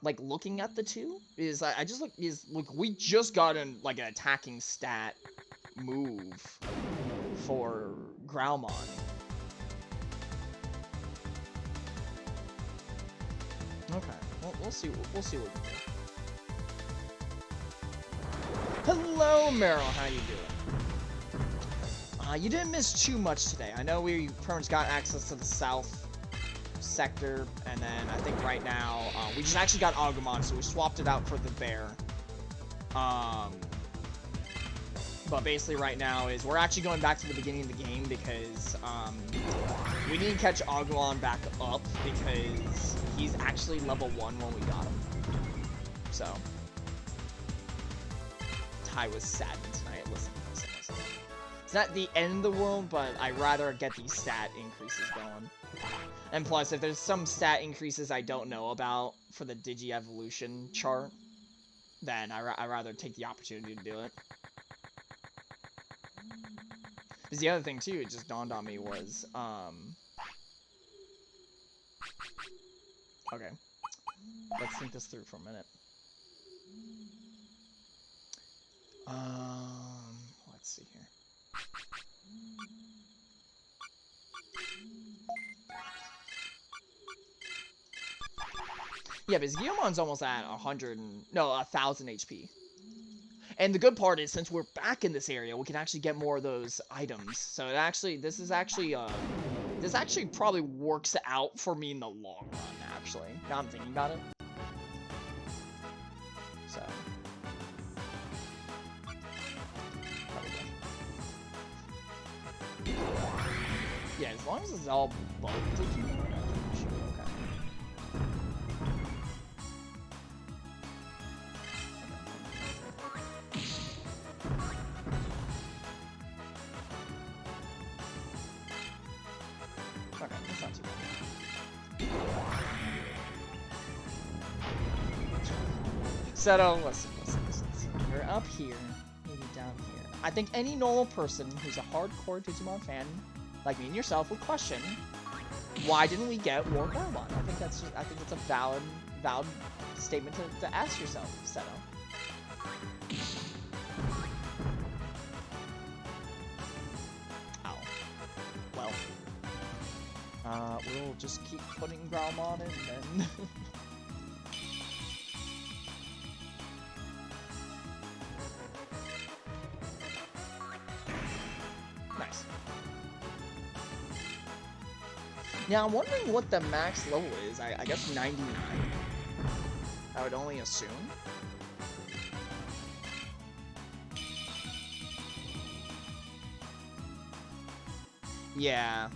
Like, looking at the two, is I just look, we just got an attacking stat move for Growlmon. Okay, well, we'll see what we can do. Hello, Meryl, how you doing? You didn't miss too much today. I know we pretty much got access to the south sector, and then I think right now, we just actually got Agumon, so we swapped it out for the bear. But basically right now is we're actually going back to the beginning of the game because, we need to catch Agumon back up because he's actually level 1 when we got him. So. Ty was saddened tonight. Listen. It's not the end of the world, but I'd rather get these stat increases going. And plus, if there's some stat increases I don't know about for the Digi-Evolution chart, then I'd rather take the opportunity to do it. Because the other thing, too, it just dawned on me was, okay. Let's think this through for a minute. Let's see here. Yeah, because Guillimon's almost at 1,000 HP. And the good part is, since we're back in this area, we can actually get more of those items. So this actually probably works out for me in the long run, actually. Now I'm thinking about it. So. Yeah, as long as it's all both Digimon, it should be okay. Okay, that's not too bad. Seto, listen. We're up here, maybe down here. I think any normal person who's a hardcore Digimon fan, like me and yourself, would question, why didn't we get War Garmon? I think it's a valid statement to ask yourself, Seto. Ow. Well, we'll just keep putting Growlmon in then. Nice. Now, I'm wondering what the max level is. I guess 99. I would only assume. Yeah.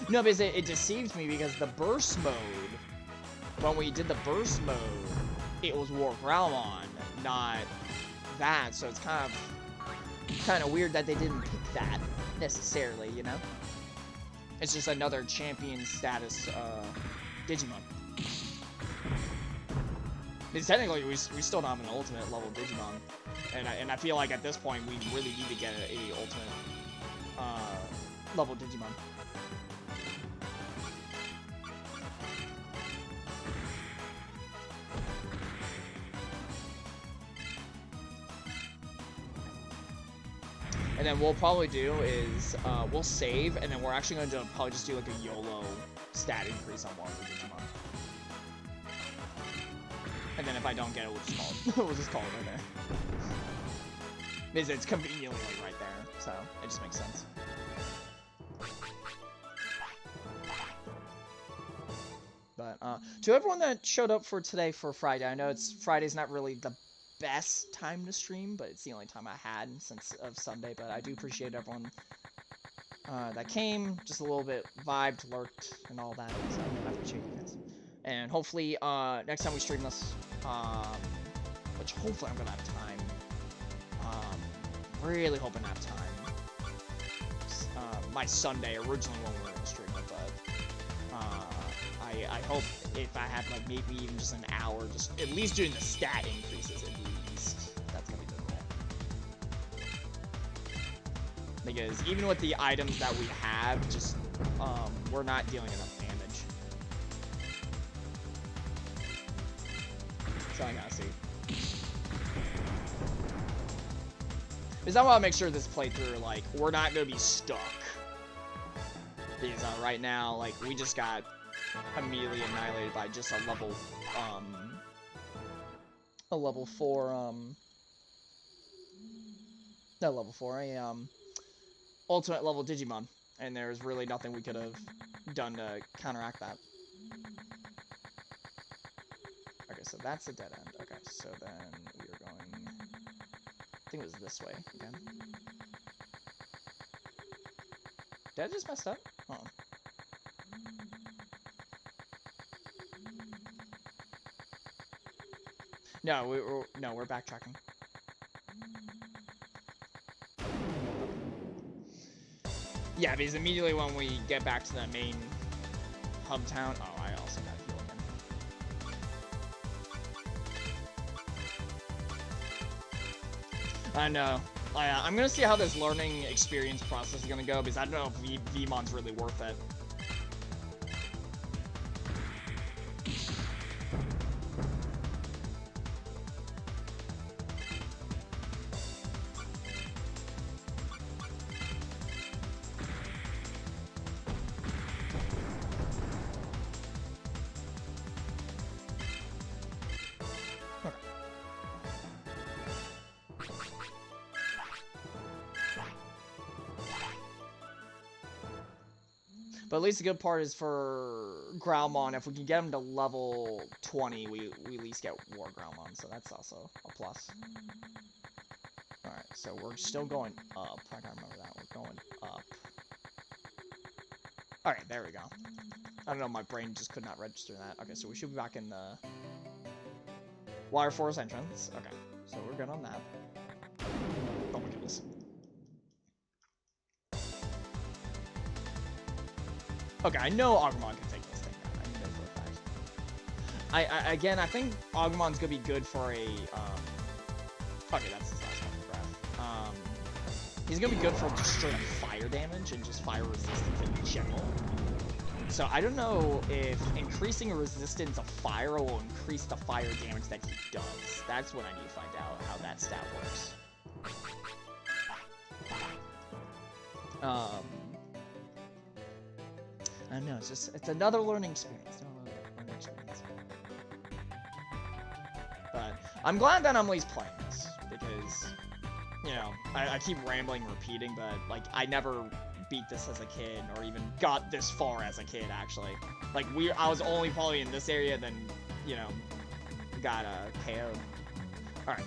No, because it deceived me because the burst mode, when we did the burst mode, it was War Growlmon, not that. So it's kind of weird that they didn't pick that necessarily, you know? It's just another champion status Digimon. Because technically we still don't have an ultimate level Digimon, and I feel like at this point we really need to get a ultimate level Digimon. And then what we'll probably do is we'll save, and then we're actually going to probably just do like a YOLO stat increase on one of the Digimon. And then if I don't get it, we'll just call it. We'll just call it right there. Because it's conveniently like right there, so it just makes sense. But to everyone that showed up for today for Friday, I know Friday's not really the best time to stream, but it's the only time I had since of Sunday. But I do appreciate everyone that came, just a little bit vibed, lurked, and all that. So I appreciate you guys. And hopefully next time we stream this, which hopefully I'm gonna have time. Really hoping I have time. My Sunday originally when we were gonna stream it, but I hope if I had like maybe even just an hour, just at least doing the stat increases at least. That's gonna be the goal. Because even with the items that we have, just we're not dealing enough damage. So I gotta see. Because I want to make sure this playthrough, like, we're not gonna be stuck. Because right now, like, we just got immediately annihilated by just a level 4, not level 4, ultimate level Digimon. And there's really nothing we could have done to counteract that. Okay, so that's a dead end. Okay, so then we are going, I think it was this way again. Did I just mess up? Oh. No, we're backtracking. Yeah, because immediately when we get back to the main hub town, oh, I also got heal again. I know. I'm gonna see how this learning experience process is gonna go, because I don't know if Vmon's really worth it. But at least the good part is for Growlmon, if we can get him to level 20, we at least get War Growlmon, so that's also a plus. Alright, so we're still going up. I gotta remember that. We're going up. Alright, there we go. I don't know, my brain just could not register that. Okay, so we should be back in the Water Forest entrance. Okay, so we're good on that. Oh my goodness. Okay, I know Agumon can take this thing down. I know for a fact. Again, I think Agumon's gonna be good for a, okay, that's his last one, breath. He's gonna be good for just straight up fire damage and just fire resistance in general. So I don't know if increasing resistance of fire will increase the fire damage that he does. That's what I need to find out, how that stat works. I don't know, it's another learning experience. But I'm glad that Emily's playing this, because, you know, I keep rambling, repeating, but, like, I never beat this as a kid, or even got this far as a kid, actually. Like, I was only probably in this area, then, you know, got KO'd. Alright.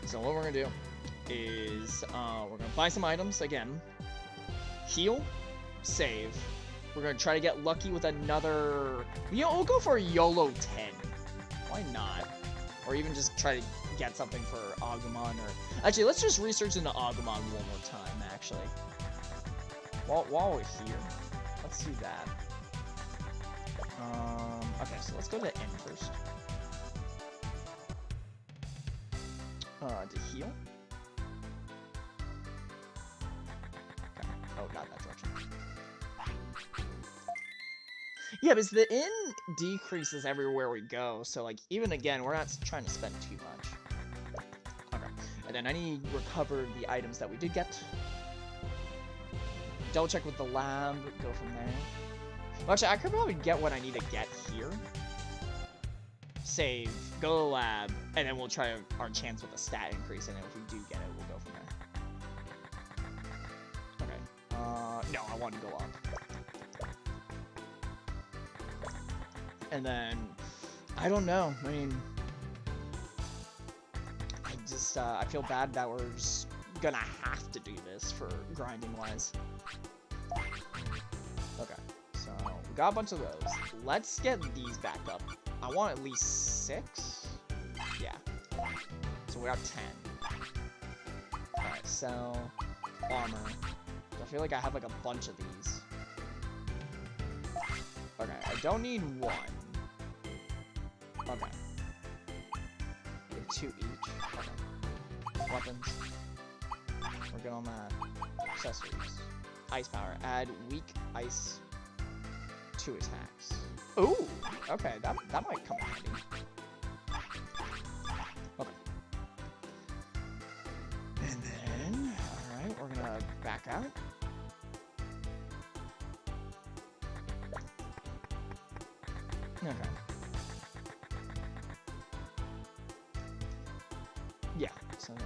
So what we're gonna do is, we're gonna buy some items, again. Heal. Save. We're gonna try to get lucky with another... You know, we'll go for a YOLO 10. Why not? Or even just try to get something for Agumon, or... Actually, let's just research into Agumon one more time, actually. While we're here, let's do that. Okay, so let's go to N first. To heal. Okay. Oh, not that direction. Yeah, because the inn decreases everywhere we go, so, like, even again, we're not trying to spend too much. Okay. And then I need to recover the items that we did get. Double check with the lab, go from there. Well, actually, I could probably get what I need to get here. Save, go to the lab, and then we'll try our chance with the stat increase, and if we do get it, we'll go from there. Okay. No, I want to go up. And then, I don't know, I mean, I feel bad that we're just gonna have to do this for grinding-wise. Okay, so, we got a bunch of those. Let's get these back up. I want at least 6? Yeah. So we got 10. Alright, so, armor. I feel like I have, like, a bunch of these. Okay, I don't need 1. Okay. We have 2 each. Okay. Weapons. We're good on that. Accessories. Ice power. Add weak ice to attacks. Ooh! Okay, that might come in handy. Okay. And then, alright, we're gonna back out. Okay. Yeah, so then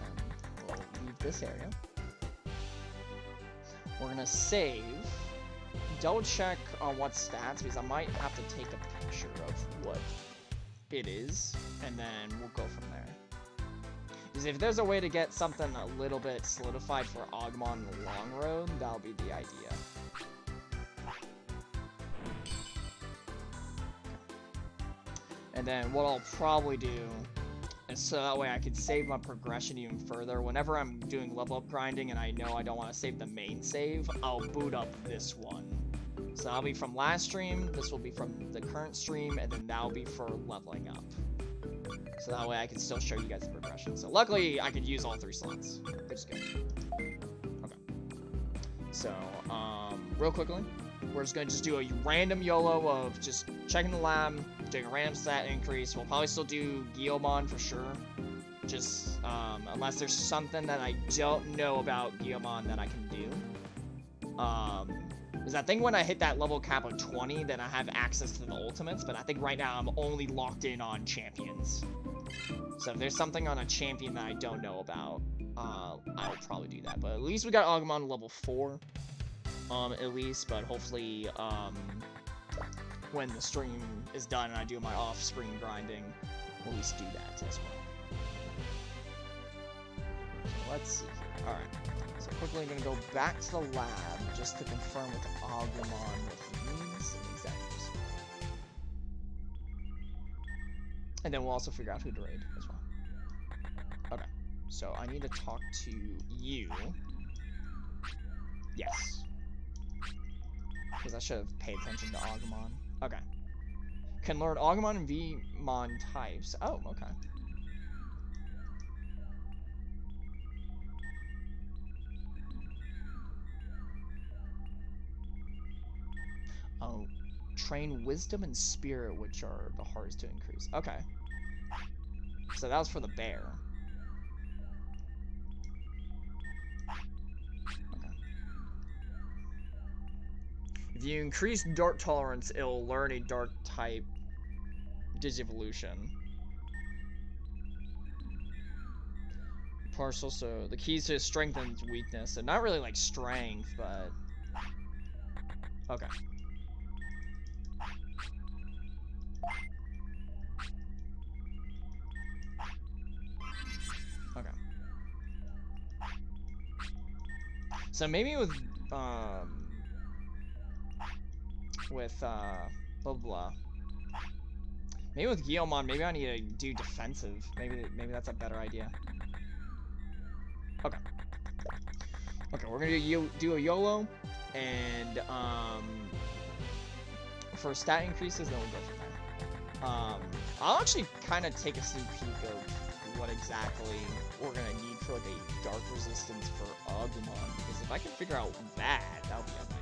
we'll leave this area. We're gonna save. Double check on what stats, because I might have to take a picture of what it is, and then we'll go from there. Because if there's a way to get something a little bit solidified for Agumon in the long road, that'll be the idea. And then what I'll probably do is so that way I can save my progression even further. Whenever I'm doing level up grinding and I know I don't want to save the main save, I'll boot up this one. So that'll be from last stream, this will be from the current stream, and then that'll be for leveling up. So that way I can still show you guys the progression. So luckily I could use all 3 slots, which is good. Okay. So, real quickly, we're just gonna do a random YOLO of just checking the lab, doing a random stat increase. We'll probably still do Guilmon for sure. Just, unless there's something that I don't know about Guilmon that I can do. Because I think when I hit that level cap of 20, then I have access to the ultimates, but I think right now I'm only locked in on champions. So if there's something on a champion that I don't know about, I'll probably do that. But at least we got Agumon level 4. at least, but hopefully, when the stream is done and I do my off-screen grinding, we'll at least do that as well. So let's see here. Alright. So quickly I'm gonna go back to the lab just to confirm with Agumon what he needs and exactly. And then we'll also figure out who to raid as well. Okay. So I need to talk to you. Yes. Because I should have paid attention to Agumon. Okay. Can learn Agumon and Vmon types. Oh, okay. Oh, train Wisdom and Spirit, which are the hardest to increase. Okay. So that was for the bear. Okay. If you increase Dark Tolerance, it'll learn a Dark type Digivolution. Partial, so the keys to strength and weakness, and not really like strength, but okay. Okay. So maybe with blah blah. Maybe with Guillemon, maybe I need to do defensive. Maybe that's a better idea. Okay. Okay, we're gonna do a YOLO, and for stat increases, then we'll go from there. I'll actually kind of take a sneak peek of what exactly we're gonna need for like a dark resistance for Agumon, because if I can figure out that, that'll be an idea.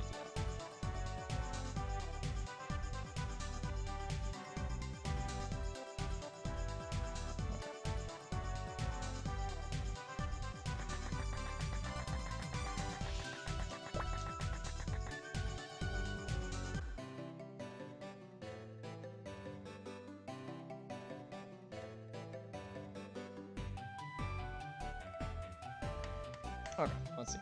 Okay, let's see.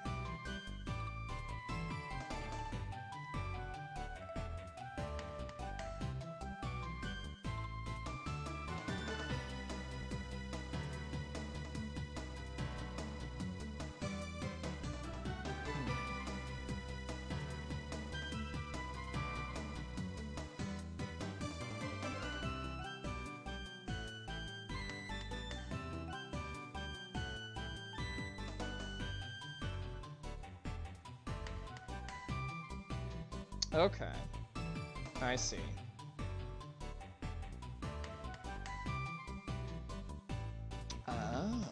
Okay, I see. Oh.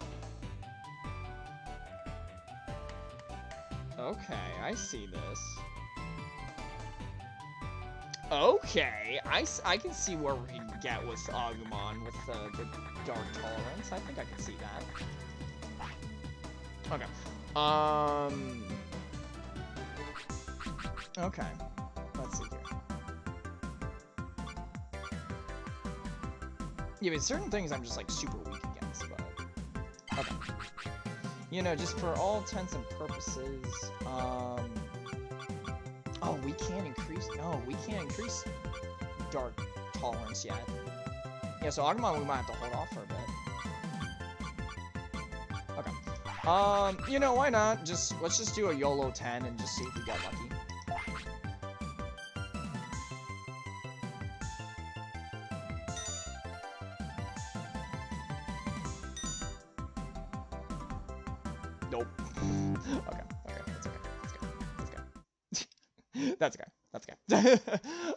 Okay, I see this. Okay, I can see where we can get with Agumon with the Dark Tolerance. I think I can see that. Okay. Okay. Let's see here. Yeah, but certain things I'm just like super weak against, but okay. You know, just for all intents and purposes, oh, we can't increase. No, we can't increase Dark Tolerance yet. Yeah, so Agumon we might have to hold off for a bit. Okay. You know, why not? Let's just do a YOLO 10 and just see if we get lucky. Nope. Okay, that's okay. That's okay. That's okay.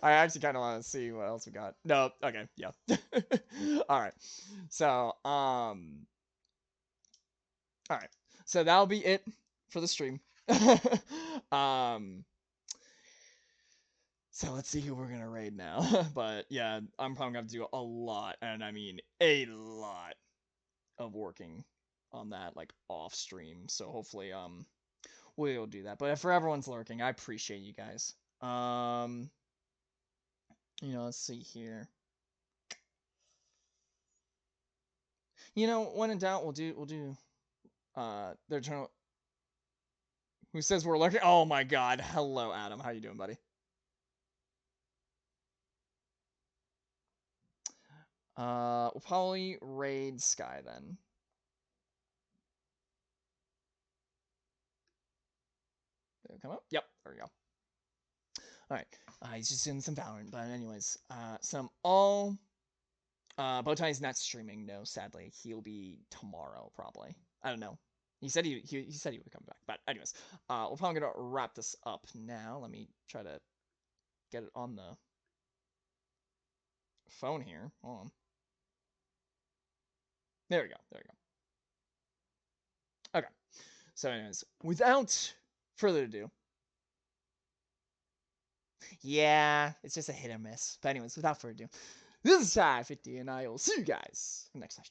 I actually kind of want to see what else we got. No, okay, yeah. Alright. So, alright. So that'll be it for the stream. So let's see who we're gonna raid now. But yeah, I'm probably gonna have to do a lot, and I mean a lot of working on that, like off stream. So hopefully, we'll do that. But for everyone's lurking, I appreciate you guys. You know, let's see here. You know, when in doubt, we'll do their eternal. Who says we're lurking? Oh my god. Hello, Adam. How you doing, buddy? We'll probably raid Sky then. Did it come up? Yep, there we go. Alright. He's just doing some Valorant, but anyways, some all Bowtie's not streaming, no, sadly. He'll be tomorrow, probably. I don't know. He said he said he would come back. But anyways, we're probably gonna wrap this up now. Let me try to get it on the phone here. Hold on. There we go. There we go. Okay. So anyways, without further ado. Yeah, it's just a hit or miss. But anyways, without further ado, this is Ty50, and I will see you guys next time.